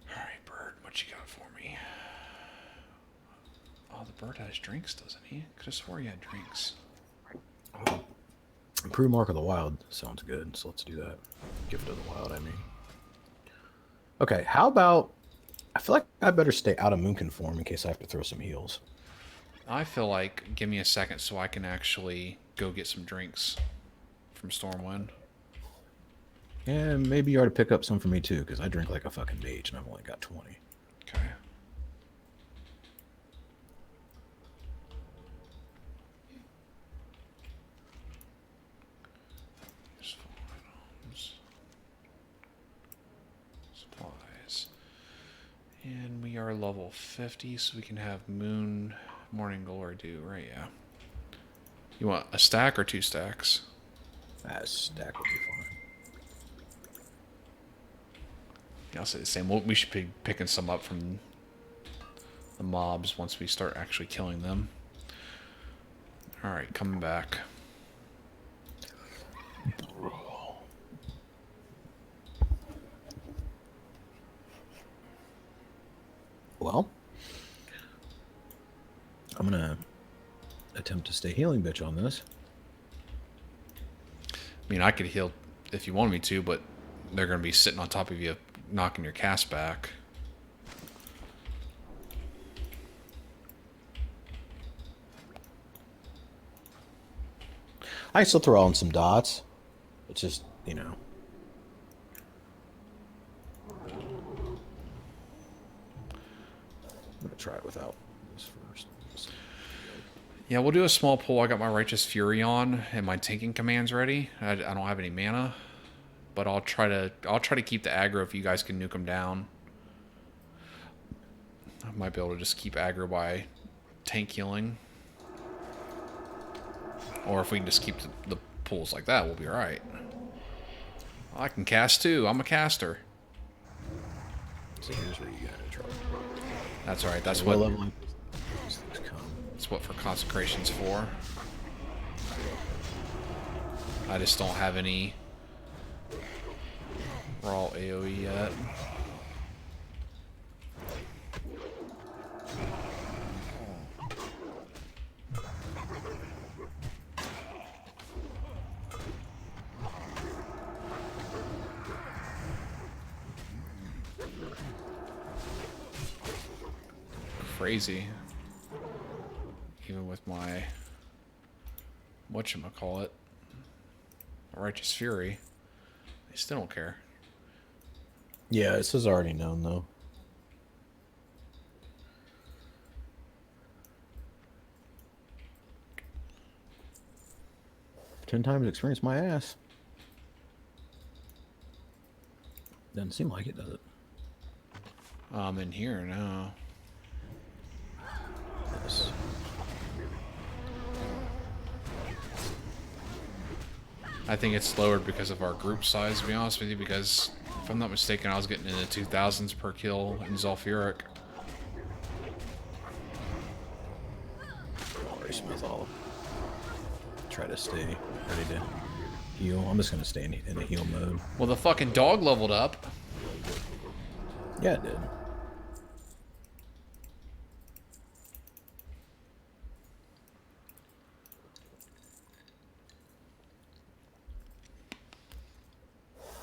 Alright, bird, what you got for me? Oh, the bird has drinks, doesn't he? Could have swore he had drinks. Improve Mark of the Wild sounds good, so let's do that. Gift of the Wild, I mean. Okay, how about... I feel like I better stay out of Moonkin form in case I have to throw some heals. I feel like, give me a second so I can actually go get some drinks from Stormwind. And maybe you ought to pick up some for me too, because I drink like a fucking mage and I've only got 20. Okay. Useful items. Supplies. And we are level 50, so we can have Moon, Morning Glory do, right? Yeah. You want a stack or 2 stacks? That stack would be fine. Yeah, I'll say the same. We should be picking some up from the mobs once we start actually killing them. Alright, coming back. Well, I'm gonna attempt to stay healing bitch on this. I mean, I could heal if you wanted me to, but they're going to be sitting on top of you, knocking your cast back. I can still throw on some dots. It's just, you know. I'm gonna try it without this first. Yeah, we'll do a small pull. I got my Righteous Fury on and my tanking commands ready. I don't have any mana, but I'll try to keep the aggro if you guys can nuke them down. I might be able to just keep aggro by tank healing. Or if we can just keep the pulls like that, we'll be alright. I can cast too. I'm a caster. So here's where you gotta try. That's alright. That's Low what level, these things come. that's what for consecration's for. I just don't have any raw AoE yet. Crazy. Even with my whatchamacallit, Righteous Fury, they still don't care. Yeah, this is already known though. 10 times experience my ass. Doesn't seem like it, does it? I'm in here now. Yes. I think it's lowered because of our group size, to be honest with you, because if I'm not mistaken, I was getting in the 2000s per kill in Zulfuric. Don't worry, Smith. I'll try to stay ready to heal. I'm just gonna stay in a heal mode. Well, the fucking dog leveled up. Yeah, it did.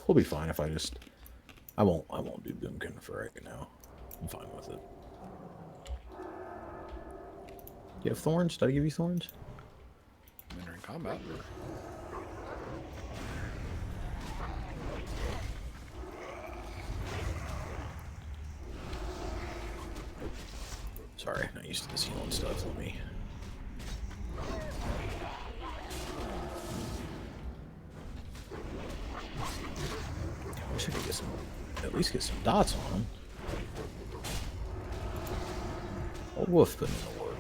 We'll be fine if I won't do Boomkin for right now. I'm fine with it. You have thorns? Did I give you thorns? I'm entering combat. Sorry, not used to this healing stuff. Let me. I wish I could get some, at least get some dots on him. Old Wolf putting in the work.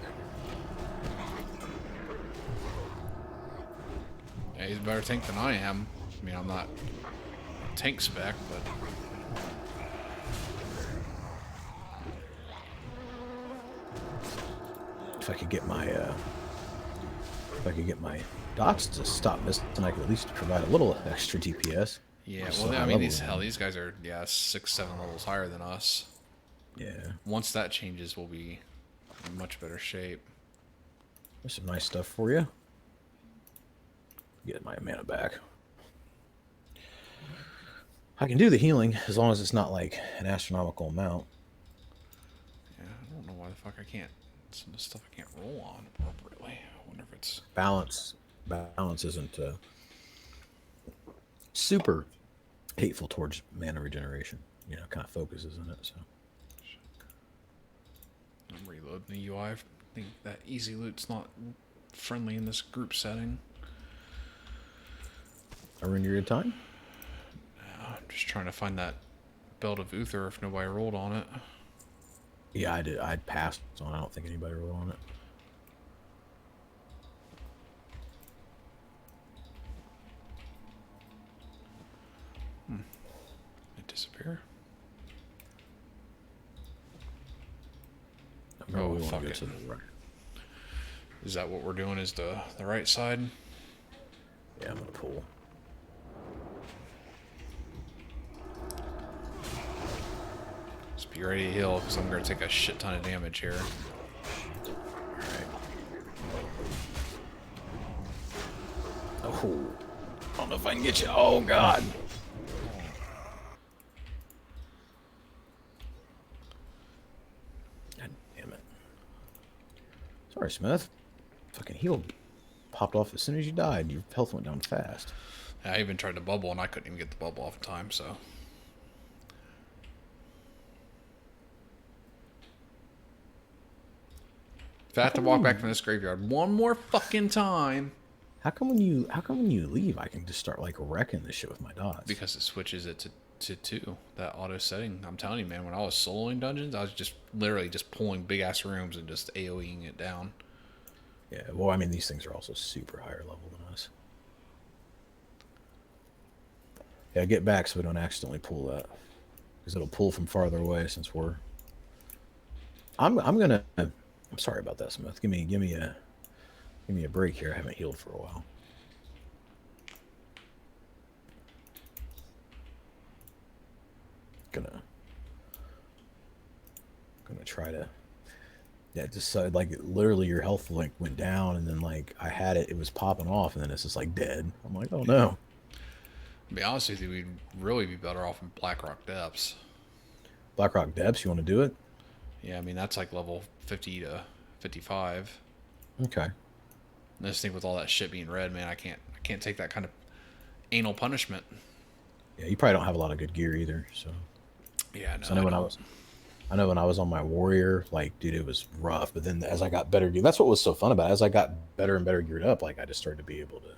Yeah, he's a better tank than I am. I mean, I'm not tank spec, but If I could get my dots to stop missing, then I could at least provide a little extra DPS. yeah. Or Well, high I mean, level. these guys are 6, 7 levels higher than us. Yeah, Once that changes, we'll be in much better shape. there's some nice stuff for you. Get my mana back. I can do the healing as long as it's not like an astronomical amount. Yeah, I don't know why the fuck I can't. Some of the stuff I can't roll on appropriately. I wonder if it's Balance isn't super hateful towards mana regeneration. You know, kind of focuses on it. So I'm reloading the UI. I think that easy loot's not friendly in this group setting. are in your good time. I'm just trying to find that Belt of Uther if nobody rolled on it. Yeah, I did. I passed on. I don't think anybody rolled on it. It disappear. No, Oh, we want fuck to go it. to the right. Is that what we're doing? Is the right side? Yeah, I'm gonna pull. Just be ready to heal because I'm going to take a shit ton of damage here. Alright. Oh. I don't know if I can get you. Oh, God. God damn it. Sorry, Smith. Fucking heal popped off as soon as you died. Your health went down fast. I even tried to bubble and I couldn't even get the bubble off in time, so. If I have to walk back from this graveyard one more fucking time. How come when you leave, I can just start like wrecking this shit with my dots? Because it switches it to 2. That auto setting. I'm telling you, man, when I was soloing dungeons, I was just literally just pulling big ass rooms and just AoEing it down. Yeah, well, I mean, these things are also super higher level than us. Yeah, get back so we don't accidentally pull that. Because it'll pull from farther away since we're... I'm sorry about that, Smith. Give me a break here. I haven't healed for a while. Gonna try to... Yeah, just like literally your health like went down and then like I had it was popping off and then it's just like dead. I'm like, oh no. To be honest with you, we'd really be better off in Blackrock Depths. Blackrock Depths, you want to do it? Yeah, I mean, that's like level 50 to 55. Okay. And this thing with all that shit being red, man, I can't take that kind of anal punishment. Yeah, you probably don't have a lot of good gear either, so. Yeah, no. So I know when I was on my warrior, like, dude, it was rough. But then as I got better gear, that's what was so fun about it. As I got better and better geared up, like, I just started to be able to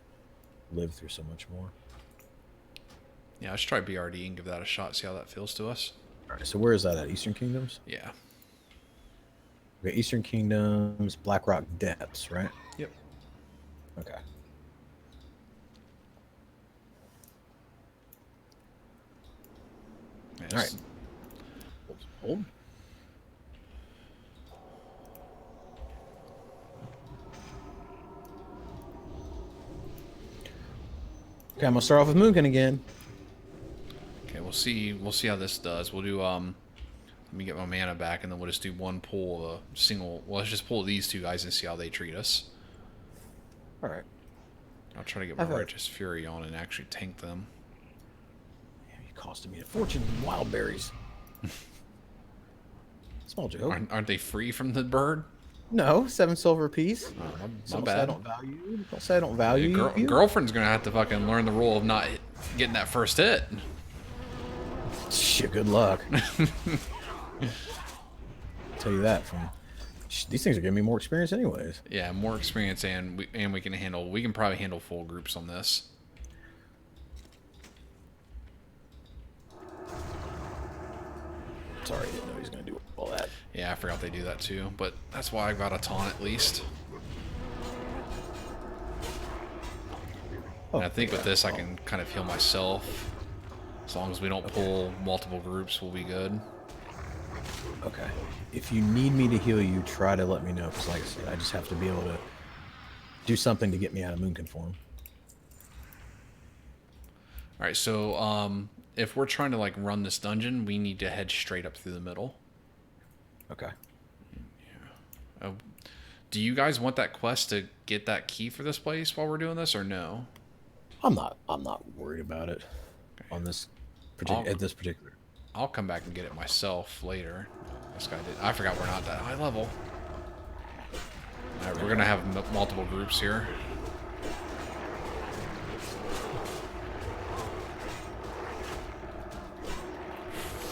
live through so much more. Yeah, let's try BRD and give that a shot, see how that feels to us. All right, so where is that at? Eastern Kingdoms? Yeah. Okay, Eastern Kingdoms, Blackrock Depths, right? Yep. Okay. Yes. All right. Hold. Okay, I'm gonna start off with Moonkin again. Okay, we'll see. We'll see how this does. We'll do Let me get my mana back, and then we'll just do one pull of a single. Well, let's just pull these two guys and see how they treat us. All right. I'll try to get my I've had- Righteous Fury on and actually tank them. Damn, you costed me a fortune in wild berries. Small joke. Aren't they free from the bird? No, 7 silver apiece. Oh, my Don't say I bad. don't value you. Don't say I don't value you. Girlfriend's gonna have to fucking learn the rule of not getting that first hit. Shit, good luck. Tell you that from these things are giving me more experience anyways. Yeah, more experience, and we can probably handle full groups on this. Sorry, I didn't know he was gonna do all that. Yeah, I forgot they do that too, but that's why I got a taunt at least. Oh, And I think with this I can kind of heal myself. As long as we don't pull multiple groups, we'll be good. Okay. If you need me to heal you, try to let me know. Because like I said, I just have to be able to do something to get me out of Moonkin form. Alright, so if we're trying to like run this dungeon, we need to head straight up through the middle. Okay. Do you guys want that quest to get that key for this place while we're doing this, or no? I'm not worried about it on this at this particular. I'll come back and get it myself later. This guy did. I forgot we're not that high level. Alright, we're gonna have multiple groups here.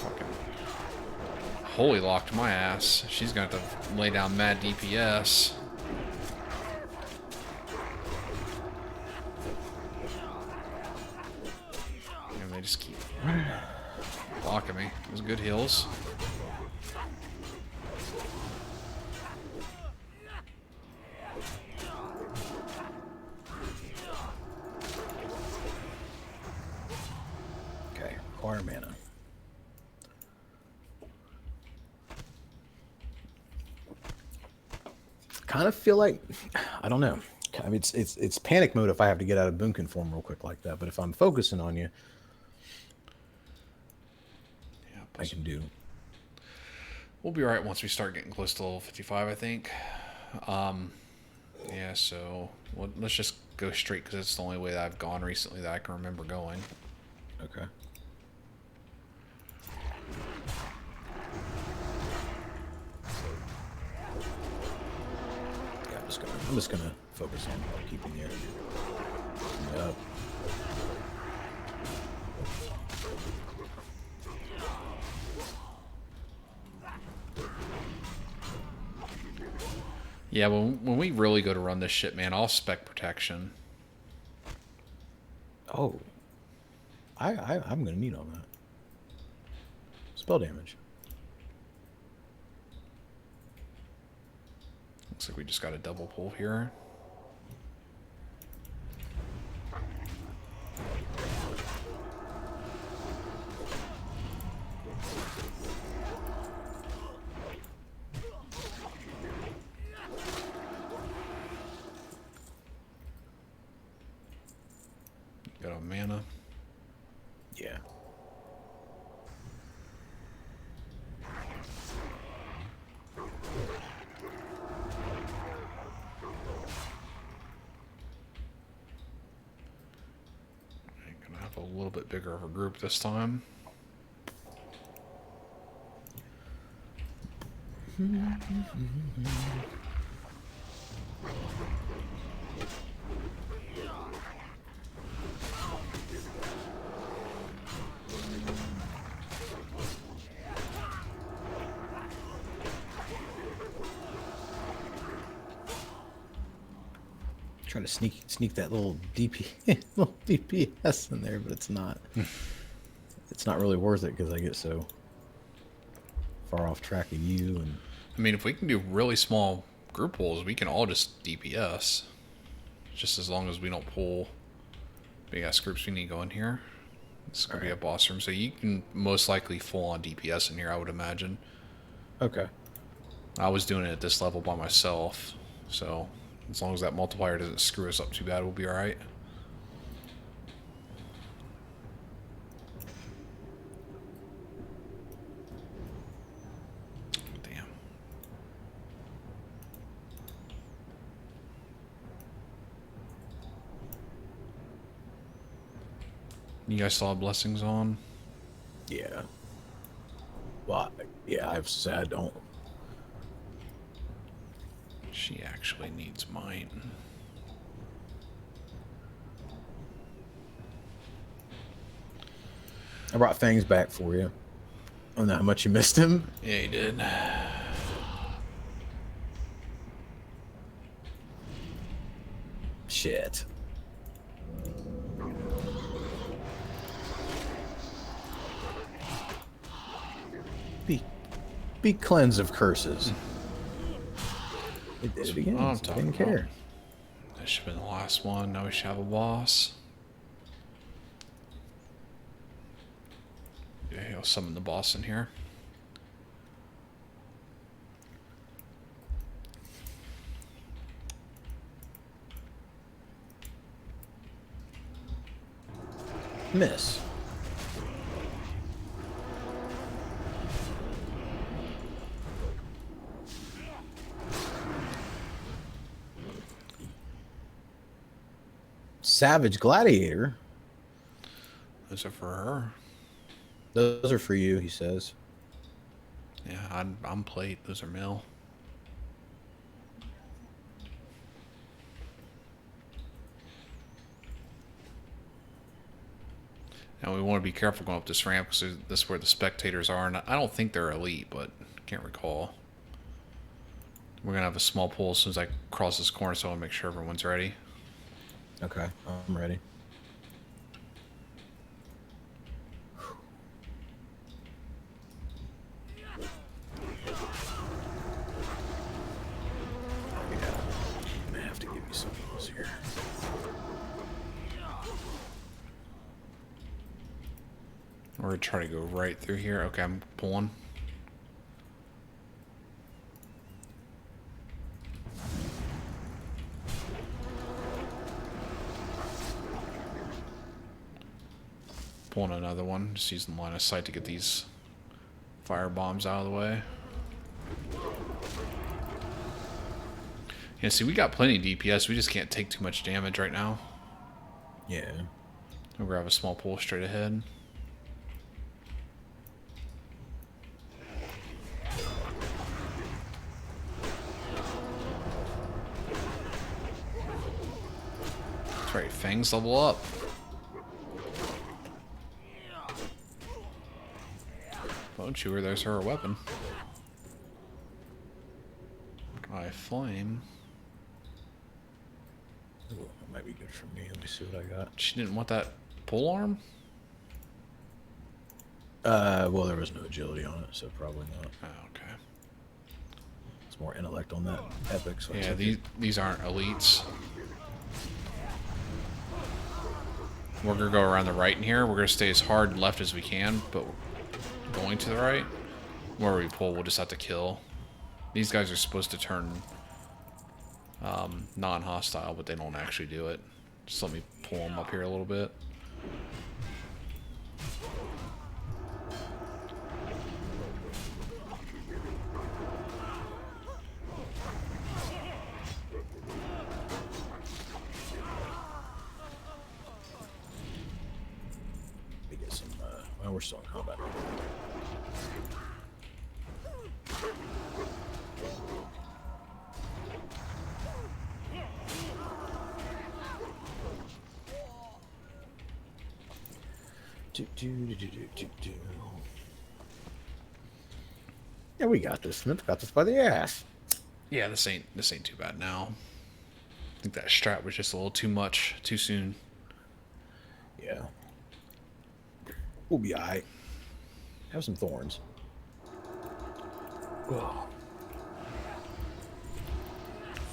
Fucking holy locked my ass. She's gonna have to lay down mad DPS. And they just keep blocking me. Those good heals. Okay. Require mana. Kind of feel like I don't know. I mean, it's panic mode if I have to get out of Boonkin form real quick like that. But if I'm focusing on you, Yeah, I can do. We'll be alright once we start getting close to level 55, I think. Yeah, so let's just go straight because it's the only way that I've gone recently that I can remember going. Okay. Yeah, I'm just gonna focus on keeping you up. Yeah, when we really go to run this shit, man, I'll spec protection. Oh, I'm gonna need all that. Spell damage. Looks like we just got a double pull here. Got a mana. Yeah. Gonna have a little bit bigger of a group this time. Try to sneak that little little DPS in there, but it's not. It's not really worth it because I get so far off track of you. And I mean, if we can do really small group pulls, we can all just DPS. Just as long as we don't pull big ass groups. We need to go in here. It's gonna be a boss room, so you can most likely full on DPS in here, I would imagine. okay. I was doing it at this level by myself, so as long as that multiplier doesn't screw us up too bad, we'll be alright. Damn. You guys still have blessings on? Yeah. Well, yeah, I've said I don't. She actually needs mine. I brought Fangs back for you. I don't know how much you missed him. Yeah, he did. Shit. Be cleansed of curses. It did it again. Oh, I'm It talking didn't care. That should have been the last one. Now we should have a boss. Yeah, he'll summon the boss in here. Miss. Savage Gladiator. Those are for her. Those are for you, he says. Yeah, I'm plate. Those are mill. Now we want to be careful going up this ramp because this is where the spectators are, and I don't think they're elite, but can't recall. We're gonna have a small pull as soon as I cross this corner, so I want to make sure everyone's ready. Okay, I'm ready. I'm gonna have to give you some of those here. We're gonna try to go right through here. Okay, I'm pulling. Pulling another one. Just using line of sight to get these fire bombs out of the way. Yeah, see, we got plenty of DPS. We just can't take too much damage right now. Yeah. We'll grab a small pull straight ahead. That's right, Fangs level up. Bone chewer, there's her weapon. Eye flame. Ooh, that might be good for me. Let me see what I got. She didn't want that pole arm? Well, there was no agility on it, so probably not. Oh, okay. It's more intellect on that epic. So I Yeah, took these it. these aren't elites. We're gonna go around the right in here. We're gonna stay as hard left as we can, but going to the right. Where we pull, we'll just have to kill. These guys are supposed to turn non-hostile, but they don't actually do it. Just let me pull them up here a little bit. Let me get some. Well, we're still in combat. Yeah, we got this. Smith got this by the ass. Yeah, this ain't too bad now. I think that strat was just a little too much, too soon. Yeah. We'll be alright. Have some thorns.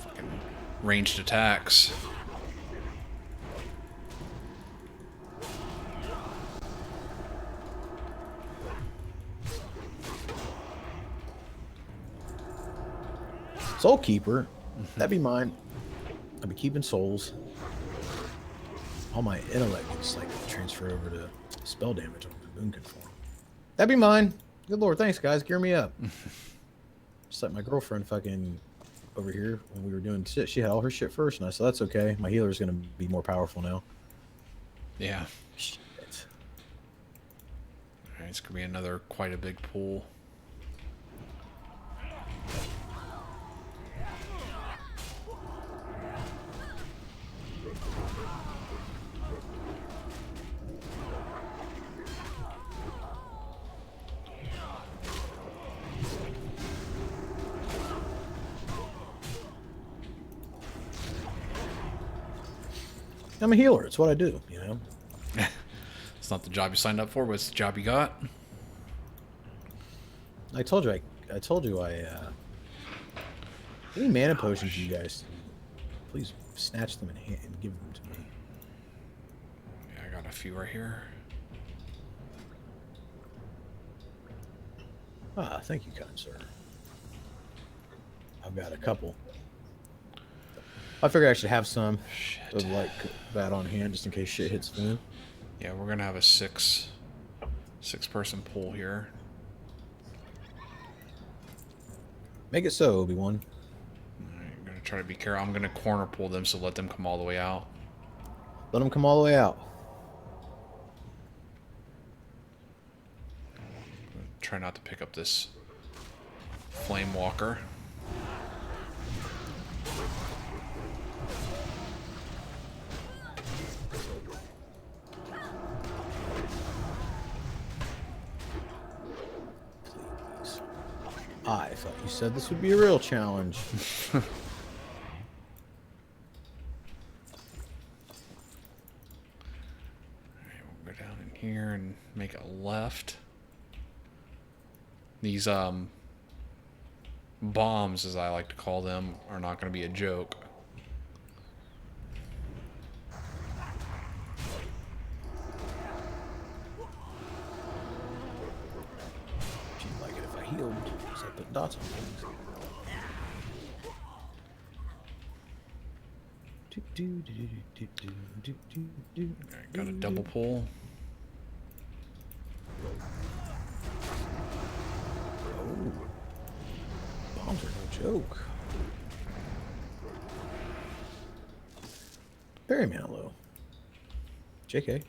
Fucking ranged attacks. Soul Keeper. That'd be mine. I'd be keeping souls. All my intellect gets like transfer over to spell damage on the boon conform. That'd be mine. Good lord, thanks guys, gear me up. Just like my girlfriend fucking over here when we were doing shit, she had all her shit first, and I said that's okay. My healer's gonna be more powerful now. Yeah. Shit. Alright, it's gonna be another quite a big pool. I'm a healer. It's what I do, you know. It's not the job you signed up for, but it's the job you got. I told you any mana potions you guys please snatch them and give them to me. Yeah, I got a few right here. Ah, thank you, kind sir. I've got a couple. I figure I should have some Shit. of like that on hand just in case shit hits the fan. Yeah, we're gonna have a six person pool here. Make it so, Obi-Wan. Alright, I'm gonna try to be careful. I'm gonna corner pull them, so let them come all the way out. Let them come all the way out. Try not to pick up this flame walker. Please. I thought you said this would be a real challenge. Alright, we'll go down in here and make a left. These bombs, as I like to call them, are not going to be a joke. She'd like it if I healed, because I put dots on things. Alright, got a double pull. Oh. Bombs are no joke. Very mana low. JK. Okay.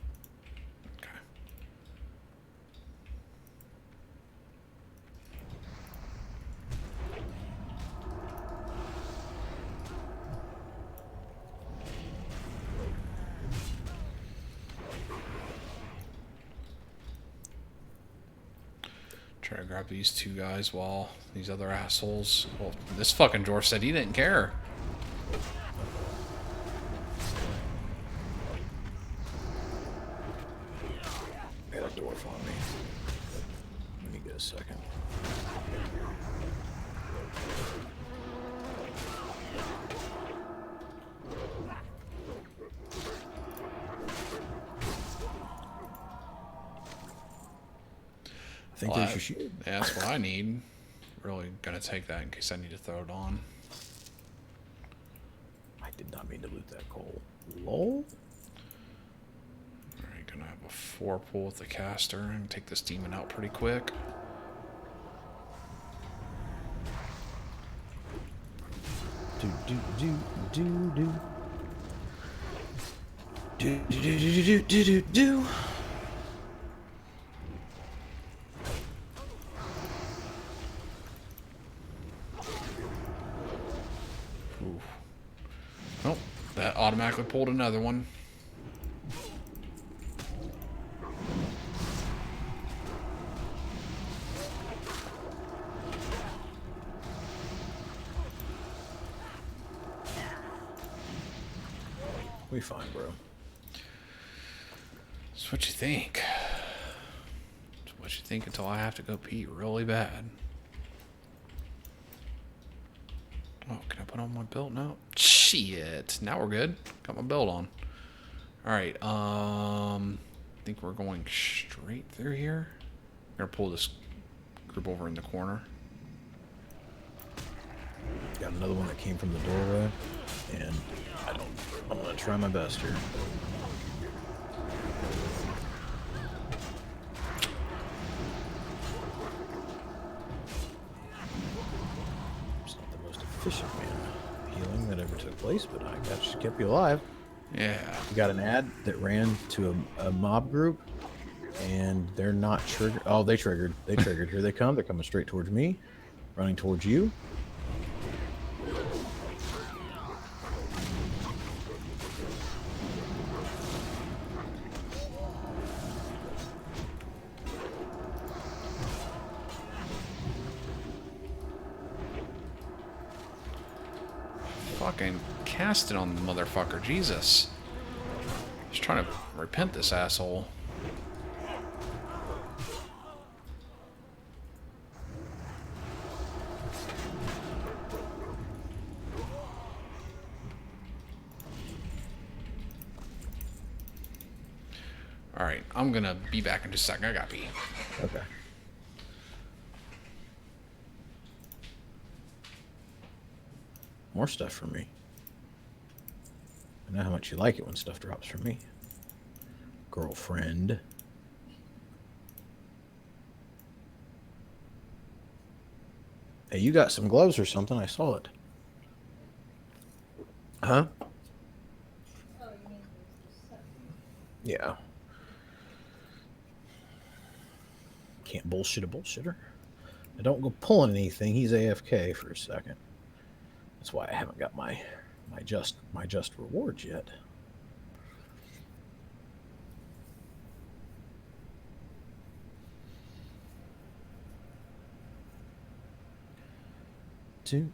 Try to grab these two guys while these other assholes... Well, this fucking dwarf said he didn't care. Got a dwarf on me. Let me get a second. I think Well, there's your shield. Yeah, that's what I need. Really gonna take that in case I need to throw it on. I did not mean to loot that coal. Lol. Alright, gonna have a 4 pull with the caster and take this demon out pretty quick. Do do do do do. Do do do do do do do do. Ooh. Oh, that automatically pulled another one. We fine, bro. That's what you think. That's what you think until I have to go pee really bad. Oh, can I put on my belt now? Shit. Now we're good. Got my belt on. Alright, I think we're going straight through here. I'm gonna pull this group over in the corner. Got another one that came from the doorway, and I'm gonna try my best here. It's not the most efficient healing that ever took place, but I kept you alive. Yeah. We got an ad that ran to a mob group, and they're not triggered. Oh, they triggered. They triggered. Here they come. They're coming straight towards me, running towards you. Fucking cast it on the motherfucker. Jesus. Just trying to repent this asshole. Alright, I'm gonna be back in just a second. I gotta pee. Okay. More stuff for me. I know how much you like it when stuff drops for me. Girlfriend. Hey, you got some gloves or something? I saw it. Huh? Yeah. Can't bullshit a bullshitter. I don't go pulling anything. He's AFK for a second. That's why I haven't got my just rewards yet. Do.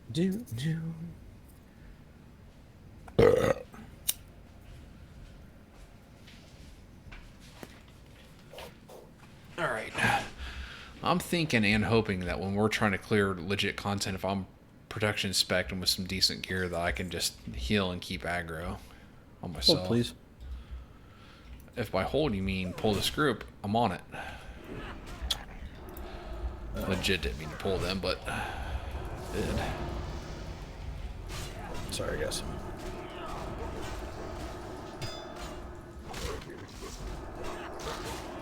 Alright. I'm thinking and hoping that when we're trying to clear legit content, if I'm protection spec'd with some decent gear, that I can just heal and keep aggro on myself. Oh, please. If by hold you mean pull this group, I'm on it. Legit didn't mean to pull them, but did. Sorry, guys.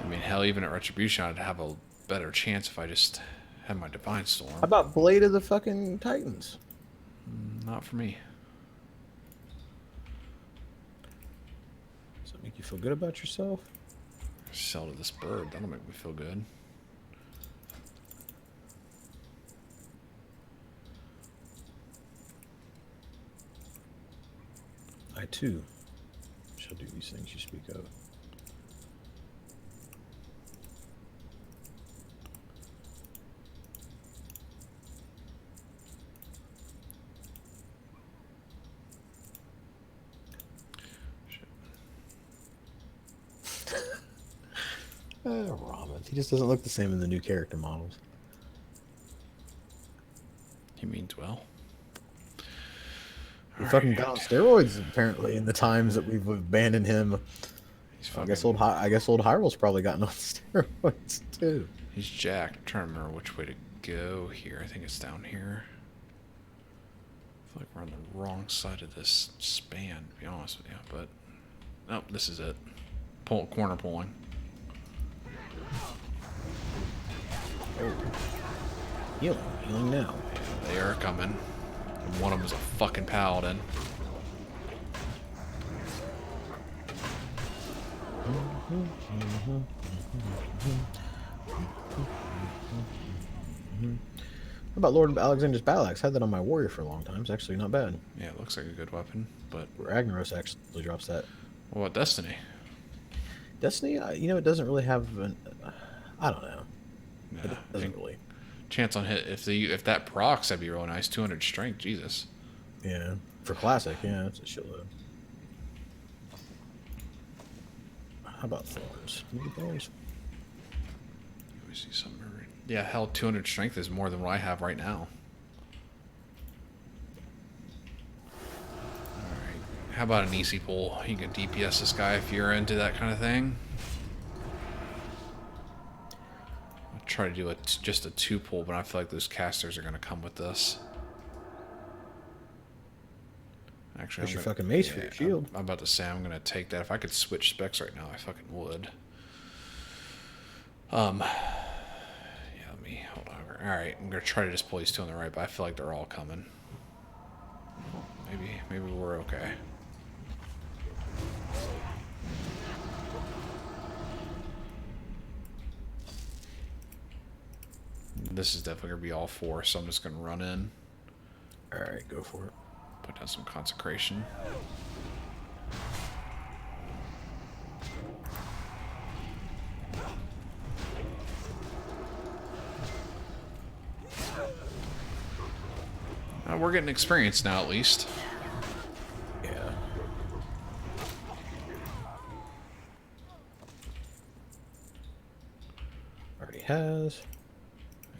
I mean, hell, even at Retribution, I'd have a better chance if I just had my Divine Storm. How about Blade of the fucking Titans? Not for me. Does that make you feel good about yourself? Sell to this bird. That'll make me feel good. I too shall do these things you speak of. Robin. He just doesn't look the same in the new character models. He means well. He fucking got on steroids apparently in the times that we've abandoned him. He's I guess old Hyrule's probably gotten on steroids too. He's jacked. I'm trying to remember which way to go here. I think it's down here. I feel like we're on the wrong side of this span, to be honest with you. But nope, this is it. Corner pulling. Oh. Healing now. They are coming. And one of them is a fucking paladin. How about Lord Alexander's battle axe? Had that on my warrior for a long time. It's actually not bad. Yeah, it looks like a good weapon, but Ragnaros actually drops that. what about Destiny? Destiny, it doesn't really have an. I don't know. Yeah, It doesn't really. chance on hit if that procs, that'd be real nice. 200 strength, Jesus. Yeah, for classic, yeah, it's a shitload. How about thorns? Maybe thorns. Let me see something. Yeah, hell, 200 strength is more than what I have right now. How about an easy pull? You can DPS this guy if you're into that kind of thing. I'll try to do just a 2 pull, but I feel like those casters are going to come with this. Actually, There's your fucking mace for your shield. I'm about to say I'm going to take that. If I could switch specs right now, I fucking would. Yeah, let me hold on. All right, I'm going to try to just pull these 2 on the right, but I feel like they're all coming. Maybe we're okay. This is definitely going to be all 4, so I'm just going to run in. Alright, go for it. Put down some consecration. We're getting experience now, at least. Yeah. Already has.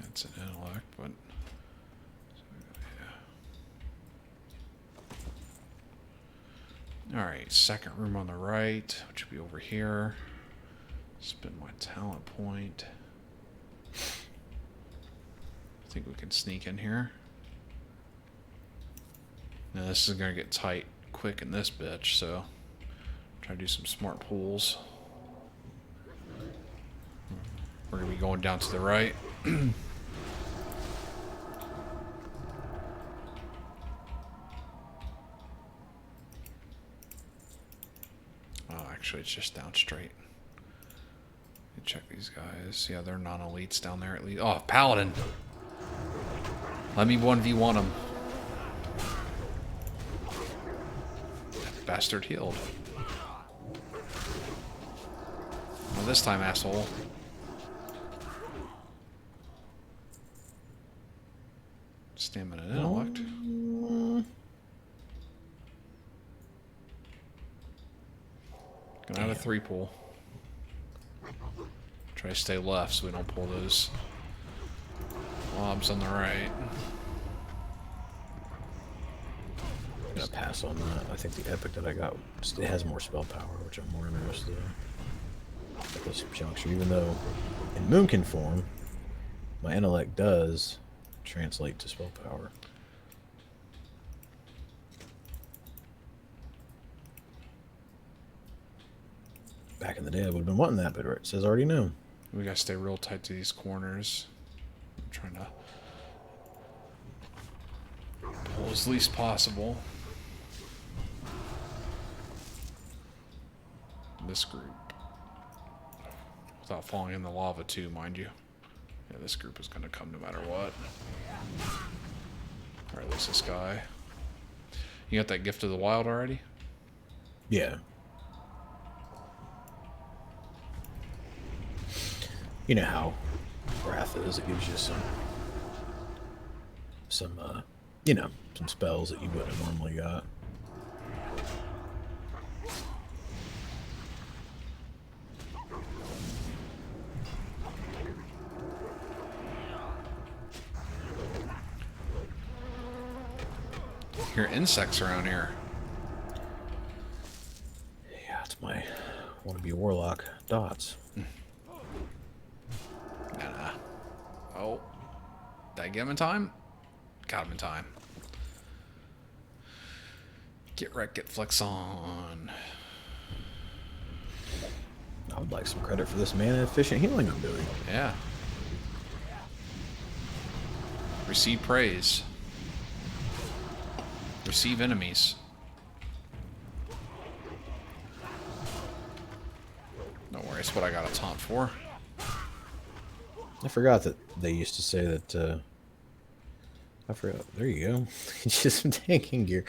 It's an intellect, but... yeah. Alright, second room on the right, which will be over here. Spend my talent point. I think we can sneak in here. Now this is going to get tight quick in this bitch, so try to do some smart pulls. We're going to be going down to the right. Oh, actually it's just down straight. Check these guys. Yeah, they're non-elites down there at least. Oh, Paladin! Let me 1v1 them. Bastard healed. Well, this time, asshole. Stamina and intellect. Gonna have a 3 pull. Try to stay left so we don't pull those mobs on the right. I'm gonna pass on that. I think the epic that I got, it has more spell power, which I'm more interested in at this juncture. Even though in Moonkin form, my intellect does translate to spell power. Back in the day, I would have been wanting that, but it says already no. We gotta stay real tight to these corners. I'm trying to pull as least possible. This group. Without falling in the lava too, mind you. Yeah, this group is gonna come no matter what. Or at least this guy. You got that gift of the wild already? Yeah. You know how Wrath is, it gives you some some spells that you wouldn't have normally got. Hear insects around here. Yeah, it's my wannabe warlock dots. Nah. Oh. Did I get him in time? Got him in time. Get wrecked, get flex on. I would like some credit for this mana efficient healing I'm doing. Yeah. Receive praise. Receive enemies. Don't worry, it's what I got a taunt for. I forgot that they used to say that. I forgot. There you go. Just some tanking gear.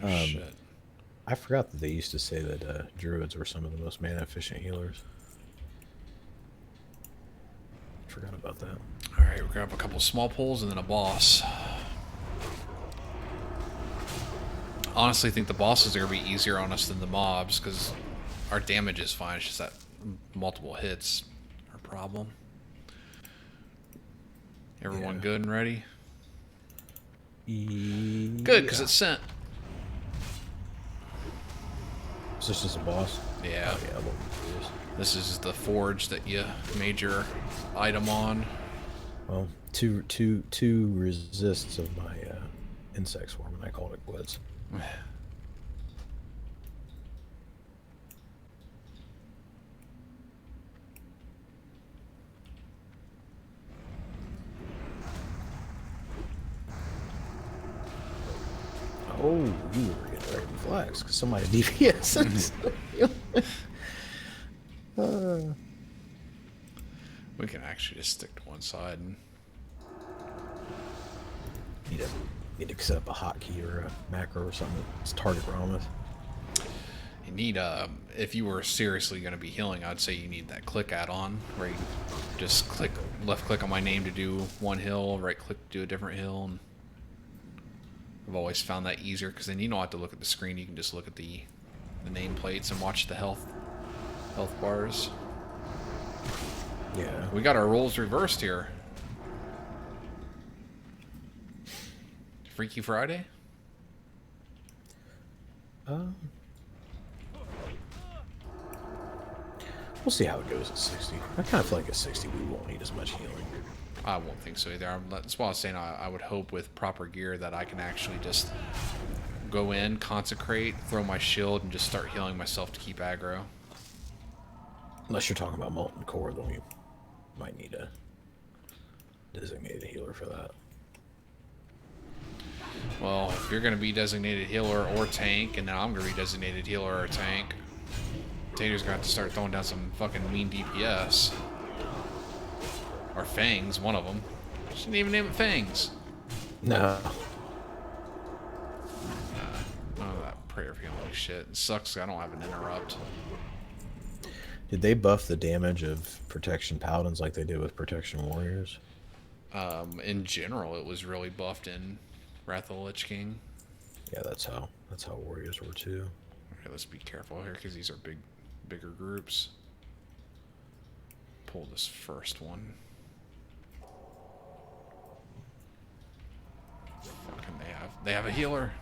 Oh, shit. I forgot that they used to say that druids were some of the most mana efficient healers. Forgot about that. Alright, we're gonna have a couple small pulls and then a boss. Honestly, I think the bosses are gonna be easier on us than the mobs because our damage is fine. It's just that multiple hits are a problem. Everyone good and ready? Good, because it's sent. Is this just a boss? Yeah. Oh, yeah. Well, This is the forge that you made your item on. well, two resists of my insect swarm, and I called it quits. Oh, you were getting ready to flex because somebody DPS. We can actually just stick to one side. And Need to set up a hotkey or a macro or something that's target realm with. you need, if you were seriously going to be healing, I'd say you need that click add-on where you just left click on my name to do one heal, right click to do a different heal. And I've always found that easier because then you don't have to look at the screen. You can just look at the nameplates and watch the health bars. Yeah. We got our roles reversed here. Freaky Friday? We'll see how it goes at 60. I kind of feel like at 60 we won't need as much healing. I won't think so either. That's why I was saying I would hope with proper gear that I can actually just go in, consecrate, throw my shield, and just start healing myself to keep aggro. Unless you're talking about Molten Core, then we might need a designated healer for that. Well, if you're going to be designated healer or tank, and now I'm going to be designated healer or tank, Tater's going to have to start throwing down some fucking mean DPS. Or Fangs, one of them. Shouldn't even name it Fangs. No. None of that prayer of healing shit. It sucks I don't have an interrupt. Did they buff the damage of Protection Paladins like they did with Protection Warriors? In general, it was really buffed in Wrath of the Lich King. Yeah, that's how Warriors were too. Okay, let's be careful here because these are bigger groups. Pull this first one. Fucking they have a healer.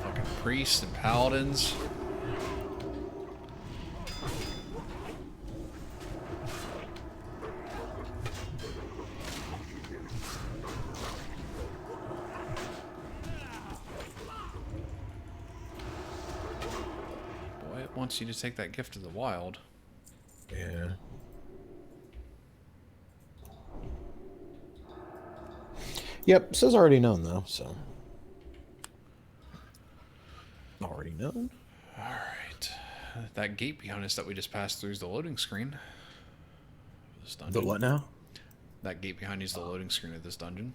Fucking priests and paladins. Boy, it wants you to take that gift of the wild. Yeah. Yep, says already known though, so. Already known? Alright. That gate behind us that we just passed through is the loading screen. This The dungeon. what now? That gate behind you is the loading screen of this dungeon.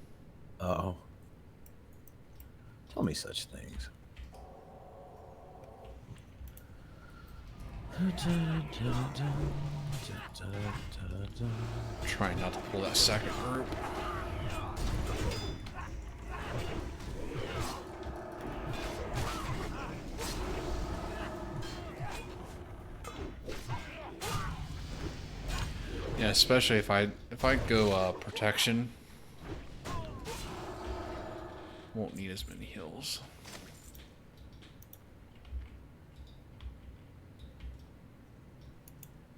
Uh-oh. Tell me such things. Trying not to pull that second group. Yeah, especially if I go protection, won't need as many heals.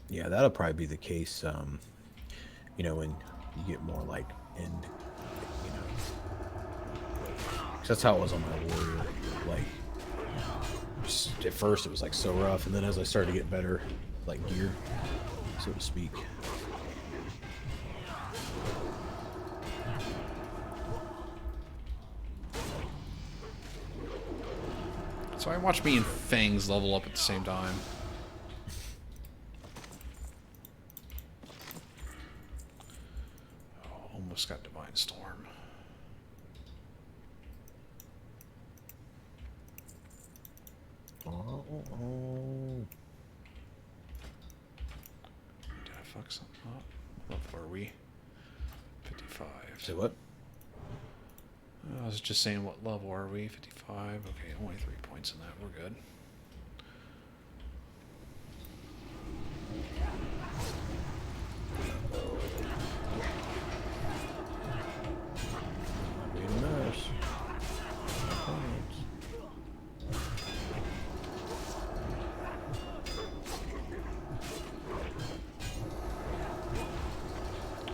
Yeah, that'll probably be the case, you know, when you get more, like, end, you know. 'Cause that's how it was on my warrior. Like, just at first it was, like, so rough, and then as I started to get better, like, gear, so to speak. So I watch me and Fangs level up at the same time. Oh, almost got Divine Storm. Did I fuck something up? What level are we? 55. Say what? I was just saying, what level are we? 55. Okay, only 3 points in that. We're good.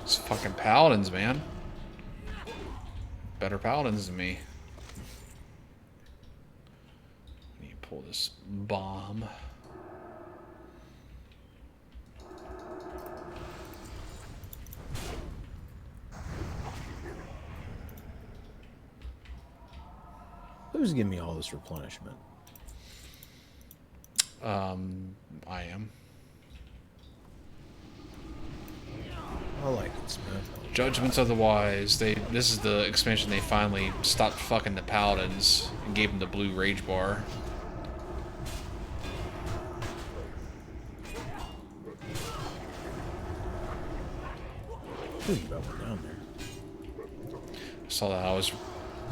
It's fucking paladins, man. Better paladins than me. Let me pull this bomb. Who's giving me all this replenishment? I am. I like it, Smith. Judgments of the Wise. This is the expansion they finally stopped fucking the paladins and gave them the blue rage bar. Ooh, you got one down there. I saw that I was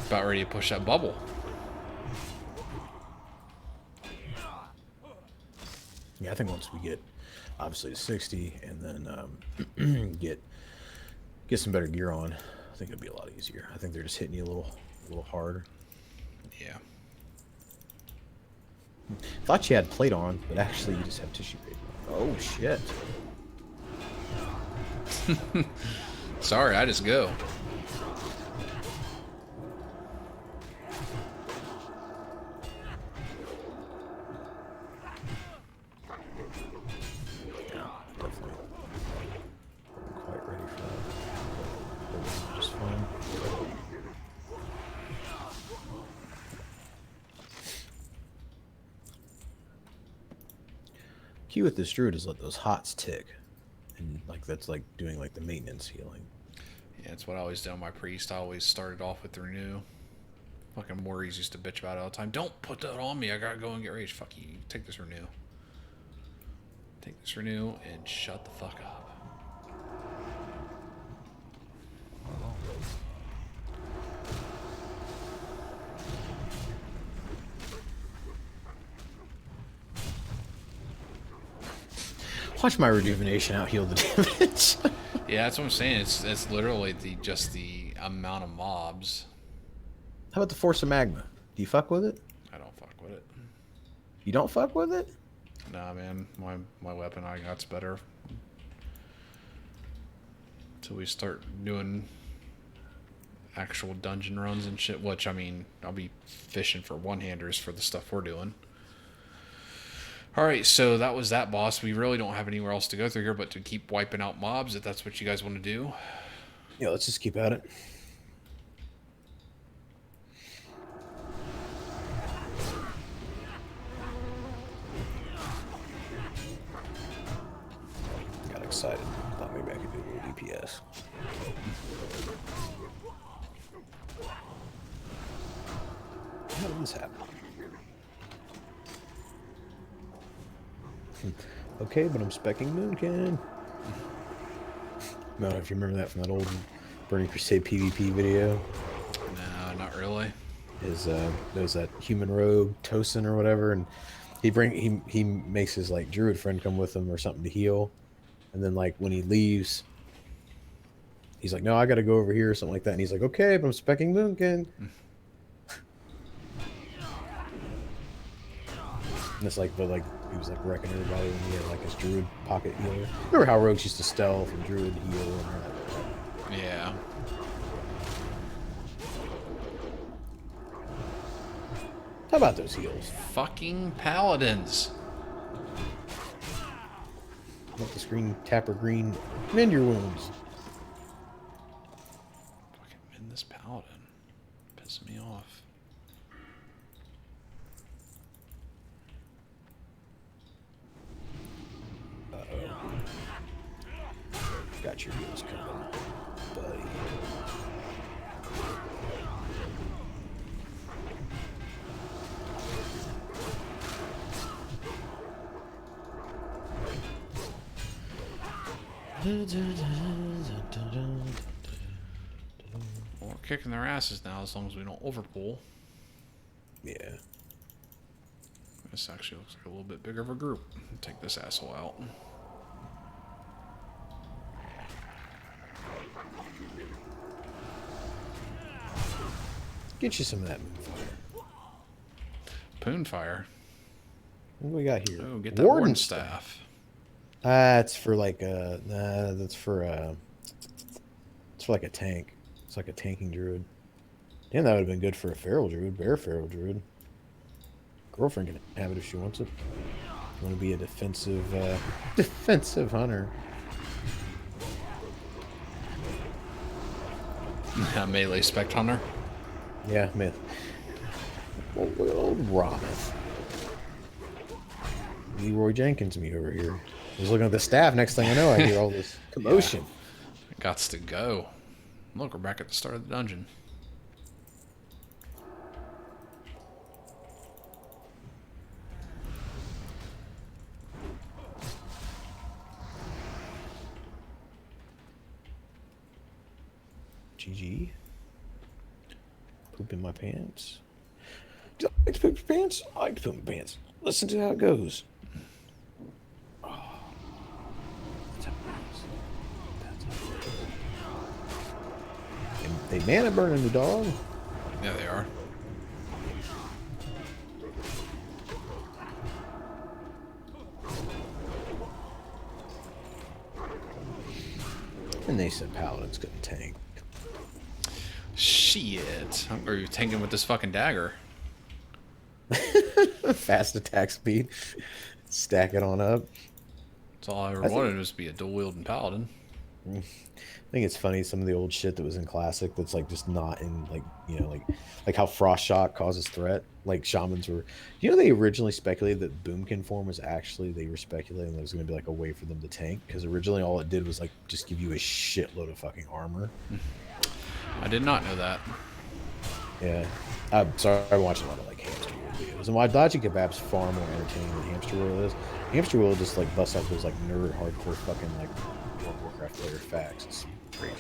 about ready to push that bubble. Yeah, I think once we get obviously to 60 and then get some better gear on, I think it'll be a lot easier. I think they're just hitting you a little harder. Yeah. Thought you had plate on, but actually you just have tissue paper. Oh shit. Sorry, I just go. Yeah, definitely. I'm quite ready for that. But this is just fine. Key with this druid is let those hots tick. And like that's like doing like the maintenance healing. Yeah, it's what I always do on my priest. I always started off with the renew. Fucking Warriors used to bitch about it all the time. Don't put that on me. I gotta go and get rage. Fuck you. Take this renew. Take this renew and shut the fuck up. Watch my rejuvenation out heal the damage. Yeah, that's what I'm saying. It's literally just the amount of mobs. How about the force of magma? Do you fuck with it? I don't fuck with it. You don't fuck with it? Nah, man. My weapon I got's better. Till we start doing actual dungeon runs and shit. Which, I mean, I'll be fishing for one-handers for the stuff we're doing. Alright, so that was that boss. We really don't have anywhere else to go through here but to keep wiping out mobs, if that's what you guys want to do. Yeah, let's just keep at it. Got excited. Thought maybe I could do a little DPS. How did this happen? Okay, but I'm specking Moonkin. I don't know if you remember that from that old Burning Crusade PvP video. No, not really. There was that human rogue Tosin or whatever, and he makes his like druid friend come with him or something to heal, and then like when he leaves, he's like, "No, I got to go over here" or something like that, and he's like, "Okay, but I'm specking Moonkin." And it's like, but like he was like wrecking everybody, and he had like his druid pocket healer. Remember how rogues used to stealth and druid heal and all that? Yeah. How about those heals? Fucking paladins. Let the screen tapper green. Mend your wounds. Fucking mend this paladin. Pissing me off. Got your heals coming, buddy. Well, we're kicking their asses now as long as we don't overpull. Yeah. This actually looks like a little bit bigger of a group. Take this asshole out. Get you some of that moonfire. Poonfire. What do we got here? Oh, get that warden staff. That's for like that's for It's like a tank. It's like a tanking druid. Damn, that would have been good for a feral druid, bear feral druid. Girlfriend can have it if she wants it. Want to be a defensive, defensive hunter. Melee spec hunter. Yeah, man. Old Robin. Leroy Jenkins me over here. I was looking at the staff. Next thing I know, I hear all this commotion. Gots to go. Look, we're back at the start of the dungeon. GG. Poop in my pants. Do you like to poop your pants? I like to poop my pants. Listen to how it goes. Oh, that's how it goes. That's how it goes. They mana burning the dog. Yeah, they are. And they said paladins couldn't tank. Shit. Are you tanking with this fucking dagger? Fast attack speed. Stack it on up. That's all I ever wanted was to be a dual wielding paladin. I think it's funny some of the old shit that was in classic that's like just not in like, you know, like how frost shock causes threat. Like shamans were, you know, they originally speculated that boomkin form was actually, they were speculating that it was going to be like a way for them to tank, because originally all it did was like just give you a shitload of fucking armor. I did not know that. Yeah, I'm sorry, I watch a lot of like hamster wheel videos, and why Dodgy Kebab's far more entertaining than hamster wheel is. Hamster wheel just like busts out those like nerd hardcore fucking like Warcraft player facts. It's crazy.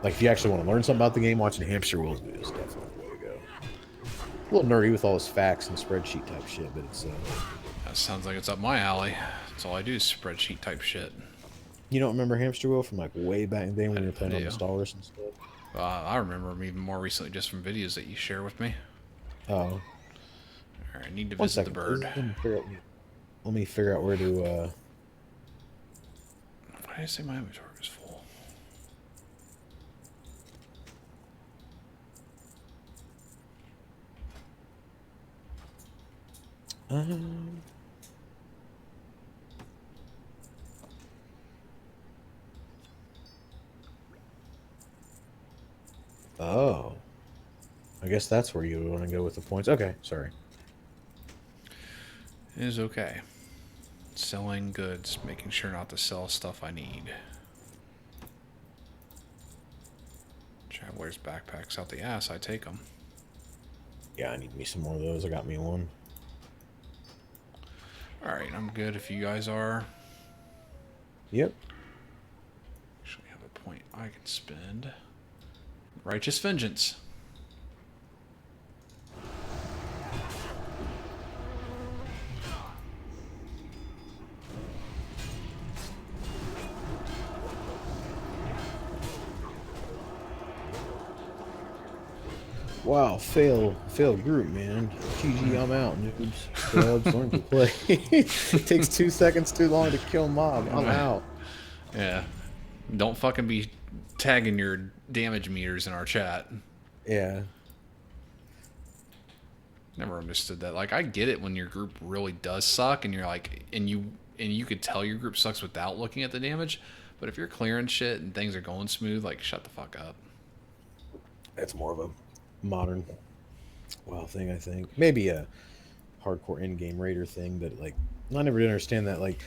Like if you actually want to learn something about the game, watching hamster wheels videos is definitely the way to go. A little nerdy with all this facts and spreadsheet type shit, but it's That sounds like it's up my alley. That's all I do is spreadsheet type shit. You don't remember hamster wheel from like way back in the day when you were playing on do. the stars and stuff? I remember them even more recently just from videos that you share with me. Oh. Alright, I need to One visit second, the bird. please. Let me figure out where to, Why did I say my inventory was full? Oh. I guess that's where you want to go with the points. Okay, sorry. It is okay. Selling goods, making sure not to sell stuff I need. Traveler's backpacks out the ass, I take them. Yeah, I need me some more of those. I got me one. Alright, I'm good if you guys are. Yep. Actually have a point I can spend. Righteous Vengeance. Wow, fail group, man. GG, I'm out, noobs. Scrubs, learn to play. It takes 2 seconds too long to kill mob. I'm out. Yeah. Don't fucking be tagging your damage meters in our chat. Yeah. Never understood that. Like, I get it when your group really does suck and you're like, and you could tell your group sucks without looking at the damage, but if you're clearing shit and things are going smooth, like, shut the fuck up. That's more of a modern thing, I think. Maybe a hardcore in-game raider thing, but like I never did understand that. Like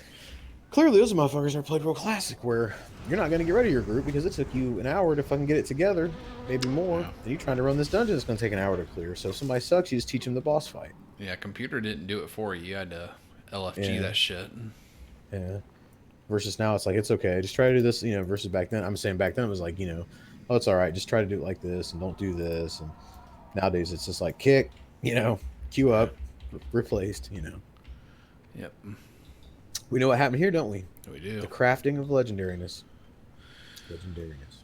clearly those motherfuckers never played World Classic, where you're not going to get rid of your group because it took you an hour to fucking get it together, maybe more. Yeah. And you trying to run this dungeon, it's going to take an hour to clear. So if somebody sucks, you just teach them the boss fight. Yeah, computer didn't do it for you. You had to LFG that shit. Yeah. Versus now it's like, it's okay, just try to do this, you know, versus back then. I'm saying back then it was like, you know, oh, it's all right, just try to do it like this and don't do this. And nowadays it's just like kick, you know, queue up, replaced, you know. Yep. We know what happened here, don't we? We do. The crafting of legendariness. Legendariness.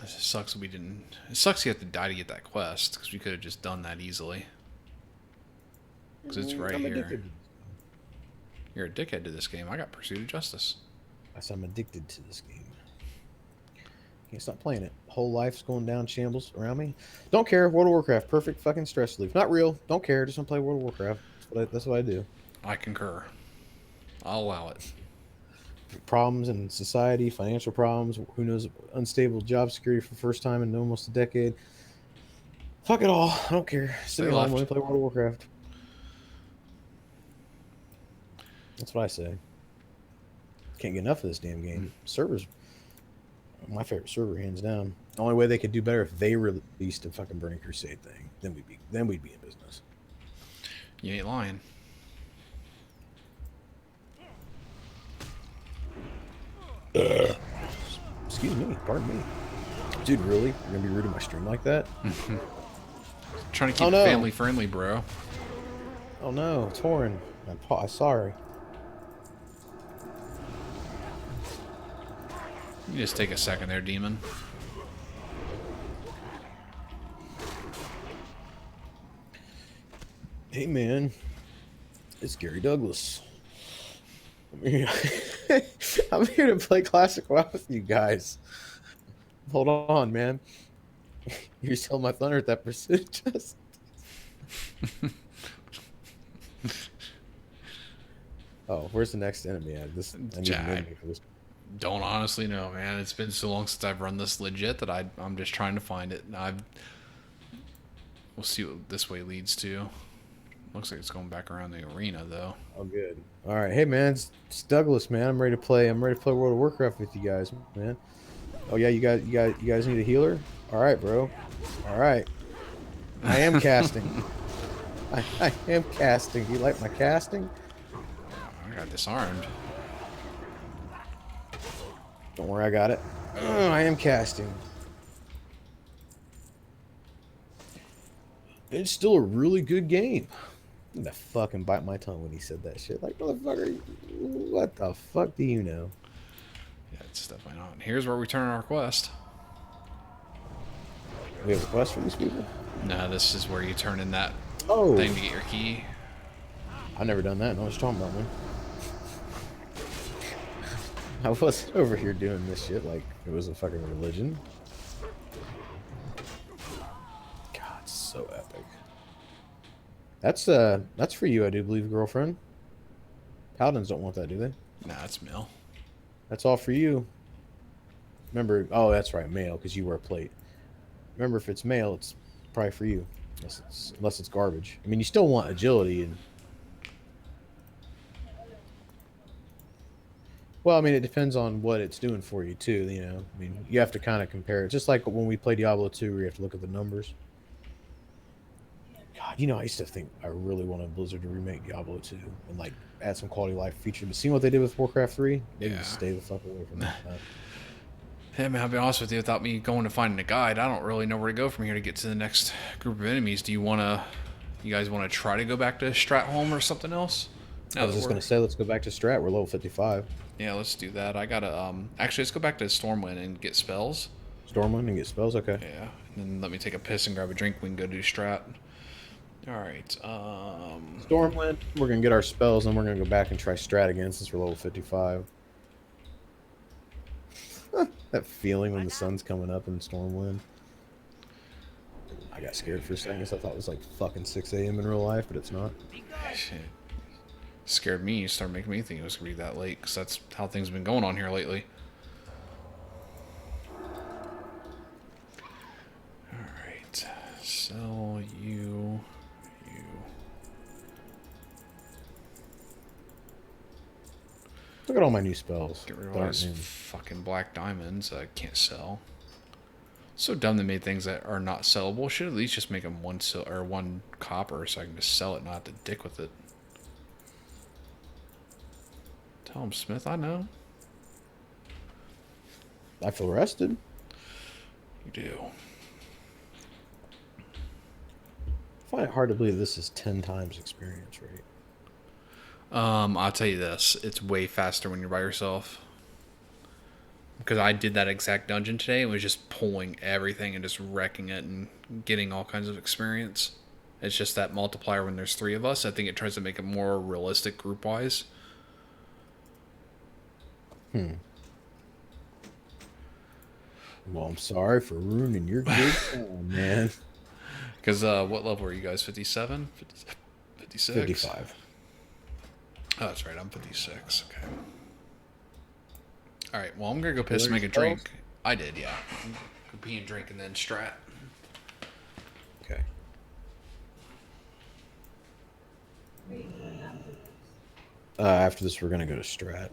It sucks we didn't. It sucks you have to die to get that quest, because we could have just done that easily. Because it's right I'm here. addicted. You're a dickhead to this game. I got Pursuit of Justice. That's I'm addicted to this game. Can't stop playing it. Whole life's going down shambles around me. Don't care. World of Warcraft, perfect fucking stress relief. Not real. Don't care. Just want to play World of Warcraft. That's what I do. I concur. I'll allow it. Problems in society, financial problems. Who knows? Unstable job security for the first time in almost a decade. Fuck it all. I don't care. Sit at home and play World of Warcraft. That's what I say. Can't get enough of this damn game. Servers, my favorite server, hands down. The only way they could do better if they released a fucking Burning Crusade thing. Then we'd be in business. You ain't lying. Excuse me. Pardon me. Dude, really? You're gonna be rude to my stream like that? Trying to keep it family friendly, bro. Oh no, Torin. I'm sorry. You just take a second there, demon. Hey man, it's Gary Douglas. I'm here to play Classic WoW with you guys. Hold on, man. You're still my thunder at that pursuit. Just. Oh, where's the next enemy at? I need an enemy for this. Don't honestly know, man. It's been so long since I've run this legit that I'm just trying to find it. We'll see what this way leads to. Looks like it's going back around the arena, though. Oh, good. All right, hey man, it's Douglas, man. I'm ready to play World of Warcraft with you guys, man. Oh yeah, you guys need a healer. All right, bro. All right. I am casting. I am casting. Do you like my casting? I got disarmed. Don't worry, I got it. I am casting. It's still a really good game. I'm gonna fucking bite my tongue when he said that shit. Like, motherfucker, what the fuck do you know? Yeah, it's definitely not. Here's where we turn our quest. We have a quest for these people? No, this is where you turn in that thing to get your key. I've never done that. No one's talking about, man. I was over here doing this shit like it was a fucking religion. God, so epic. That's for you, I do believe, girlfriend. Paladins don't want that, do they? Nah, it's Mill. That's all for you. Remember, oh, that's right, male, because you wear plate. Remember, if it's male, it's probably for you, unless it's garbage. I mean, you still want agility and. Well, I mean, it depends on what it's doing for you too. You know, I mean, you have to kind of compare it. Just like when we play Diablo 2, where you have to look at the numbers. God, you know, I used to think I really wanted Blizzard to remake Diablo 2 and like add some quality of life features. But seeing what they did with Warcraft 3, they just stay the fuck away from that. Hey man, I'll be honest with you. Without me going to finding a guide, I don't really know where to go from here to get to the next group of enemies. Do you guys want to try to go back to Stratholme or something else? I was just gonna say, let's go back to Strat. We're level 55. Yeah, let's do that. I gotta actually let's go back to Stormwind and get spells. Stormwind and get spells, okay. Yeah, and then let me take a piss and grab a drink. We can go do Strat. All right. Stormwind. We're gonna get our spells, and we're gonna go back and try Strat again since we're level 55. That feeling when the sun's coming up in Stormwind. I got scared for a second. I thought it was like fucking 6 a.m. in real life, but it's not. Shit. Scared me. You started making me think it was gonna be that late, because that's how things have been going on here lately. All right. Sell you. Look at all my new spells. Get rid of all these fucking black diamonds I can't sell. So dumb they made things that are not sellable. Should at least just make them one copper so I can just sell it, not have to dick with it. Tell him, Smith, I know. I feel rested. You do. I find it hard to believe this is 10 times experience rate. I'll tell you this. It's way faster when you're by yourself. Because I did that exact dungeon today and was just pulling everything and just wrecking it and getting all kinds of experience. It's just that multiplier when there's 3 of us. I think it tries to make it more realistic group-wise. Well, I'm sorry for ruining your good time, man. Because what level are you guys? 57? 56? 55. Oh, that's right. I'm 56. Okay. All right. Well, I'm going to go piss Learn and make a spells? drink. I did, yeah. Go pee and drink and then strat. Okay. After this, we're gonna go to Strat.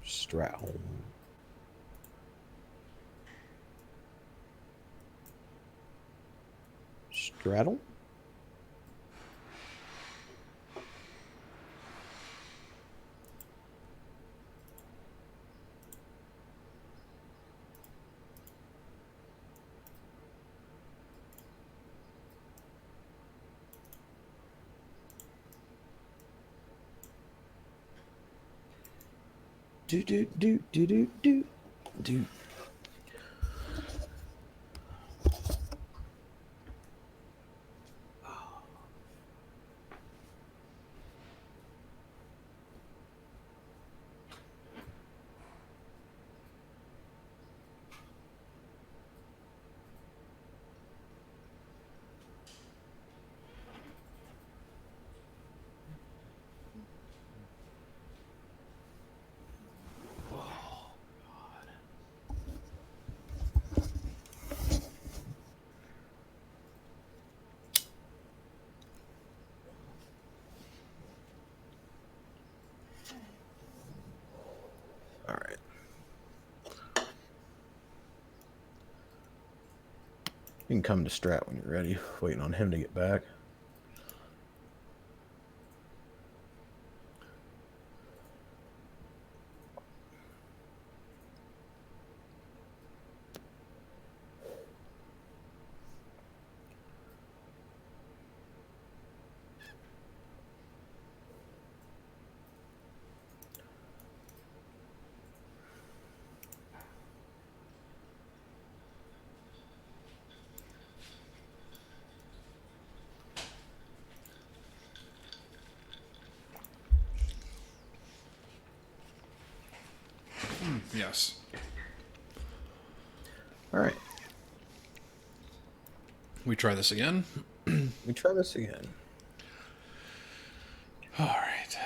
Strat home. Straddle? Do do do do do do do. All right. You can come to Strat when you're ready. Waiting on him to get back. Yes. All right. We try this again. We try this again. All right.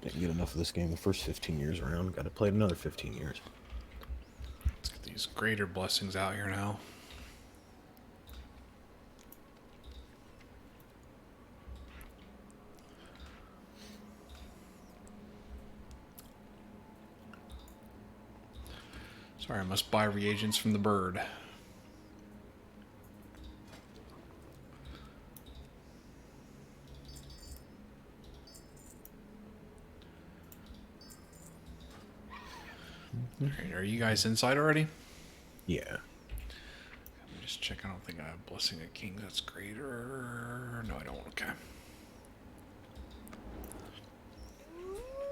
Didn't get enough of this game the first 15 years around. Got to play it another 15 years. Let's get these greater blessings out here now. Sorry, I must buy reagents from the bird. All right, are you guys inside already? Yeah. Let me just check. I don't think I have Blessing of Kings. That's greater. No, I don't. Okay.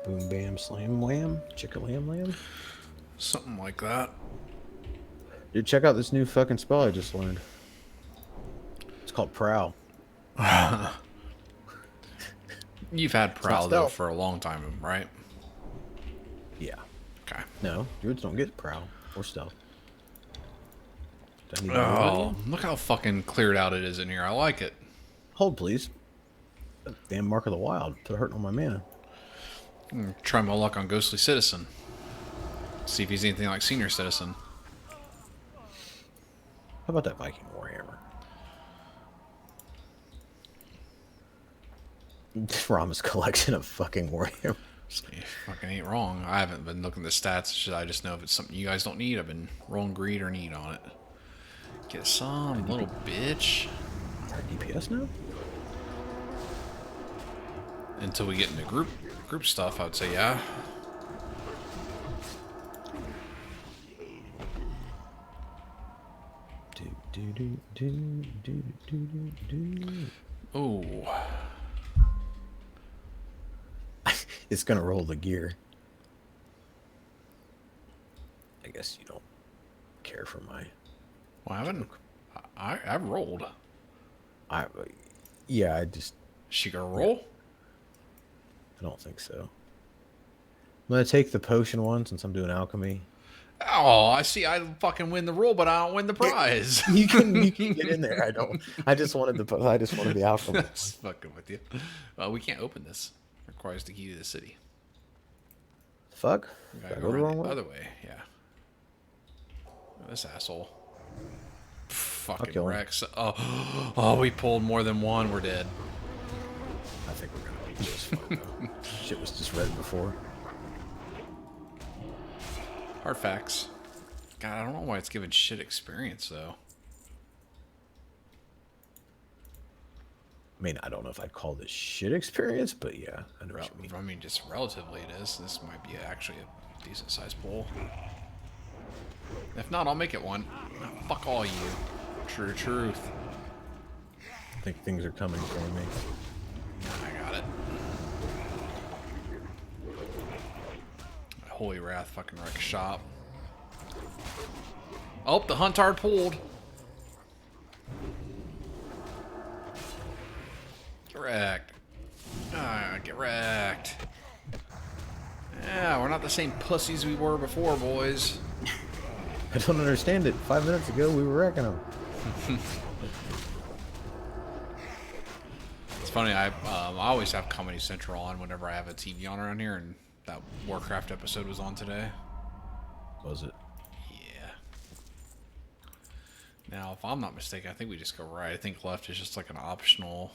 Boom, bam, slam, wham. Chicka lamb, lamb. Something like that. Dude, check out this new fucking spell I just learned. It's called Prowl. You've had not Prowl, though, stealth. for a long time, right? Yeah. Okay. No, druids don't get Prowl or stealth. Do I need to Oh, look how fucking cleared out it is in here. I like it. Hold, please. Damn Mark of the Wild. Put a hurting on my mana. Try my luck on Ghostly Citizen. See if he's anything like Senior Citizen. How about that Viking Warhammer? Rama's collection of fucking Warhammer. You fucking ain't wrong. I haven't been looking at the stats. I just know if it's something you guys don't need. I've been rolling greed or need on it. Get some, little bitch. Our DPS now? Until we get into group stuff, I would say yeah. Oh, It's gonna roll the gear. I guess you don't care for my. well, I haven't. I've rolled. Yeah, I just She gonna roll? I don't think so. I'm gonna take the potion one since I'm doing alchemy. Oh, I see. I fucking win the roll, but I don't win the prize. You can get in there. I don't. I just wanted the alchemy. That's fucking with you. We can't open this. Requires the key to the city. Fuck. We Did gotta I go go the around wrong the way? other way. Yeah. Oh, this asshole. Fucking kill him. Rex. Oh, we pulled more than one. We're dead. I think we're gonna be just fine. Though. Shit was just read before. Hard facts. God, I don't know why it's giving shit experience though. I mean, I don't know if I'd call this shit experience, but yeah, I know what you mean. I mean, just relatively it is. This might be actually a decent sized pool. If not, I'll make it one. Oh, fuck all you. True truth. I think things are coming for me. I got it. Holy Wrath fucking wreck shop. Oh, the Huntard pulled. Get wrecked. Ah, get wrecked. Yeah, we're not the same pussies we were before, boys. I don't understand it. 5 minutes ago, we were wrecking them. It's funny, I always have Comedy Central on whenever I have a TV on around here, and that Warcraft episode was on today. Was it? Yeah. Now, if I'm not mistaken, I think we just go right. I think left is just like an optional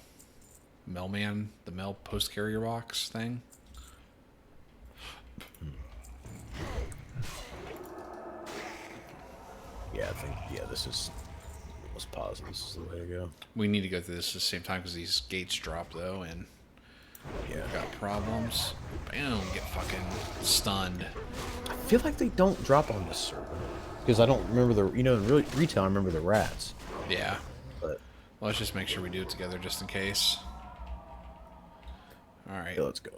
mailman, the mail post carrier box thing. Yeah, I think, this is, let's pause. This is the way to go. We need to go through this at the same time because these gates drop, though, and Yeah. got problems. Boom, get fucking stunned. I feel like they don't drop on this server. Because I don't remember in retail, I remember the rats. Yeah. But, Well, let's just make sure we do it together just in case. Alright. yeah, let's go.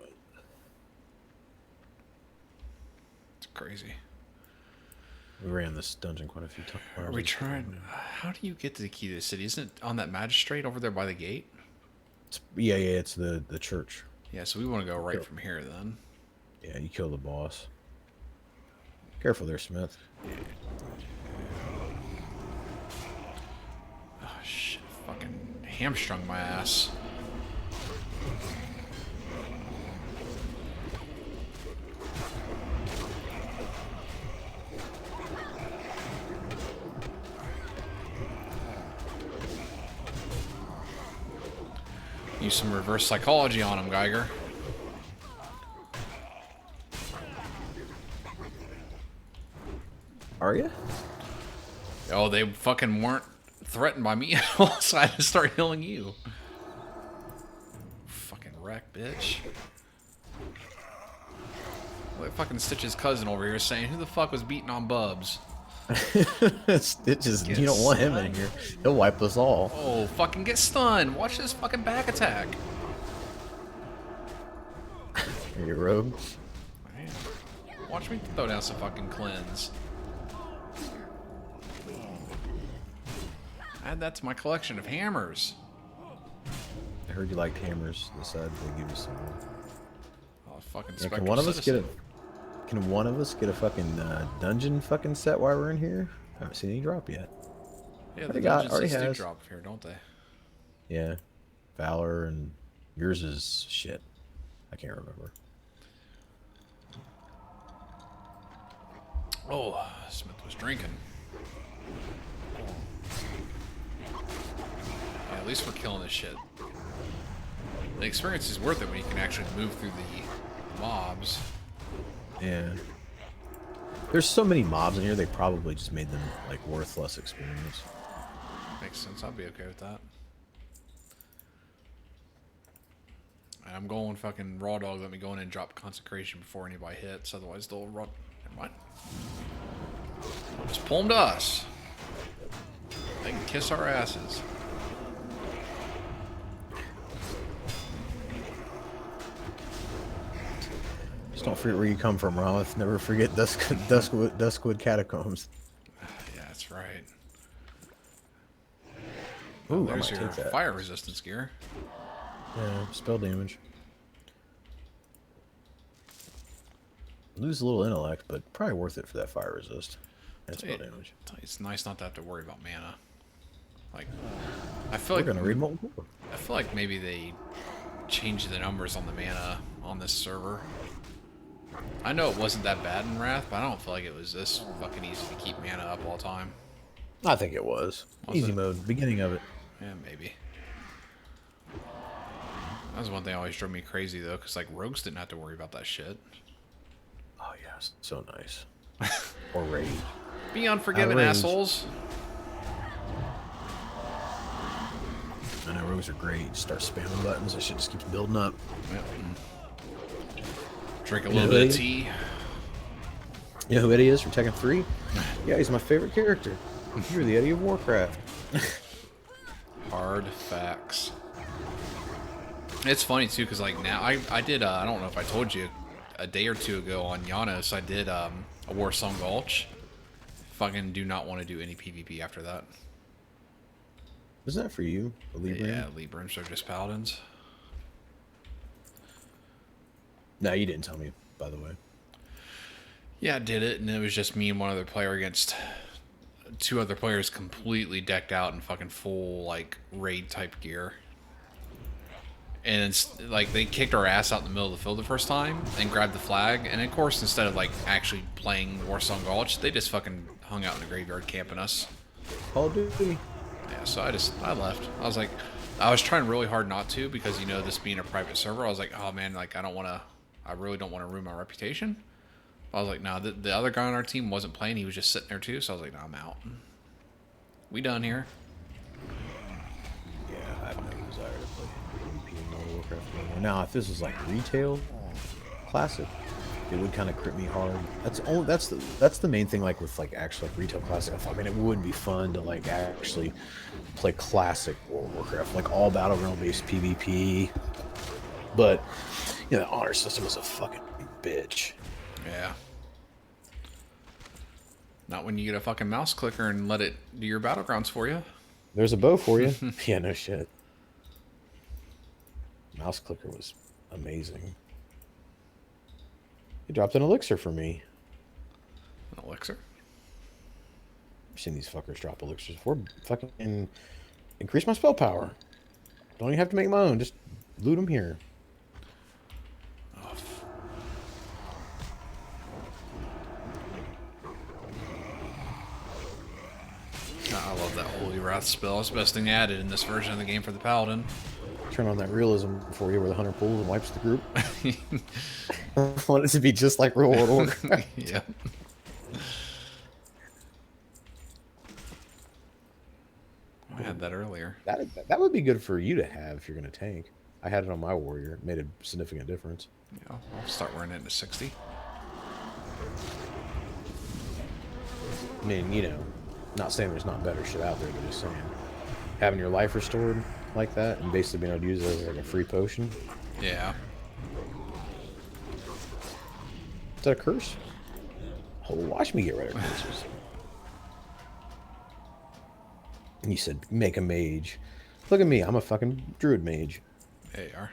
It's crazy. We ran this dungeon quite a few times. Are we trying? How do you get to the key to the city? Isn't it on that magistrate over there by the gate? Yeah, it's the church. Yeah, so we want to go right from here then. Yeah, you kill the boss. Careful there, Smith. Oh shit, fucking hamstrung my ass. Use some reverse psychology on him, Geiger. Are you? Oh, they fucking weren't threatened by me at all, so I had to start healing you. Fucking wreck, bitch. Look, fucking Stitch's cousin over here saying, who the fuck was beating on Bubs? Stitches, you don't want him in here. He'll wipe us all. Oh, fucking get stunned. Watch this fucking back attack. Are you rogue? Man. Watch me throw down some fucking cleanse. Add that to my collection of hammers. I heard you liked hammers. Decided to give you some more. Oh, fucking Yeah, Spectral can one of us Citizen. get a fucking dungeon fucking set while we're in here? I haven't seen any drop yet. Yeah, Already the got- dungeon already sets do has. drop here, don't they? Yeah. Valor and yours is shit. I can't remember. Oh, Smith was drinking. Yeah, at least we're killing this shit. The experience is worth it when you can actually move through the mobs. Yeah. There's so many mobs in here, they probably just made them like worth less experience. Makes sense. I'll be okay with that. And I'm going fucking raw dog. Let me go in and drop consecration before anybody hits. Otherwise, they'll run. What? Just pull them to us. They can kiss our asses. Just don't forget where you come from, Roth. Never forget Duskwood Catacombs. Yeah, that's right. Ooh, I There's might your take that. fire resistance gear. Yeah, spell damage. Lose a little intellect, but probably worth it for that fire resist and spell damage. It's nice not to have to worry about mana. Like, I feel We're like gonna read multiple. I feel like maybe they changed the numbers on the mana on this server. I know it wasn't that bad in Wrath, but I don't feel like it was this fucking easy to keep mana up all the time. I think it was. Easy mode, beginning of it. Yeah, maybe. That was one thing that always drove me crazy though, because like rogues didn't have to worry about that shit. Oh yes, so nice. Or rage. Be unforgiving, Outrage. assholes. I know rogues are great. Just start spamming buttons. That shit just keeps building up. Yep. Drink a little bit of tea. You know who Eddie is from Tekken 3? Yeah, he's my favorite character. You're the Eddie of Warcraft. Hard facts. It's funny too, because like now I did I don't know if I told you a day or two ago on Giannis, I did a Warsong Gulch. Fucking do not want to do any PvP after that. Was that for you? The Libran? Yeah, Librans are just paladins. No, you didn't tell me, by the way. Yeah, I did it, and it was just me and one other player against two other players completely decked out in fucking full, like, raid type gear. And it's like they kicked our ass out in the middle of the field the first time and grabbed the flag. And of course, instead of like actually playing Warsong Gulch, they just fucking hung out in the graveyard camping us. Call of Duty. Yeah, so I left. I was like, I was trying really hard not to because, you know, this being a private server, I was like, oh man, like I really don't want to ruin my reputation. I was like, nah, the other guy on our team wasn't playing. He was just sitting there too. So I was like, nah, I'm out. We done here. Yeah, I have no desire to play PvP in World of Warcraft anymore. Now, if this was like retail classic, it would kind of crit me hard. That's the main thing. Like with like actual like retail classic, I thought, man, it would be fun to like actually play classic World of Warcraft, like all battleground based PvP. But you know, the honor system is a fucking bitch. Yeah. Not when you get a fucking mouse clicker and let it do your battlegrounds for you. There's a bow for you. Yeah, no shit. Mouse clicker was amazing. He dropped an elixir for me. An elixir? I've seen these fuckers drop elixirs before. Fucking increase my spell power. Don't even have to make my own. Just loot them here. Oh, I love that Holy Wrath spell. It's the best thing added in this version of the game for the Paladin. Turn on that realism for you where the hunter pulls and wipes the group. I want it to be just like real World of Warcraft. Yeah. I had that earlier. That would be good for you to have if you're going to tank. I had it on my warrior. It made a significant difference. Yeah, I'll start wearing it into 60. I mean, you know, not saying there's not better shit out there, but just saying having your life restored like that and basically being able to use it as like a free potion. Yeah. Is that a curse? Oh, watch me get rid of curses. And you said make a mage. Look at me, I'm a fucking druid mage. There you are.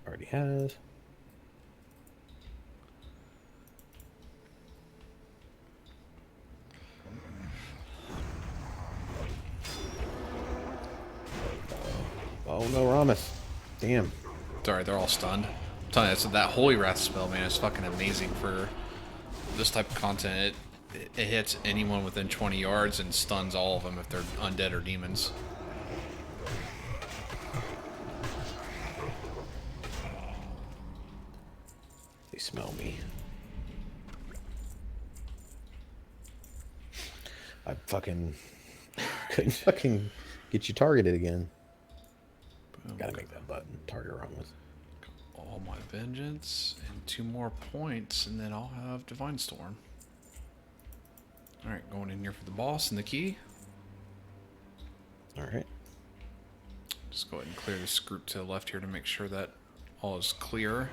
Already has. Oh no, Ramith. Damn. Sorry, they're all stunned. I'm telling you, that Holy Wrath spell, man, is fucking amazing for this type of content. It hits anyone within 20 yards and stuns all of them if they're undead or demons. They smell me. I fucking couldn't fucking get you targeted again. Boom. Gotta make that button. Target Ramith. All my vengeance and 2 more points, and then I'll have Divine Storm. Alright, going in here for the boss and the key. Alright. Just go ahead and clear this group to the left here to make sure that all is clear.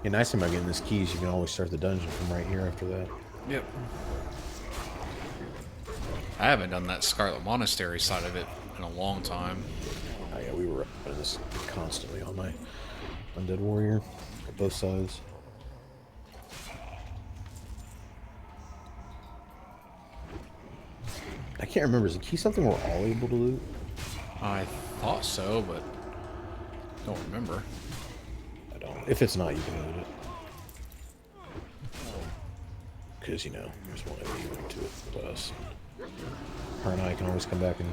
The nice thing about getting this key is you can always start the dungeon from right here after that. Yep. I haven't done that Scarlet Monastery side of it in a long time. Oh yeah, we were running this constantly on my Undead Warrior, on both sides. I can't remember. Is the key something we're all able to loot? I thought so, but don't remember. I don't. If it's not, you can loot it. Because, you know, there's one of you to it with us. Her and I can always come back and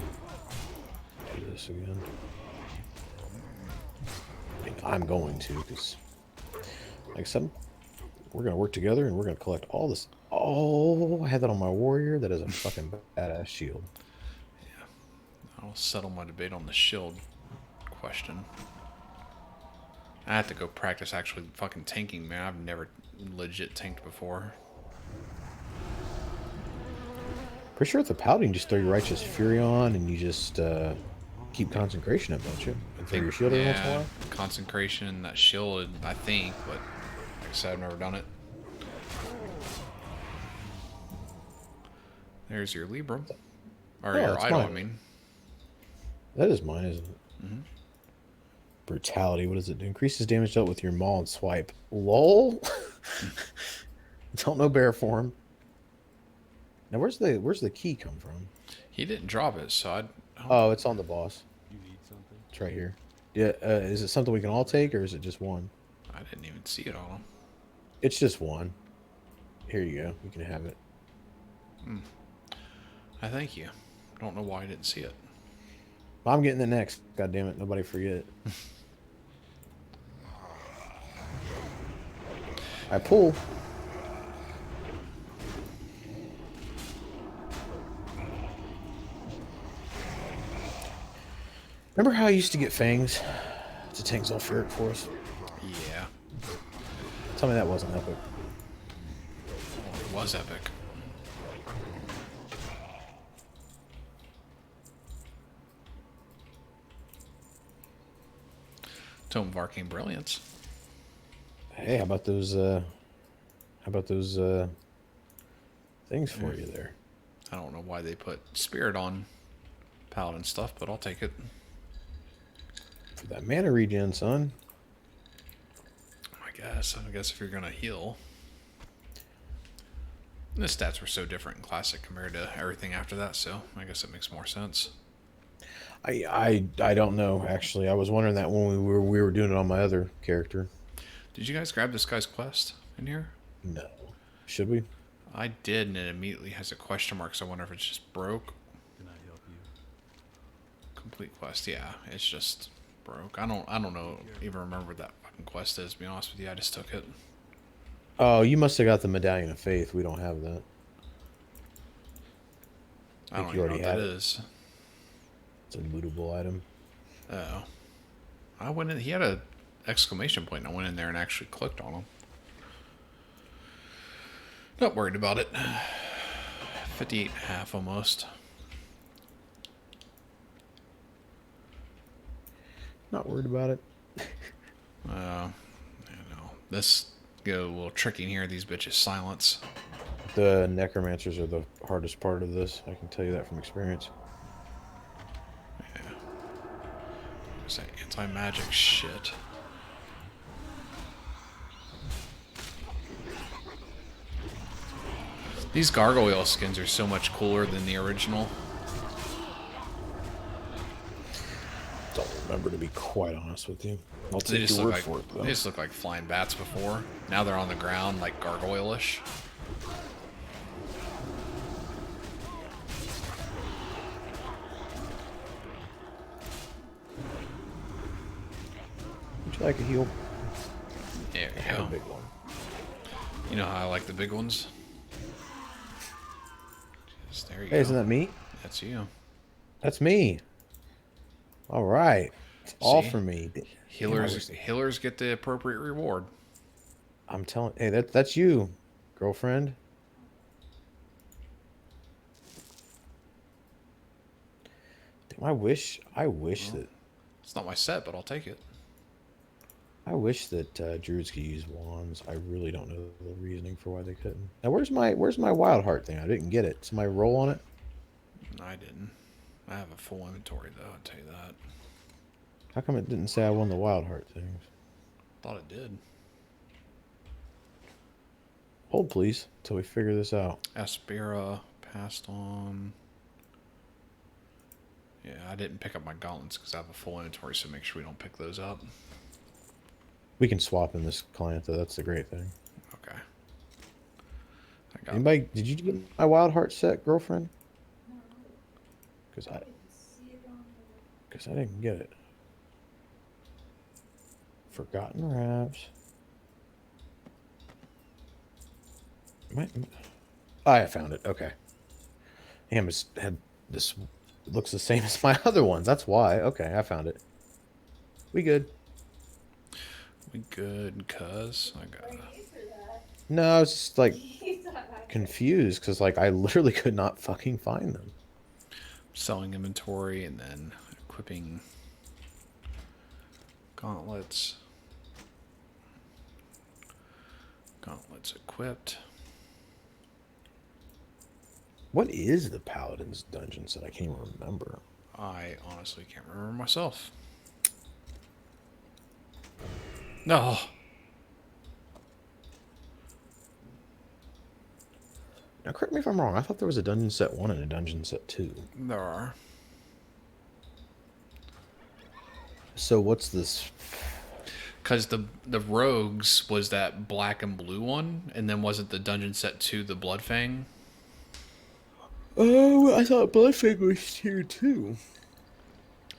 do this again. I mean, I'm going to, because, like I said, we're going to work together and we're going to collect all this. Oh, I had that on my warrior. That is a fucking badass shield. I'll settle my debate on the shield question. I have to go practice actually fucking tanking, man. I've never legit tanked before. Pretty sure with the paladin, you just throw your righteous fury on and you just keep concentration up, don't you? And throw your shield every once in a while. Concentration, that shield, I think, but like I said, I've never done it. There's your Libra. Or Oh, your that's idol, mine. I mean. That is mine, isn't it? Mm-hmm. Brutality. What does it do? Increases damage dealt with your maul and swipe. Lol. Don't know bear form. Now where's the key come from? He didn't drop it, so I don't... Oh, it's on the boss. You need something? It's right here. Yeah. Is it something we can all take, or is it just one? I didn't even see it on him. It's just one. Here you go. You can have it. I thank you. Don't know why I didn't see it. I'm getting the next. God damn it! Nobody forget. I pull. Remember how I used to get fangs to tank sulfuric for us? Yeah. Tell me that wasn't epic. Oh, it was epic. Tome of Arcane Brilliance. Hey, how about those things for you there? I don't know why they put Spirit on Paladin stuff, but I'll take it. For that mana regen, son. I guess if you're gonna heal. The stats were so different in Classic compared to everything after that, so I guess it makes more sense. I don't know, actually. I was wondering that when we were doing it on my other character. Did you guys grab this guy's quest in here? No. Should we? I did, and it immediately has a question mark, so I wonder if it's just broke. Can I help you? Complete quest, yeah. It's just broke. I don't know, even remember what that fucking quest is, to be honest with you. I just took it. Oh, you must have got the Medallion of Faith. We don't have that. I don't you even know already what that had it. is. It's a lootable item. Oh. I went in, he had a exclamation point, and I went in there and actually clicked on him. Not worried about it. 58.5 almost. Not worried about it. You know, this get a little tricky in here. These bitches silence. The necromancers are the hardest part of this. I can tell you that from experience. There's that anti-magic shit. These gargoyle skins are so much cooler than the original. Don't remember, to be quite honest with you. I'll They take just your look word like for it, though. they just look like flying bats before. Now they're on the ground like gargoyle-ish. Would you like a heal? There I you have a go. big one. You know how I like the big ones? Just, there you Hey, go. isn't that me? That's you. That's me. All right. It's all See? for me. Healers get the appropriate reward. I'm telling. Hey, that's you, girlfriend. Damn, I wish that. It's not my set, but I'll take it. I wish that druids could use wands. I really don't know the reasoning for why they couldn't. Now, where's my wild heart thing? I didn't get it. Somebody roll on it. I didn't. I have a full inventory though. I'll tell you that. How come it didn't say I won the wild heart things? Thought it did. Hold, please, until we figure this out. Aspera passed on. Yeah, I didn't pick up my gauntlets because I have a full inventory, so make sure we don't pick those up. We can swap in this client, though. That's the great thing. Okay. I got. Anybody, did you get my wild heart set, girlfriend? Because I didn't get it. Forgotten wraps. Oh, I found it. Okay. Damn, it's had this. It looks the same as my other ones. That's why. Okay, I found it. We good. We good, cuz I got. No, I was just like confused because like I literally could not fucking find them. Selling inventory and then equipping gauntlets. Gauntlets equipped. What is the Paladin's dungeon set? I can't even remember. I honestly can't remember myself. No. Now, correct me if I'm wrong. I thought there was a dungeon set 1 and a dungeon set 2. There are. So what's this? Because the rogues was that black and blue one, and then wasn't the dungeon set 2 the Bloodfang? Oh, I thought Bloodfang was here too.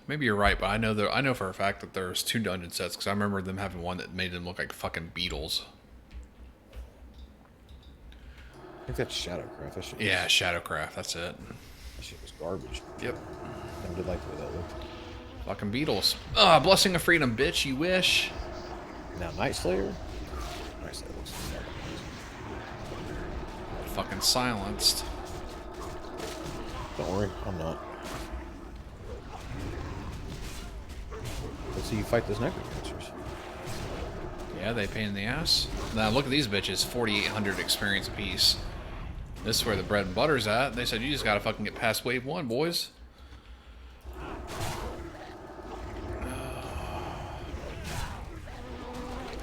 Maybe you're right, but I know for a fact that there's 2 dungeon sets because I remember them having one that made them look like fucking beetles. I think that's Shadowcraft. That shit Yeah, Shadowcraft. That's it. that shit was garbage. Yep. I did like the way that looked. Fucking beetles. Ah, blessing of freedom, bitch. You wish. Now, Night Slayer. Night Slayer looks Fucking silenced. Don't worry, I'm not. Let's see you fight those necromancers. Yeah, they pain in the ass. Now look at these bitches. 4,800 experience apiece. This is where the bread and butter's at. They said you just gotta fucking get past wave 1, boys.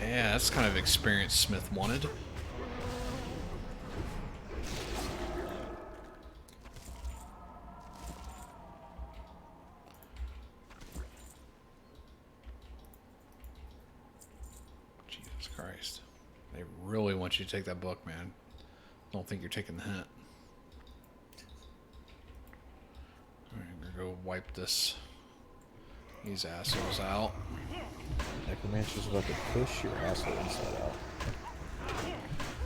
Yeah, that's kind of experience Smith wanted. Jesus Christ. They really want you to take that book, man. Don't think you're taking the hint. Alright, I'm gonna go wipe these assholes out. Necromancer's about to push your asshole inside out.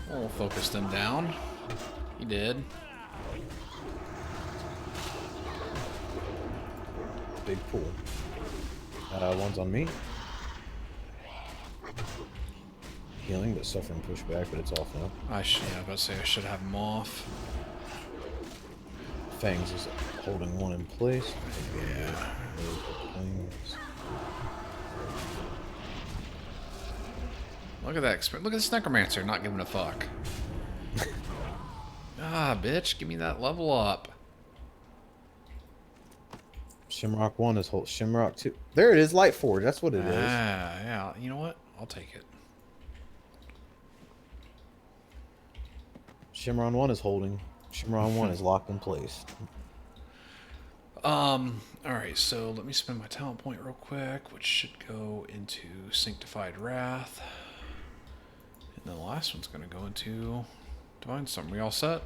We'll focus them down. He did. Big pool. One's on me. Healing, but suffering pushback, but it's off now. Yeah, I was about to say I should have them off. Fangs is holding one in place. Yeah. Look at that experience. Look at this necromancer not giving a fuck. Ah, bitch, give me that level up. Shimrock 1 is hold. Shimrock 2. There it is, Light Forge. That's what it is. Ah, yeah. You know what? I'll take it. Shimron 1 is holding. Shimron 1 is locked in place. Alright, so let me spend my talent point real quick, which should go into Sanctified Wrath. And then the last one's going to go into Divine Storm. We all set?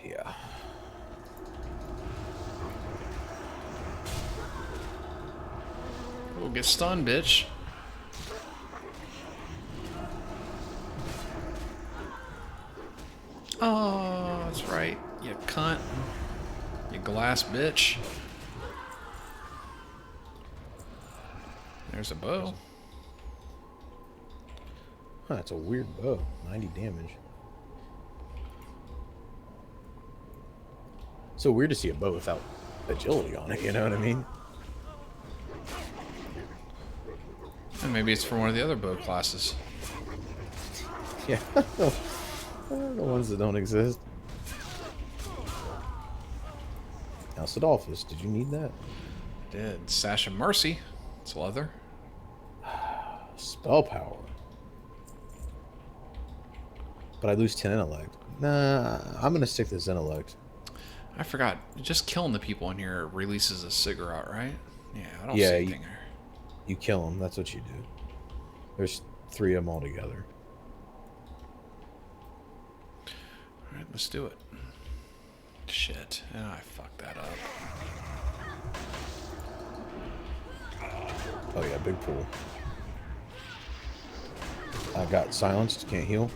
Yeah. We'll get stunned, bitch. Oh, that's right. You cunt. You glass bitch. There's a bow. Huh, that's a weird bow. 90 damage. So weird to see a bow without agility on it, you know what I mean? And maybe it's for one of the other bow classes. Yeah. The ones that don't exist. Now, Sidolphus, did you need that? Did Sash of Mercy. It's leather. Spell power. But I lose 10 intellect. Nah, I'm gonna stick to this intellect. I forgot. Just killing the people in here releases a cigarette, right? Yeah, I don't Yeah, see anything here. You kill them. That's what you do. There's 3 of them all together. Alright, let's do it. Shit. I fucked that up. Oh yeah, big pool. I got silenced. Can't heal.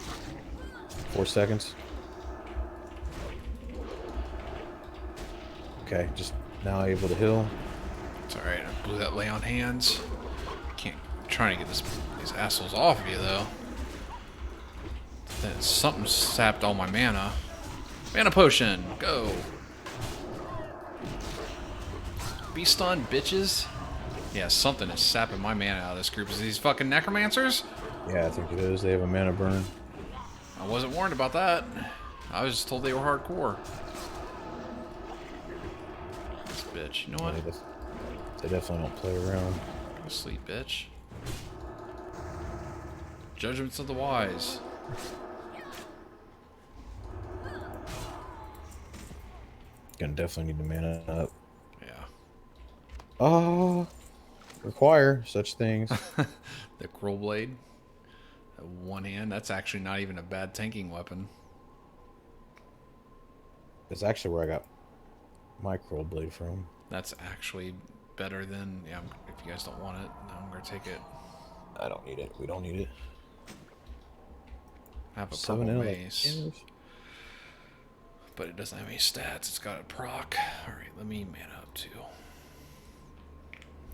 4 seconds. Okay, just now able to heal. It's alright. I blew that lay on hands. Can't. I'm trying to get these assholes off of you, though. Then something sapped all my mana. Mana potion. Go. Be stunned, bitches. Yeah, something is sapping my mana out of this group. Is these fucking necromancers? Yeah, I think it is. They have a mana burn. I wasn't warned about that. I was just told they were hardcore. This bitch. You know what? They definitely don't play around. Go sleep, bitch. Judgments of the wise. Gonna definitely need to mana up. Yeah. Oh, require such things. The Crow Blade. One hand. That's actually not even a bad tanking weapon. That's actually where I got my Crow Blade from. That's actually better than... Yeah, if you guys don't want it, I'm going to take it. I don't need it. We don't need it. I have a 7 purple intellect. mace. But it doesn't have any stats. It's got a proc. Alright, let me mana up too.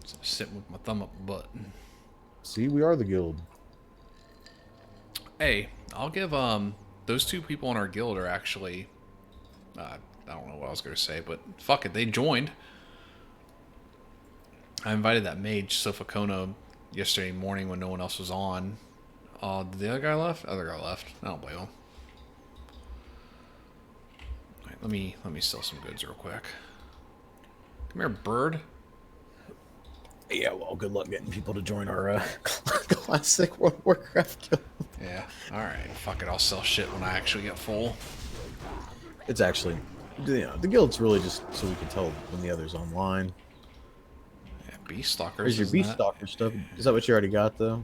So I'm sitting with my thumb up my butt. See, we are the guild. Hey, I'll give those 2 people in our guild are actually I don't know what I was gonna say, but fuck it, they joined. I invited that mage Sophocono yesterday morning when no one else was on. Did the other guy left? Other guy left. I don't blame him. Alright, let me sell some goods real quick. Come here, bird. Yeah, well, good luck getting people to join our classic World of Warcraft guild. Yeah. Alright, fuck it, I'll sell shit when I actually get full. It's actually, you know, the guild's really just so we can tell when the other's online. Yeah, Beast Stalkers. Where's your Beast Stalker stuff? Is that what you already got, though?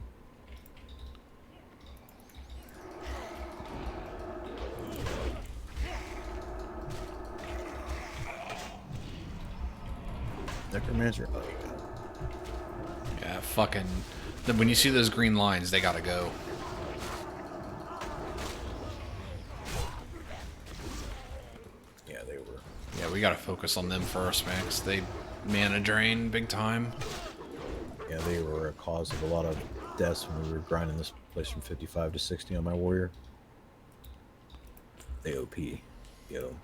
Necromancer? Oh, you got it. Yeah, fucking... When you see those green lines, they gotta go. Yeah, they were. Yeah, we gotta focus on them first, man, 'cause they mana drain big time. Yeah, they were a cause of a lot of deaths when we were grinding this place from 55 to 60 on my warrior. They OP. Yo.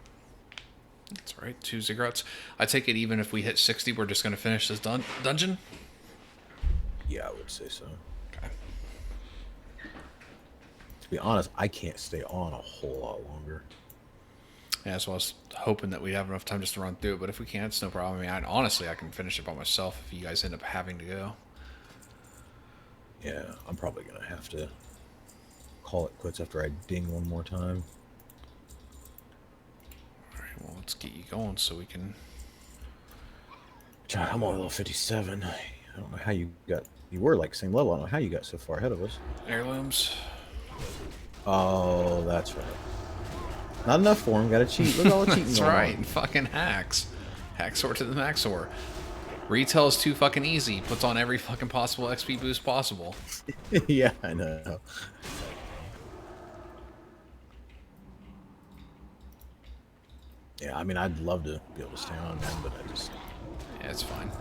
That's right, 2 ziggurats. I take it even if we hit 60, we're just gonna finish this dungeon? Yeah, I would say so. Okay. To be honest, I can't stay on a whole lot longer. Yeah, so I was hoping that we'd have enough time just to run through it, but if we can't, it's no problem. I mean, honestly, I can finish it by myself if you guys end up having to go. Yeah, I'm probably going to have to call it quits after I ding one more time. Alright, well, let's get you going so we can... John, I'm on level 57. I don't know how you got... You were like same level. I don't know how you got so far ahead of us. Heirlooms. Oh, that's right. Not enough for him. Got to cheat. Look at all the cheating That's going right. on. Fucking hacks. Hacksaw to the Maxor. Retail is too fucking easy. Puts on every fucking possible XP boost possible. Yeah, I know. Yeah, I mean, I'd love to be able to stay on, man, but I just... Yeah, it's fine.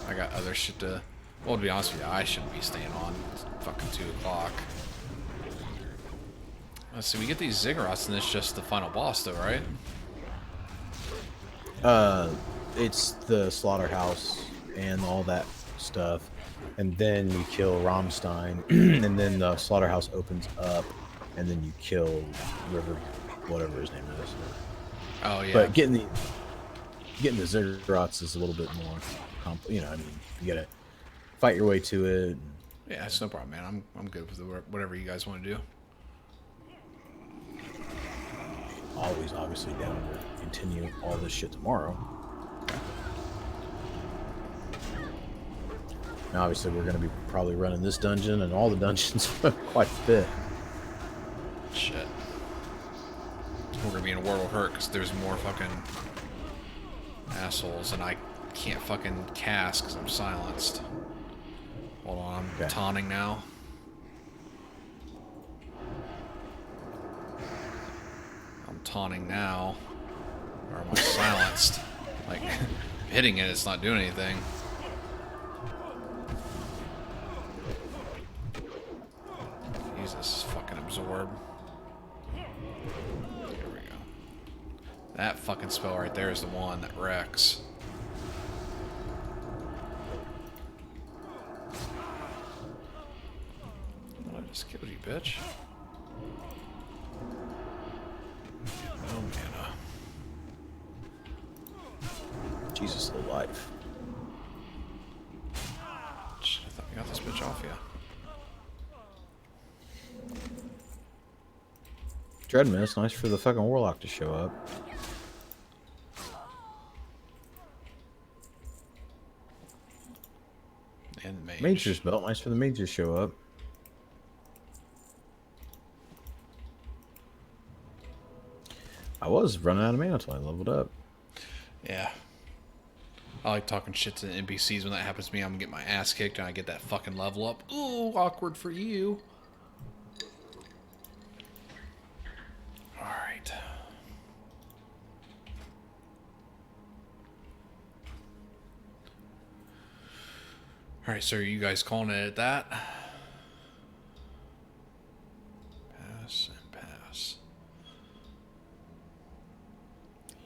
I got other shit to... Well, to be honest with you, I shouldn't be staying on. It's fucking 2 o'clock. Let's see, we get these ziggurats and it's just the final boss though, right? It's the slaughterhouse and all that stuff. and then you kill Rammstein, and then the slaughterhouse opens up, and then you kill River, whatever his name is. Oh yeah. But getting the Ziggurats is a little bit more, you know, I mean, you gotta fight your way to it. And, Yeah, it's no problem, man. I'm good with whatever you guys want to do. always obviously down to continue all this shit tomorrow. Now, obviously, we're going to be probably running this dungeon and all the dungeons quite a bit. Shit. We're gonna be in a world of hurt because there's more fucking assholes, and I can't fucking cast because I'm silenced. Hold on, I'm Okay. taunting now. I'm taunting now. Or am I silenced? Like, hitting it, it's not doing anything. Jesus, fucking absorb. Here we go. That fucking spell right there is the one that wrecks. Well, I just killed you, bitch. No mana. Jesus, the life. Shit, I thought we got this bitch off ya. Dreadmist, nice for the fucking Warlock to show up. And the mage. Major's belt, nice for the mage to show up. I was running out of mana until I leveled up. Yeah. I like talking shit to the NPCs when that happens to me. I'm gonna get my ass kicked and I get that fucking level up. Ooh, awkward for you. Alright. Alright, so are you guys calling it at that? Pass and pass.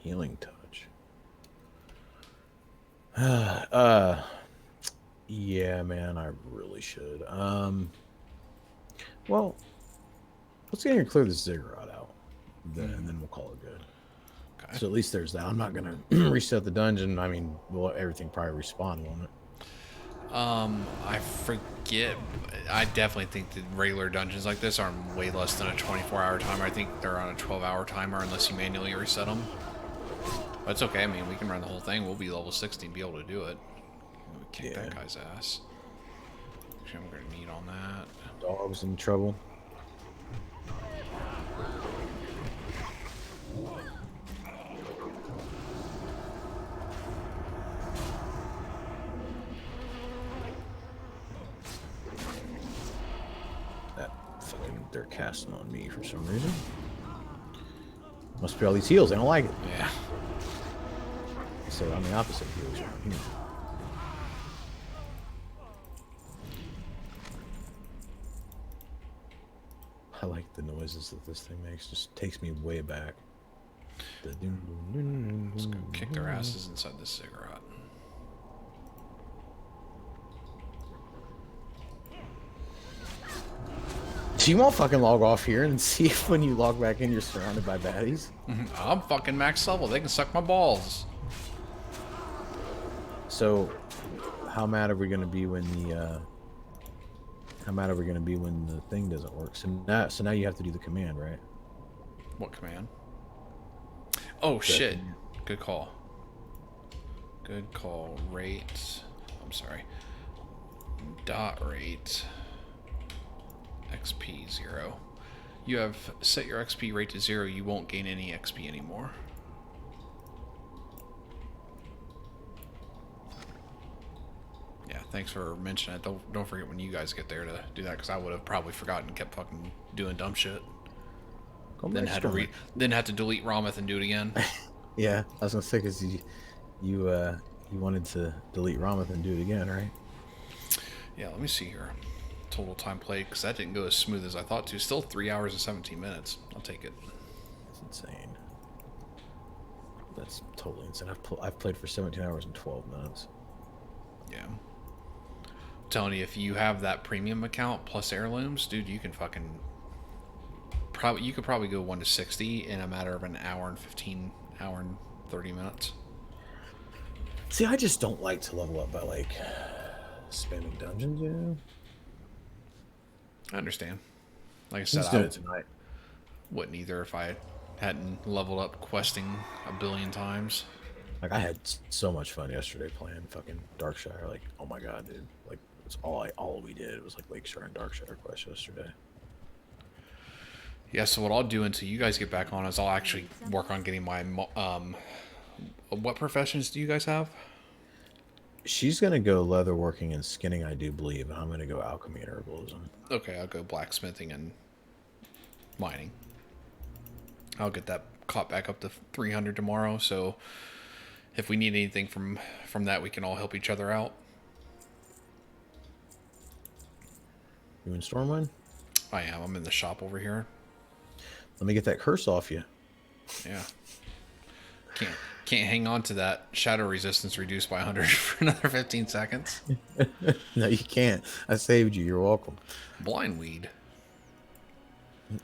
Healing touch. Yeah, man, I really should. Well, let's get here and clear this ziggurat out, and then we'll call it good. Okay. So at least there's that. I'm not gonna reset the dungeon. I mean, well, everything probably respawn, won't it? I forget. I definitely think that regular dungeons like this are way less than a 24-hour timer. I think they're on a 12-hour timer unless you manually reset them. But it's okay. I mean, we can run the whole thing. We'll be level 60 and be able to do it. We'll kick that guy's ass. Actually, I'm going to need on that. Dog's in trouble. That fucking, they're casting on me for some reason. Must be all these heals. They don't like it. Yeah. So I'm the opposite of heals around here. I like the noises that this thing makes. Just takes me way back. Let's go kick their asses inside this cigarette. So you won't fucking log off here and see if when you log back in you're surrounded by baddies? I'm fucking max level. They can suck my balls. So, how mad are we gonna be when the thing doesn't work? So now you have to do the command, right? What command? Oh, shit. Good call. Good call. Rate. I'm sorry. Dot rate. XP 0. You have set your XP rate to 0. You won't gain any XP anymore. Yeah, thanks for mentioning it. Don't forget when you guys get there to do that, because I would have probably forgotten and kept fucking doing dumb shit. Then had to delete Rameth and do it again. Yeah, I was gonna say because you wanted to delete Rameth and do it again, right? Yeah, let me see here. Total time played, because that didn't go as smooth as I thought to. Still 3 hours and 17 minutes. I'll take it. That's insane. That's totally insane. I've played for 17 hours and 12 minutes. Yeah. telling you, if you have that premium account plus heirlooms, dude, you can fucking you could probably go 1 to 60 in a matter of an hour and 15, hour and 30 minutes. See, I just don't like to level up by like spamming dungeons, you know? I understand. Like I said, Let's do I it tonight. wouldn't either if I hadn't leveled up questing a billion times. Like, I had so much fun yesterday playing fucking Darkshire. Like, oh my god, dude. Like, it's all we did. It was like Lakeshire and Darkshire quest yesterday. Yeah, so what I'll do until you guys get back on is I'll actually work on getting my what professions do you guys have? She's gonna go leatherworking and skinning, I do believe, and I'm gonna go alchemy and herbalism. Okay, I'll go blacksmithing and mining. I'll get that caught back up to 300 tomorrow, so if we need anything from that, we can all help each other out. You in Stormwind? I am. I'm in the shop over here. Let me get that curse off you. Yeah. Can't hang on to that shadow resistance reduced by 100 for another 15 seconds. No, you can't. I saved you. You're welcome. Blind weed.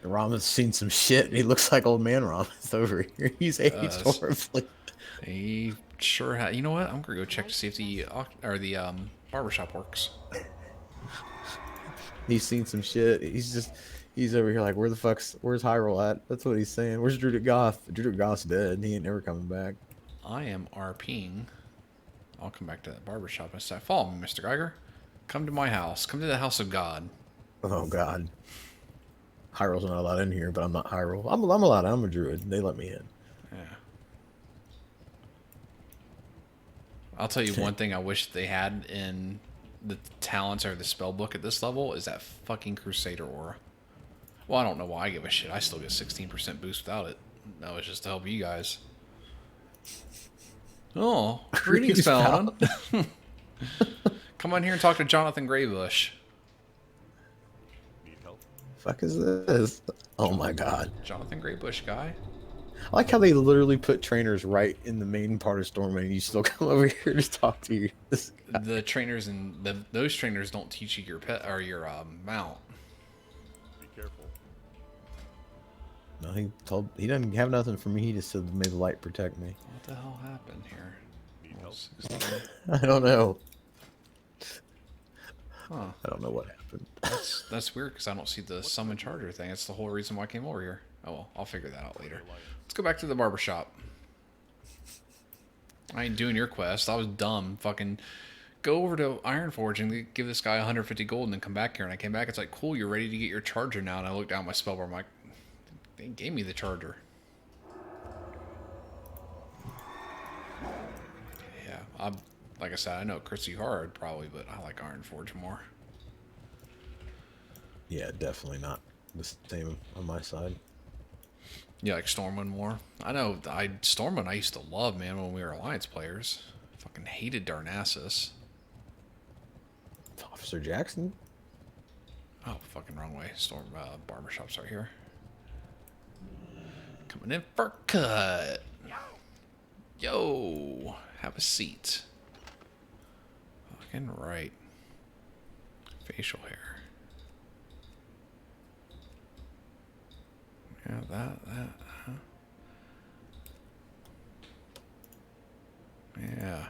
Rama's seen some shit. He looks like old man Rama's over here. He's aged horribly. He sure has. You know what? I'm gonna go check to see if the barbershop works. He's seen some shit. He's over here like, where's Hyrule at? That's what he's saying. Where's Druid Goth? Druid Goth's dead. He ain't never coming back. I am RPing. I'll come back to that barbershop and say, follow me, Mr. Geiger. Come to my house. Come to the house of God. Oh God. Hyrule's not allowed in here, but I'm not Hyrule. I'm allowed. I'm a druid. They let me in. Yeah. I'll tell you one thing I wish they had in the talents or the spell book at this level is that fucking Crusader aura. Well, I don't know why I give a shit. I still get 16% boost without it. That was just to help you guys. Oh, greetings, Paladin. Come on here and talk to Jonathan Graybush. Need help? Fuck is this? Oh my God. Jonathan Graybush guy. I like how they literally put trainers right in the main part of Stormwind and you still come over here to talk to you. The trainers and those trainers don't teach you your pet or your mount. Be careful. No, he doesn't have nothing for me. He just said, may the light protect me. What the hell happened here? Need help? 16. I don't know. Huh. I don't know what happened. That's weird because I don't see the summon charger thing. That's the whole reason why I came over here. Oh well, I'll figure that out later. Let's go back to the barbershop. I ain't doing your quest. I was dumb. Fucking go over to Ironforge and give this guy 150 gold and then come back here. And I came back. It's like, cool, you're ready to get your charger now. And I looked down at my spell bar. I'm like, they gave me the charger. Yeah, like I said, I know it crits you hard probably, but I like Ironforge more. Yeah, definitely not the same on my side. You like Stormwind more? I know. Stormwind I used to love, man, when we were Alliance players. Fucking hated Darnassus. Officer Jackson? Oh, fucking wrong way. Barbershop's right here. Coming in for a cut. Yo, have a seat. Fucking right. Facial hair. Yeah, that. Yeah.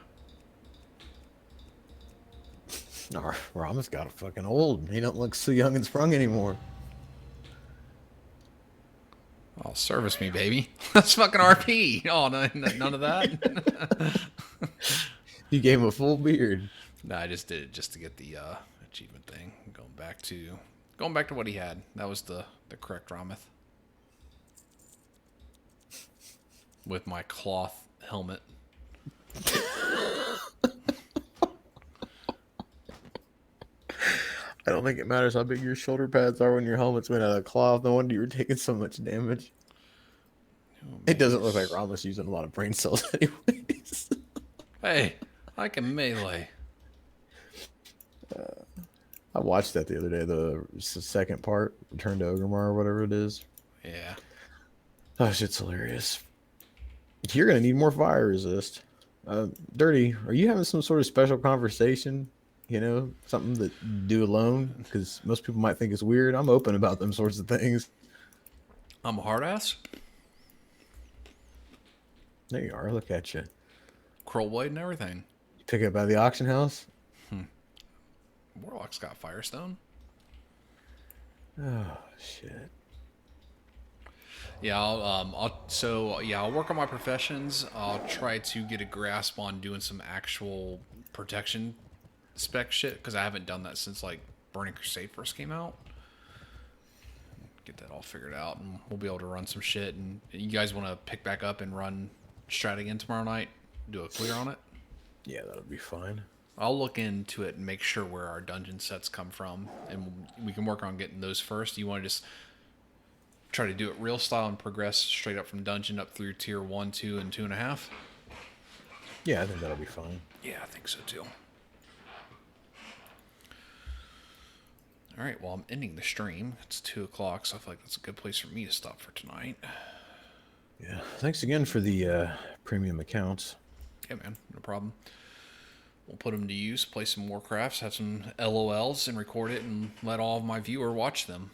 Rama's got a fucking old. He don't look so young and sprung anymore. Oh, service me, baby. That's fucking RP. Oh, none of that. You gave him a full beard. No, I just did it just to get the achievement thing. Going back to what he had. That was the correct Rameth. With my cloth helmet. I don't think it matters how big your shoulder pads are when your helmet's made out of cloth. No wonder you were taking so much damage. Oh, It doesn't look like Rama's using a lot of brain cells anyways. Hey, I can melee. I watched that the other day, the second part, Return to Orgrimmar or whatever it is. Yeah. Oh, shit's hilarious. You're going to need more fire resist. Dirty, are you having some sort of special conversation You know, something that you do alone, because most people might think it's weird. I'm open about them sorts of things. I'm a hard ass. There you are. Look at you. Curl blade and everything. You pick it up by the auction house. Warlock's got Firestone. Oh shit. Yeah, I'll work on my professions. I'll try to get a grasp on doing some actual protection spec shit because I haven't done that since like Burning Crusade first came out. Get that all figured out, and we'll be able to run some shit. And you guys want to pick back up and run Strat again tomorrow night? Do a clear on it. Yeah, that'll be fine. I'll look into it and make sure where our dungeon sets come from, and we can work on getting those first. You want to just try to do it real style and progress straight up from dungeon up through tier 1, 2, and 2.5? Yeah, I think that'll be fine. Yeah, I think so too. Alright, well, I'm ending the stream. It's 2 o'clock, so I feel like that's a good place for me to stop for tonight. Yeah. Thanks again for the premium accounts. Yeah, man, no problem. We'll put them to use, play some Warcrafts, have some LOLs, and record it, and let all of my viewer watch them.